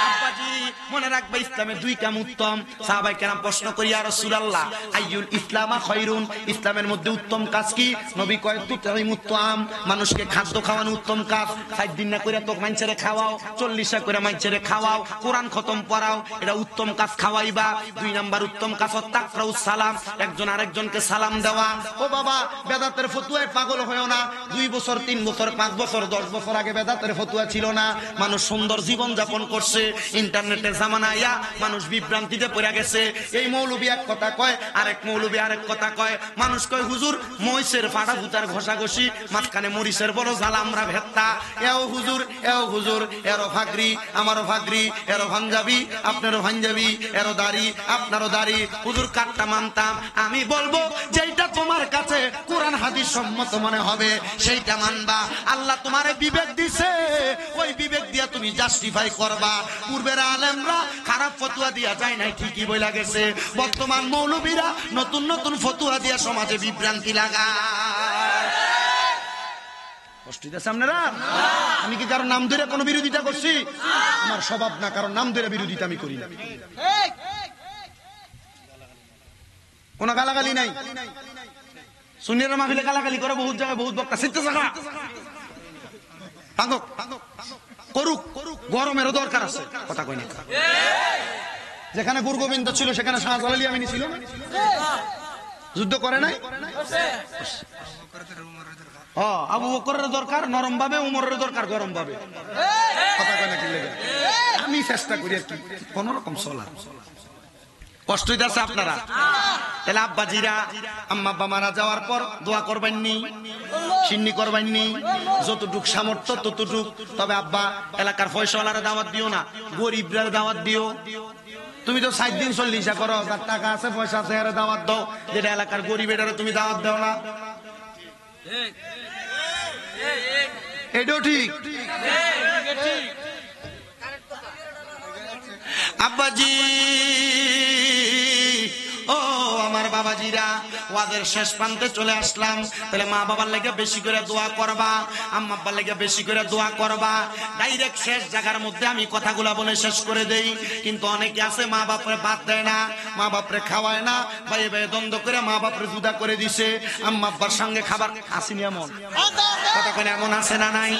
আব্বাজি মনে রাখবে ইসলামের দুই কাম উত্তম। সাহাবায়ে কেরাম প্রশ্ন করি, ইয়া রাসূলুল্লাহ আইয়ুল ইসলামা খায়রুন, ইসলামের মধ্যে উত্তম কাজ কি? নবী কয় তুতাইমুত্তাম, মানুষকে খাদ্য খাওয়ানো উত্তম কাজ। 7 দিন না করে তো মানুষেরে খাওয়াও, 40 করে মানুষেরে খাওয়াও, কোরআন খতম পড়াও, এটা উত্তম কাজ খাওয়াইবা। 2 নাম্বার উত্তম কাজ তাকরাউস সালাম, একজন আরেকজনকে সালাম দেওয়া। ও বাবা, বেদাতের ফতুয়ায় পাগল হয়ো না। 2 বছর 3 বছর 5 বছর 10 বছর আগে বেদাতের ফতুয়া ছিল না। মানুষ সুন্দর জীবন যাপন করছে, ইন্টারনেটের জামানা আইয়া মানুষ বিভ্রান্তিতে পড়ে গেছে। এই মৌলবী এক কথা কয়, আরেক মৌলবী আরেক কথা কয়। মানুষ কয় হুজুর মহিষের ফাটা ফুটার ঘষাঘষি, মাঝখানে মরিচের বড় ঝাল আমরা ভেত্তা। এও হুজুর এও হুজুর, এরও ফাগরি আমারও ফাগরি, এরও ভাঞ্জাবি আপনারও ভাঞ্জাবি, এরও দাড়ি আপনারও দাড়ি। হুজুর কাটটা মানতাম, আমি বলবো যেটা তোমার কাছে কোরআন হাদিস সম্মত মনে হবে সেইটা মানবা। আল্লাহ তোমারে বিবেক দিছে, ওই বিবেক দিয়া তুমি জাস্টিফাই করবা। পূর্বের আলেমরা খারাপ ফতুয়া দিয়া যায় নাই ঠিকই বইলা গেছে, বর্তমান মৌলবীরা নতুন নতুন ফতুয়া দিয়া সমাজে বিভ্রান্তি লাগায়। কষ্ট দিতেছে আপনারা? আমি কি কারো নাম ধরে কোনো বিরোধিতা করছি? আমার স্বভাব না কারণ নাম ধরে বিরোধিতা আমি করি না। কোন গালাগালি নাই। সুন্নিরা মাহফিলে গালাগালি করে বহুত জায়গায়, বহুত বক্তা সিদ্ধ জায়গা করুক, গরমেরও দরকার আছে, কথা কই না। যেখানে গুরু গোবিন্দ ছিল সেখানে শাহজালাল আমিনী ছিল, যুদ্ধ করে নাই? আবু বকরের দরকার নরম ভাবে, উমরের দরকার গরম ভাবে, কথা কয় না কি লেগে? আমি চেষ্টা করি আর কি কোন রকম চলার। কষ্ট হইতেছে আপনারা? তাহলে আব্বাজিরা আম্মা আব্বা মারা যাওয়ার পর দোয়া করবেননি, সিন্নি করবেননি, যতটুক সামর্থ্য ততটুক। তবে আব্বা এলাকার পয়সাওয়ালারা দাওয়াত দিও না, গরিবরা দাওয়াত দিও। তুমি তো 7 দিন 40 করো, যার টাকা আছে পয়সা আছে এর দাওয়াত দাও, যেটা এলাকার গরিব এটারে তুমি দাওয়াত দাও না। এটাও ঠিক। আব্বাজি ও আমার বাবাজিরা, ওয়াদের শেষ প্রান্তে চলে আসলাম। তাহলে মা বাবার লেগে বেশি করে দোয়া করবা, আম্মা আব্বার লেগে বেশি করে দোয়া করবা। ডাইরেক্ট শেষ জায়গার মধ্যে আমি কথাগুলা বলে শেষ করে দেই। কিন্তু অনেকে আছে মা বাপরে বাদ দেয় না, মা বাপরে খাওয়ায় না, ভাই ভাই দ্বন্দ্ব করে মা বাপরে জুদা করে দিছে। আম্মা আব্বার সঙ্গে খাবার আসেনি এমন কথা কেন? এমন আছে না নাই?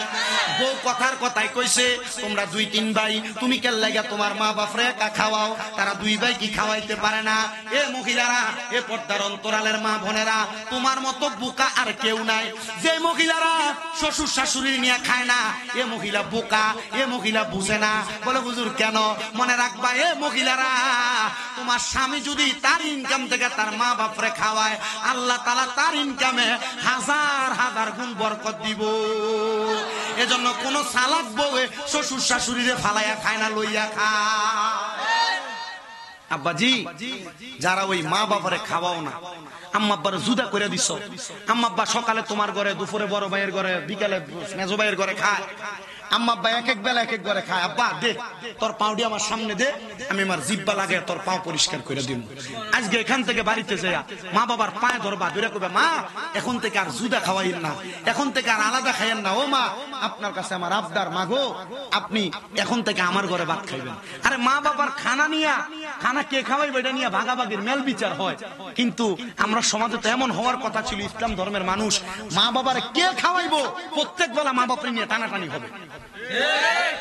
বউ কথার কথাই কইছে, তোমরা 2-3 ভাই, তুমি কেন লাগা তোমার মা বাপরে একা খাওয়াও, তারা 2 ভাই কি খাওয়াইতে পারে না? এ মহিলারা, এ পর্দার অন্তরালের মা বোনেরা, তোমার মতো বোকা আর কেউ নাই। যে মহিলারা শ্বশুর শাশুড়ি নিয়ে খায় না, এ মহিলা বোকা, এ মহিলা বুঝে না। বলে হুজুর কেন? মনে রাখবা এ মহিলারা, তোমার স্বামী যদি তার ইনকাম থেকে তার মা বাপরে খাওয়ায়, আল্লাহ তাআলা তার ইনকামে 1000 গুণ বরকত দিব। এজন্য কোন সালাদ বউয়ে শ্বশুর শাশুড়িরে ফালাইয়া খায় না, লইয়া খায়। আব্বাজি যারা ওই মা বাবারে খাওয়াও না, আম্মা আব্বার জুদা করে দিছ, আম্মা আব্বা সকালে তোমার ঘরে, দুপুরে বড় ভাইয়ের ঘরে, বিকালে মেজো ভাইয়ের ঘরে খায়। আম্মা আব্বা এক এক বেলা এক এক ঘরে খায়। আব্বা দে তোর পাউডি আমার সামনে দে, আমি আমার জিব্বা লাগে তোর পাও পরিষ্কার করে দিব। আজকে এখান থেকে বাড়িতে যাইয়া মা বাবার পায়ে ধরবা, ধরে কইবে মা এখন থেকে আর জুদা খাওয়াইন না, এখন থেকে আর আলাদা খাইয়েন না। ও মা আপনার কাছে আমার আবদার, মাগো আপনি এখন থেকে আমার ঘরে ভাত খাইবেন। আরে মা বাবার খানা নিয়া, খানা কে খাওয়াইবে এটা নিয়ে ভাগাভাগির মেল বিচার হয়। কিন্তু আমরা সমাজে তো এমন হওয়ার কথা ছিল, ইসলাম ধর্মের মানুষ, মা বাবার কে খাওয়াইবো প্রত্যেক বেলা মা বাপরে নিয়ে টানাটানি হবে,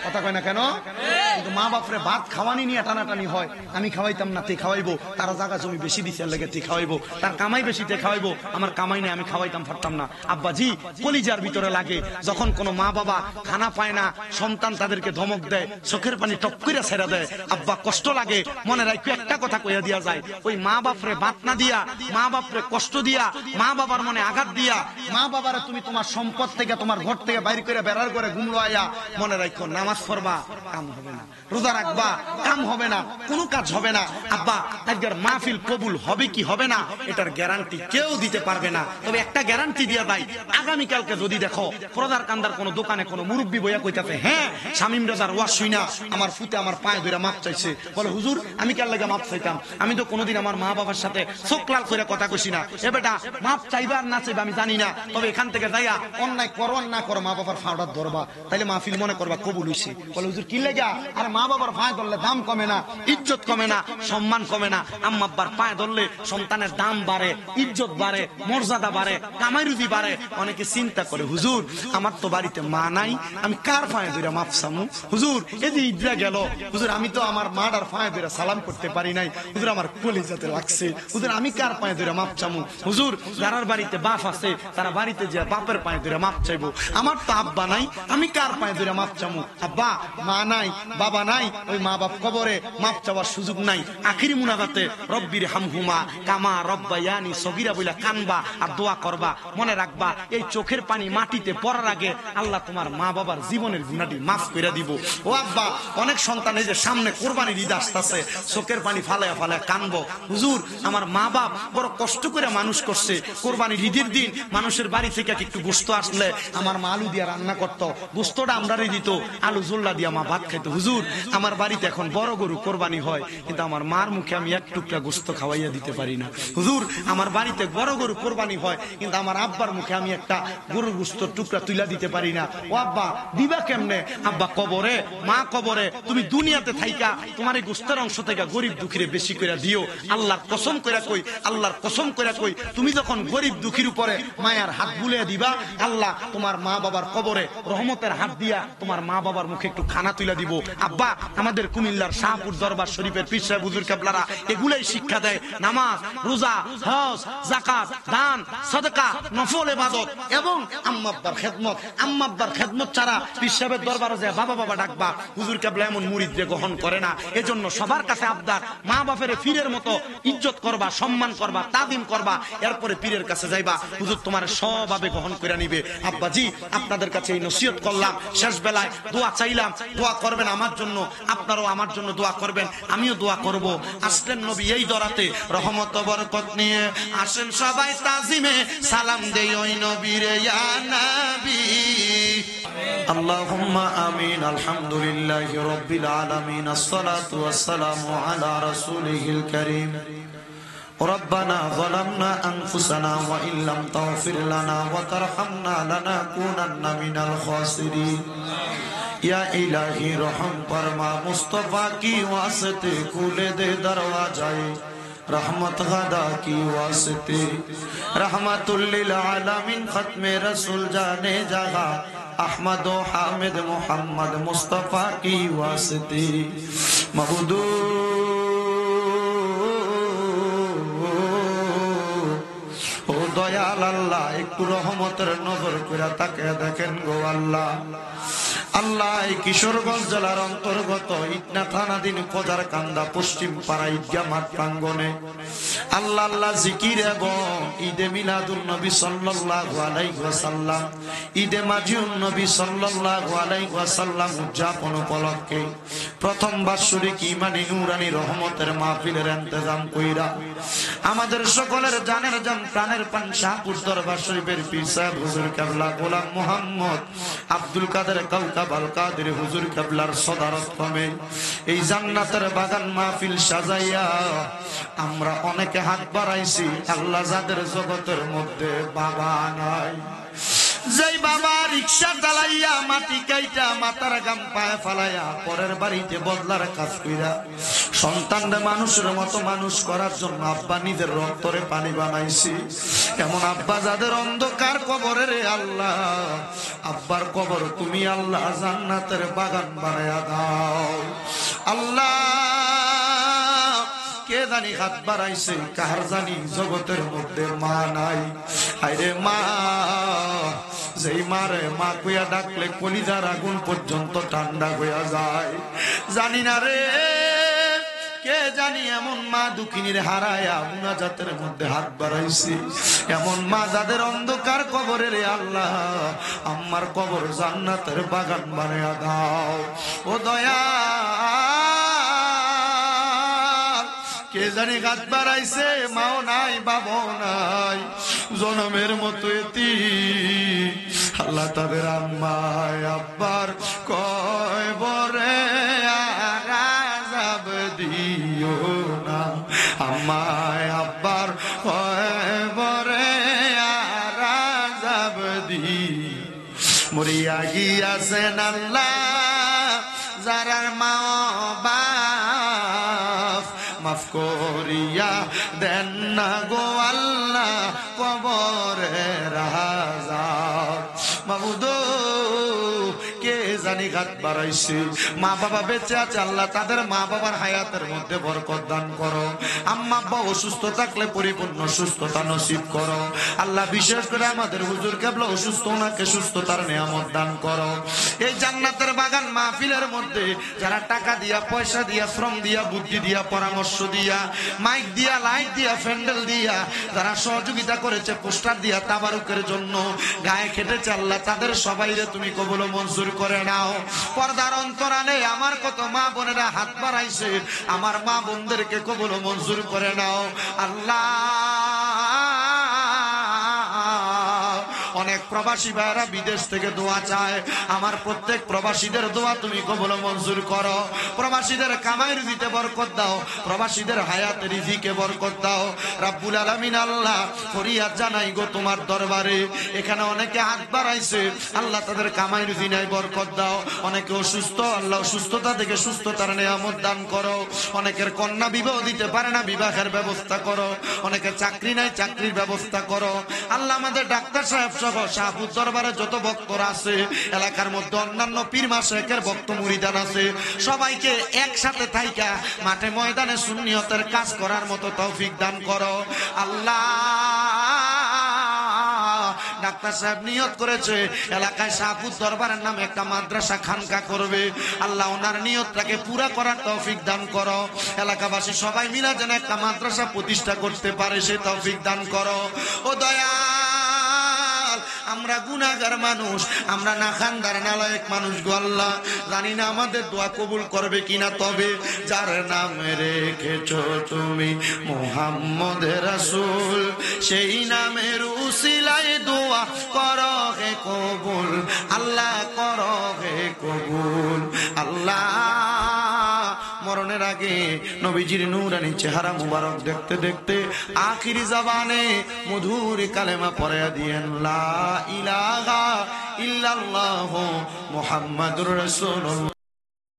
কথা কয় না কেন? কিন্তু মা বাপরে ভাত খাওয়ানি নিয়ে টানাটানি হয়। আমি খাওয়াইতাম না তে খাওয়াইবো, তারা জায়গা জমি বেশি দিছে লেগে তে খাওয়াইবো, তার কামাই বেশি তে খাওয়াইবো, আমার কামাই নেই আমি খাওয়াইতাম পারতাম না। আব্বাজি কলিজার ভিতরে লাগে যখন কোনো মা বাবা খানা পায় না, সন্তান তাদেরকে ধমক দেয়, চোখের পানি টপ করে ছেড়ে দেয়, আব্বা কষ্ট লাগে। মনে রাখো একটা কথা কইয়া দিয়া যায়, ওই মা বাপরে ভাত না দিয়া, মা বাপরে কষ্ট দিয়া, মা বাবার মনে আঘাত দিয়া, মা বাবারে তুমি তোমার সম্পদ থেকে তোমার ঘর থেকে বাইর করে বেড়ার করে ঘুমলো আয়া, মনে রাখো নামাজ পড়বা কাম হবে না, রোজা রাখবা কাম হবে না, কোনো কাজ হবে না। আব্বা আজকের মাহফিল কবুল হবে কি হবে না এটার গ্যারান্টি কেউ দিতে পারবে না। তবে একটা গ্যারান্টি দিয়ে ভাই, আগামীকালকে যদি দেখো প্রদার কান্দার কোনো দোকানে কোনো মুরব্বী বইয়া কইতাছে, হ্যাঁ শামীম রাজার ওয়াজ শুইনা আমার ফুতে আমার পায়ে ধরে মাপ চাইছে, বলে হুজুর আমি কার লাগা মাপ চাইতাম, আমি তো কোনোদিন আমার মা বাবার সাথে চোখ লাল করে কথা কইছি না। এ বেটা মাপ চাইবা আর না চাইবা আমি জানি না, তবে এখান থেকে যাইয়া অন্যায় করো না করো মা বাবার ফাউডার ধরবা, তাইলে মাহফিল মনে করবা কবুল হইছে। বলে হুজুর কি লাগা? আরে মা বাবার পায়ে ধরলে দাম কমে না, ইজ্জত কমে না, সম্মান কমে না। আম্মা আব্বার পায়ে ধরলে সন্তানের দাম বাড়ে, ইজ্জত বাড়ে, মর্যাদা বাড়ে, কামাই রুজি বাড়ে। অনেকে চিন্তা করে হুজুর আমার তো বাড়িতে মা নাই, আমি কার পায়ে ধরে মাপ চামু? হুজুর এই যে ঈদরা গেল, হুজুর আমি তো আমার মাটার পায়ে ধরে সালাম করতে পারি নাই, হুজুর আমার কলিজাতে লাগছে, হুজুর আমি কার পায়ে ধরে মাপ চামু? হুজুর যারার বাড়িতে বাপ আছে তারা বাড়িতে যে বাপের পায়ে ধরে মাপ চাইবো, আমার তো আব্বা নাই, আমি কার পায়ে ধরে মাপ চামু? আব্বা মা নাই, বাবা নাই, ওই মা বাপ কবরে, মাপ চাওয়ার সুযোগ নাই। আখিরি মুনাজাতে রব্বির হামহুমা কামা রব্বায়ানি সগীরা বইলা কানবা আর দোয়া করবা। মনে রাখবা এই চোখের পানি মাটিতে পড়ার আগে আল্লাহ তোমার মা বাবার জীবনের গুনাহটি মাফ করে দিব। ও আব্বা অনেক সন্তান এই যে সামনে কোরবানির ঈদ আসতেছে, চোখের পানি ফালায়া ফালায়া কানবো, হুজুর আমার মা বাপ বড় কষ্ট করে মানুষ করছে, কোরবানির ঈদের দিন মানুষের বাড়ি থেকে একটু গোশত আসলে আমার মা আলু দিয়া রান্না করতো, গোশতটা আমরারই দিত, আলু জোল্লা দিয়া মা ভাত খাইতো। হুজুর আমার বাড়িতে এখন বড় গরু কোরবানি হয়, কিন্তু আমার মার মুখে আমি এক টুকরা গোশত খাওয়াইয়া দিতে পারি না। হুজুর আমার বাড়িতে বড় গরু কোরবানি হয়, কিন্তু আমার আব্বার মুখে আমি একটা গরুর গোশত টুকরা তুইলা দিতে পারি না। ও আব্বা দিবা কেমনে? আব্বা কবরে, মা কবরে, তুমি দুনিয়াতে থাইকা তোমার এই গোশতের অংশ থেকে গরিব দুঃখীরে বেশি করে দিও। আল্লাহর কসম করে কই, আল্লাহর কসম করে কই, তুমি যখন গরিব দুঃখীর উপরে মায়ার হাত বুলিয়ে দিবা, আল্লাহ তোমার মা বাবার কবরে রহমতের হাত দিয়া তোমার মা বাবার মুখে একটু খানা তুলে দিব। আব্বা আমাদের কুমিল্লার শাহপুর দরবার শরীফের পীর সাহেব হুজুর কেবলারা এগুলাই শিক্ষা দেয়। নামাজ, রোজা, হজ, যাকাত, দান, সাদকা, নফল ইবাদত এবং আম্মা আব্বার খেদমত। আম্মা আব্বার খেদমত ছাড়া পীর সাহেবের দরবারে যায় বাবা বাবা ডাকবা, হুজুর কেবলা এমন মুরিদরে গ্রহণ করে না। এজন্য সবার কাছে আবদার, মা বাপের পীরের মতো ইজ্জত করবা, সম্মান করবা, তাদিম করবা, এরপরে পীরের কাছে যাইবা, হুজুর তোমার সবভাবে গ্রহণ করে নিবে। আব্বাজি আপনাদের কাছে এই নসিহত করলাম, শেষ বেলায় দোয়া চাইলাম, দোয়া করবেন আমার জন্য, আপনারাও আমার জন্য দোয়া করবেন, আমিও দোয়া করব। আসলেন নবী এই দরাতে রহমত বরকত নিয়ে, আসেন সবাই তাজিমে সালাম দেই ওই নবীরে ইয়া নবী। اللهم آمين الحمد لله رب العالمين الصلاة والسلام على رسوله الكريم ربنا ظلمنا أنفسنا وإن لم تغفر لنا وترحمنا لنكونن من الخاسرين या इलाही रहम फरमा मुस्तफा की वास्ते खुले दे दरवाजाए रहमत गदा की वास्ते रहमतुल लिल आलमीन खत्मे रसूल जाने जहा अहमद व हामिद मोहम्मद मुस्तफा की वास्ते मबूदू ও দয়াল আল্লাহ একটু রহমতের নজর করে তাকে দেখেন গো আল্লাহ। আল্লাহ এই কিশোরগঞ্জ জেলার অন্তর্গত ইটনা থানাধীন কোজার কান্দা পশ্চিম পাড়া ঈদগাহ মাঠ প্রাঙ্গণে আল্লাহ আল্লাহ জিকির এবং ঈদে মিলাদুন নবী সাল্লাল্লাহু আলাইহি ওয়াসাল্লাম, ঈদে মাজিউন নবী সাল্লাল্লাহু আলাইহি ওয়াসাল্লাম উদযাপন উপলক্ষে প্রথম বাৎসরিক ঈমানি নূরানি রহমতের মাহফিলের ইন্তজাম কইরা আমাদের সকলের জানের জান প্রাণের পান শাহপুর দরবার শরীফের পীর সাহেব হুজুর কেবলা গোলাম মোহাম্মদ আব্দুল কাদের কাউকাব আল কাদের হুজুর কেবলার সদারত ক্রমে এই জান্নাতের বাগান মাহফিল সাজাইয়া আমরা অনেকে হাত বাড়াইছি। আল্লাহ যাদের জগতের মধ্যে বাবা নাই, যেই বাবা রিক্সা চালাইয়া মাটি কাইটা মাথার গাম পায়ে ফালাইয়া পরের বাড়িতে বদলার কাজ কইরা সন্তানরা মানুষের মতো মানুষ করার জন্য আব্বা নিজের রক্তরে পানি বানাইছি, এমন আব্বা যাদের অন্ধকার কবরে রে আল্লাহ আব্বার কবর তুমি আল্লাহ জান্নাতের বাগান বানায়া দাও। আল্লাহ কে জানি হাত বাড়াইছে, কার জানি জগতের মধ্যে মা নাই। আরে মা, যেই মারে মা কইয়া ডাকলে কলিজার আগুন পর্যন্ত ঠান্ডা হইয়া যায়। জানি না রে কে জানি এমন মা দুঃখিনীর হারায়া মুনাজাতের মধ্যে হাত বাড়াইছি, এমন মা যাদের অন্ধকার কবরে রে আল্লাহ আমার কবর জান্নাতের বাগান বানায়া দাও। ও দয়া কে জানি গাছ বাড়াইছে, মাও নাই বাবাও নাই, জনমের মতো এতিম আল্লাহ তাদের আম্মায় আব্বার কবরে আযাব দিও না, আম্মায় আব্বার কবরে আযাব দিও। মরিয়া গিয়াছেন আল্লাহ যারার মা বাপ মাফ করিয়া দেন না গো আল্লাহ কবরের আযাব। মাবুদ কে জানি ঘাত বাড়াইছে, মা বাবা বেঁচে আছে, আল্লাহ তাদের মা বাবার হায়াতের মধ্যে বরকত দান করো। আম্মা আব্বা অসুস্থ থাকলে পরিপূর্ণ সুস্থতা নসিব করো আল্লাহ। বিশেষ করে আমাদের হুজুর কেবলা অসুস্থ, ওনাকে সুস্থতার নিয়ামত দান করো। এই জান্নাতের বাগান মাহফিলের মধ্যে যারা টাকা দিয়া, পয়সা দিয়া, শ্রম দিয়া, বুদ্ধি দিয়া, পরামর্শ দিয়া, মাইক দিয়া, লাইট দিয়া, প্যান্ডেল দিয়া যারা সহযোগিতা করেছে, পোস্টার দিয়া, তাবারুকের জন্য গায়ে খেটেছে, আল্লাহ তাদের সবাইরে তুমি কবুল মঞ্জুর করে নাও। পর্দার অন্তরালে আমার কত মা বোনেরা হাত বাড়াইছে, আমার মা বোনদেরকে কবুল মঞ্জুর করে নাও আল্লাহ। অনেক প্রবাসী ভাইরা বিদেশ থেকে দোয়া চায়, আমার প্রত্যেক প্রবাসীদের দোয়া তুমি কবুল মঞ্জুর করো। প্রবাসীদের কামাই রুজিতে বরকত দাও, প্রবাসীদের হায়াতে রিজিকে বরকত দাও রাব্বুল আলামিন। আল্লাহ ফরিয়াদ জানাই গো তোমার দরবারে, এখানে অনেকে হাত বাড়াইছে, আল্লাহ তাদের কামাই রুজি নাই বরকত দাও। অনেকে অসুস্থ, আল্লাহ সুস্থতা থেকে সুস্থতার নিয়ামত দান করো। অনেকের কন্যা বিবাহ দিতে পারে না, বিবাহের ব্যবস্থা করো। অনেকের চাকরি নাই, চাকরির ব্যবস্থা করো আল্লাহ। আমাদের ডাক্তার সাহেব সহ শাহপুর দরবারে যত ভক্তরা আছে, এলাকার মধ্যে অন্যান্য পীর মাশায়েখের ভক্ত মুরিদান আছে, সবাইকে একসাথে থাইকা মাঠে ময়দানে সুন্নিয়তের কাজ করার মতো তৌফিক দান করো আল্লাহ। ডাক্তার সাহেব নিয়ত করেছে এলাকায় শাহপুর দরবারের নামে একটা মাদ্রাসা খানকা করবে, আল্লাহ ওনার নিয়তটাকে পুরা করার তৌফিক দান করো। এলাকাবাসী সবাই মিলে যেন একটা মাদ্রাসা প্রতিষ্ঠা করতে পারে, সে তৌফিক দান করো ও দয়া। আমরা গুনাহগার মানুষ, আমরা না খানদার নালায়েক মানুষ গো আল্লাহ, জানি না আমাদের দোয়া কবুল করবে কিনা। তবে যার নাম রেখেছো তুমি মুহাম্মদ রাসূল, সেই নামের উসিলায় দোয়া করো হে কবুল আল্লাহ, করো হে কবুল আল্লাহ। মরণের আগে নবীজির নূরানি চেহারা মুবারক দেখতে দেখতে আখিরি জবানে মধুর কালেমা পড়ে দিয়েন, লা ইলাহা ইল্লাল্লাহু মুহাম্মাদুর রাসূলুল্লাহ।